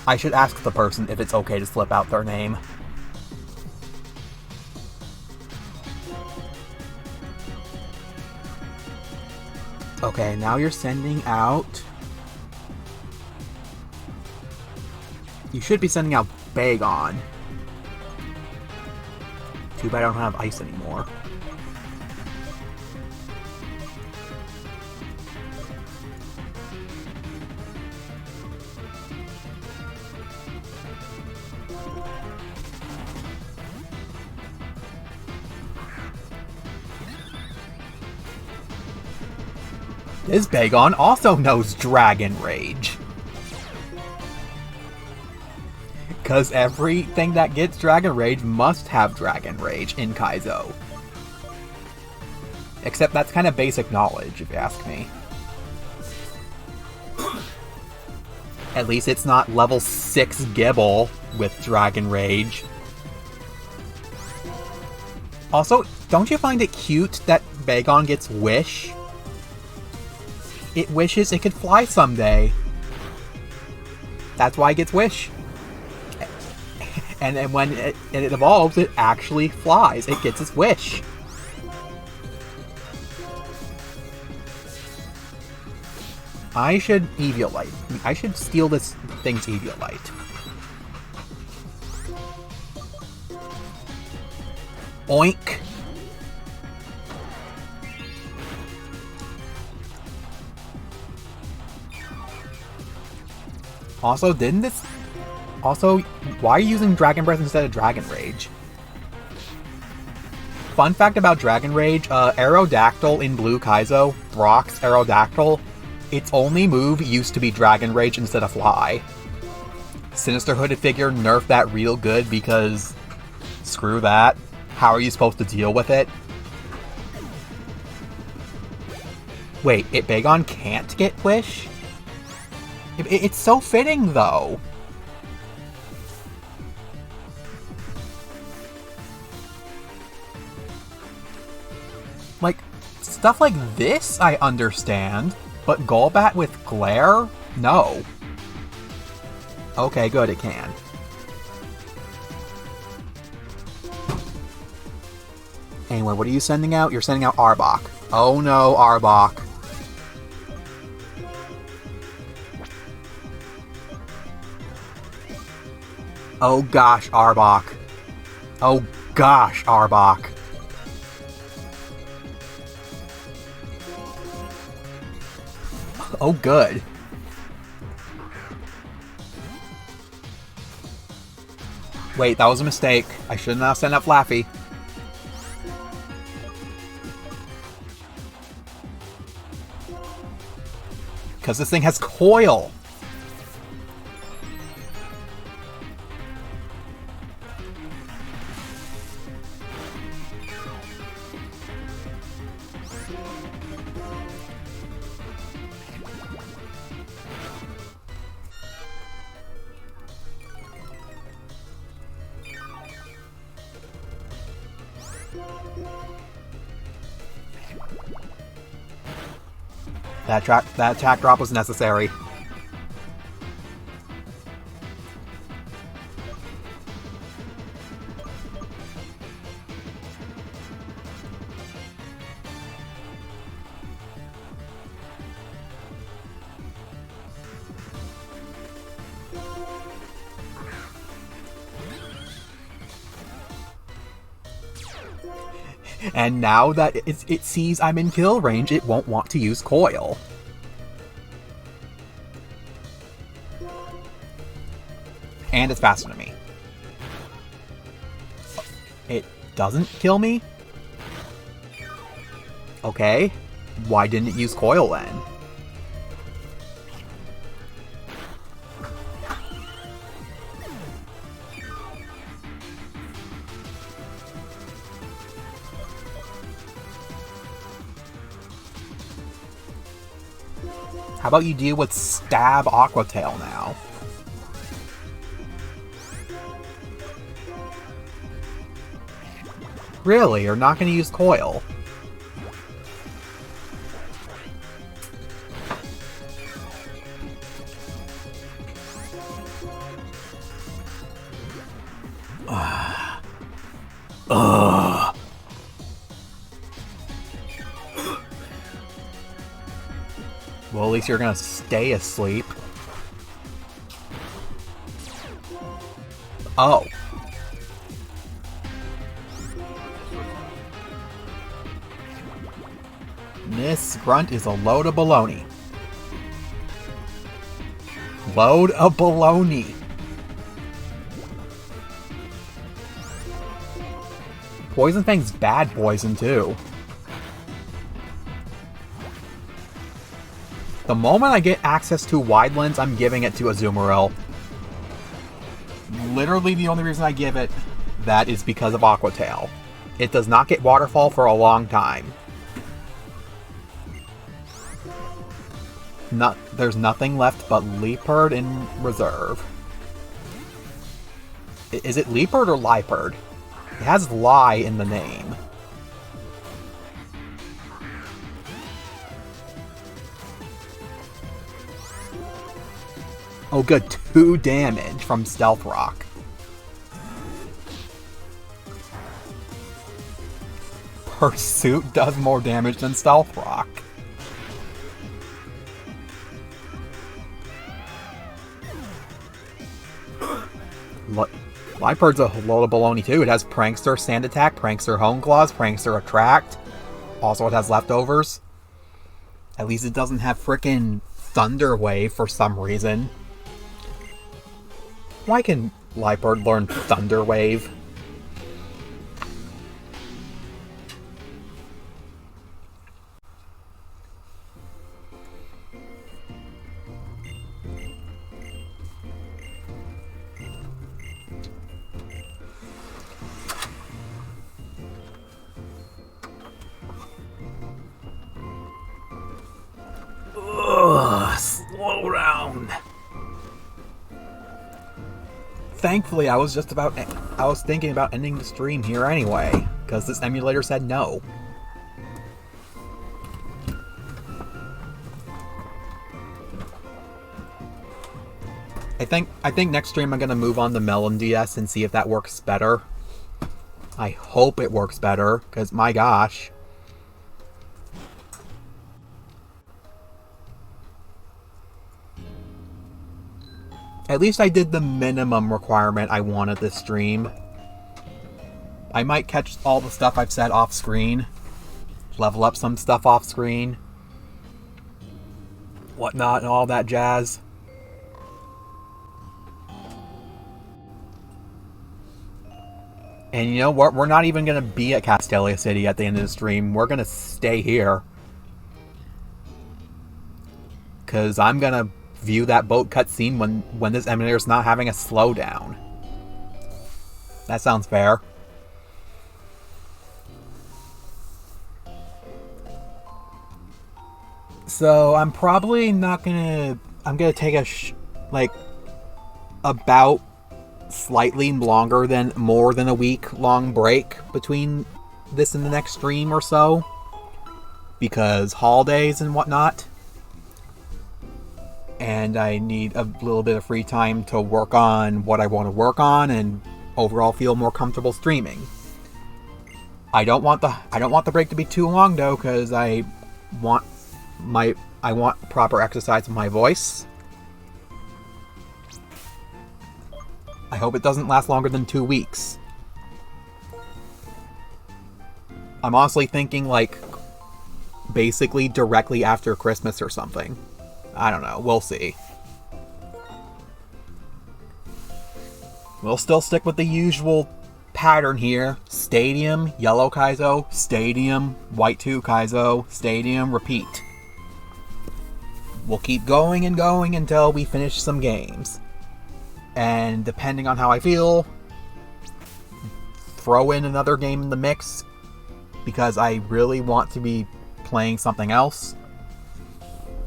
I should ask the person if it's okay to slip out their name. Okay, now you're sending out... You should be sending out Bagon. Too bad I don't have ice anymore. This Bagon also knows Dragon Rage. Because everything that gets Dragon Rage must have Dragon Rage in Kaizo. Except that's kind of basic knowledge, if you ask me. At least it's not level 6 Gibble with Dragon Rage. Also, don't you find it cute that Bagon gets Wish? It wishes it could fly someday. That's why it gets Wish. And then when it evolves, it actually flies. It gets its wish. I should Eviolite. I should steal this thing's Eviolite. Oink. Also, didn't this... Also, why are you using Dragon Breath instead of Dragon Rage? Fun fact about Dragon Rage, Aerodactyl in Blue Kaizo, Brock's Aerodactyl, its only move used to be Dragon Rage instead of Fly. Sinister Hooded Figure nerfed that real good because... Screw that. How are you supposed to deal with it? Wait, Bagon can't get Wish? It's so fitting, though. Like, stuff like this I understand, but Golbat with Glare? No. Okay, good, it can. Anyway, what are you sending out? You're sending out Arbok. Oh no, Arbok. Oh gosh, Arbok. Oh gosh, Arbok. Oh good. Wait, that was a mistake. I should not have sent out Flaffy. Because this thing has Coil. That attack drop was necessary. And now that it sees I'm in kill range, it won't want to use Coil. And it's faster than me. It doesn't kill me? Okay. Why didn't it use Coil then? How about you deal with Stab Aqua Tail now? Really? You're not going to use Coil? Ugh. Well, at least you're gonna stay asleep. Oh. This grunt is a load of baloney. Load of baloney. Poison Fang's bad poison, too. The moment I get access to Widelands, I'm giving it to Azumarill. Literally the only reason I give it that is because of Aqua Tail. It does not get Waterfall for a long time. There's nothing left but Leopard in reserve. Is it Leopard or Liepard? It has Lie in the name. Oh good, 2 damage from Stealth Rock. Pursuit does more damage than Stealth Rock. Liepard's a load of baloney too. It has Prankster, Sand Attack, Prankster, Hone Claws, Prankster, Attract. Also, it has Leftovers. At least it doesn't have frickin' Thunder Wave for some reason. Why can Liepard learn Thunder Wave? Ugh, slow down. Thankfully, I was thinking about ending the stream here anyway, because this emulator said no. I think next stream I'm gonna move on to Melon DS and see if that works better. I hope it works better, because my gosh. At least I did the minimum requirement I wanted this stream. I might catch all the stuff I've said off screen. Level up some stuff off screen. Whatnot and all that jazz. And you know what? We're not even going to be at Castelia City at the end of the stream. We're going to stay here. Because I'm going to view that boat cutscene when this emulator's not having a slowdown. That sounds fair. So I'm probably not gonna. I'm gonna take about slightly longer than more than a week long break between this and the next stream or so, because holidays and whatnot. And I need a little bit of free time to work on what I want to work on and overall feel more comfortable streaming. I don't want the break to be too long though, because I want proper exercise of my voice. I hope it doesn't last longer than 2 weeks. I'm honestly thinking basically directly after Christmas or something. I don't know. We'll see. We'll still stick with the usual pattern here. Stadium, Yellow Kaizo, Stadium, White 2 Kaizo, Stadium, repeat. We'll keep going and going until we finish some games. And depending on how I feel, throw in another game in the mix, because I really want to be playing something else.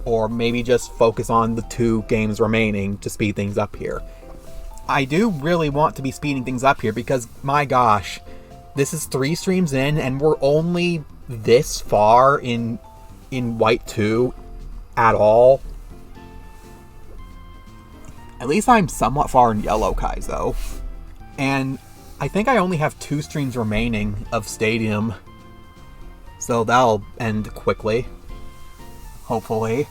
Or maybe just focus on the 2 games remaining to speed things up here. I do really want to be speeding things up here because, my gosh, this is 3 streams in and we're only this far in White 2 at all. At least I'm somewhat far in Yellow Kaizo. And I think I only have 2 streams remaining of Stadium. So that'll end quickly. Hopefully.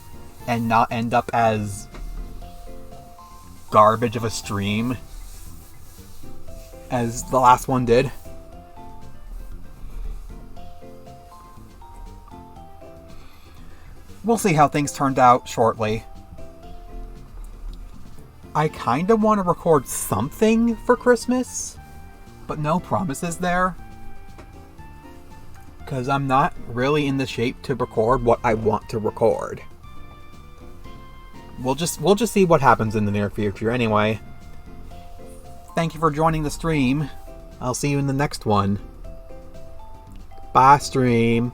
And not end up as garbage of a stream as the last one did. We'll see how things turned out shortly. I kinda want to record something for Christmas, but no promises there. Because I'm not really in the shape to record what I want to record. We'll just see what happens in the near future anyway. Thank you for joining the stream. I'll see you in the next one. Bye, stream.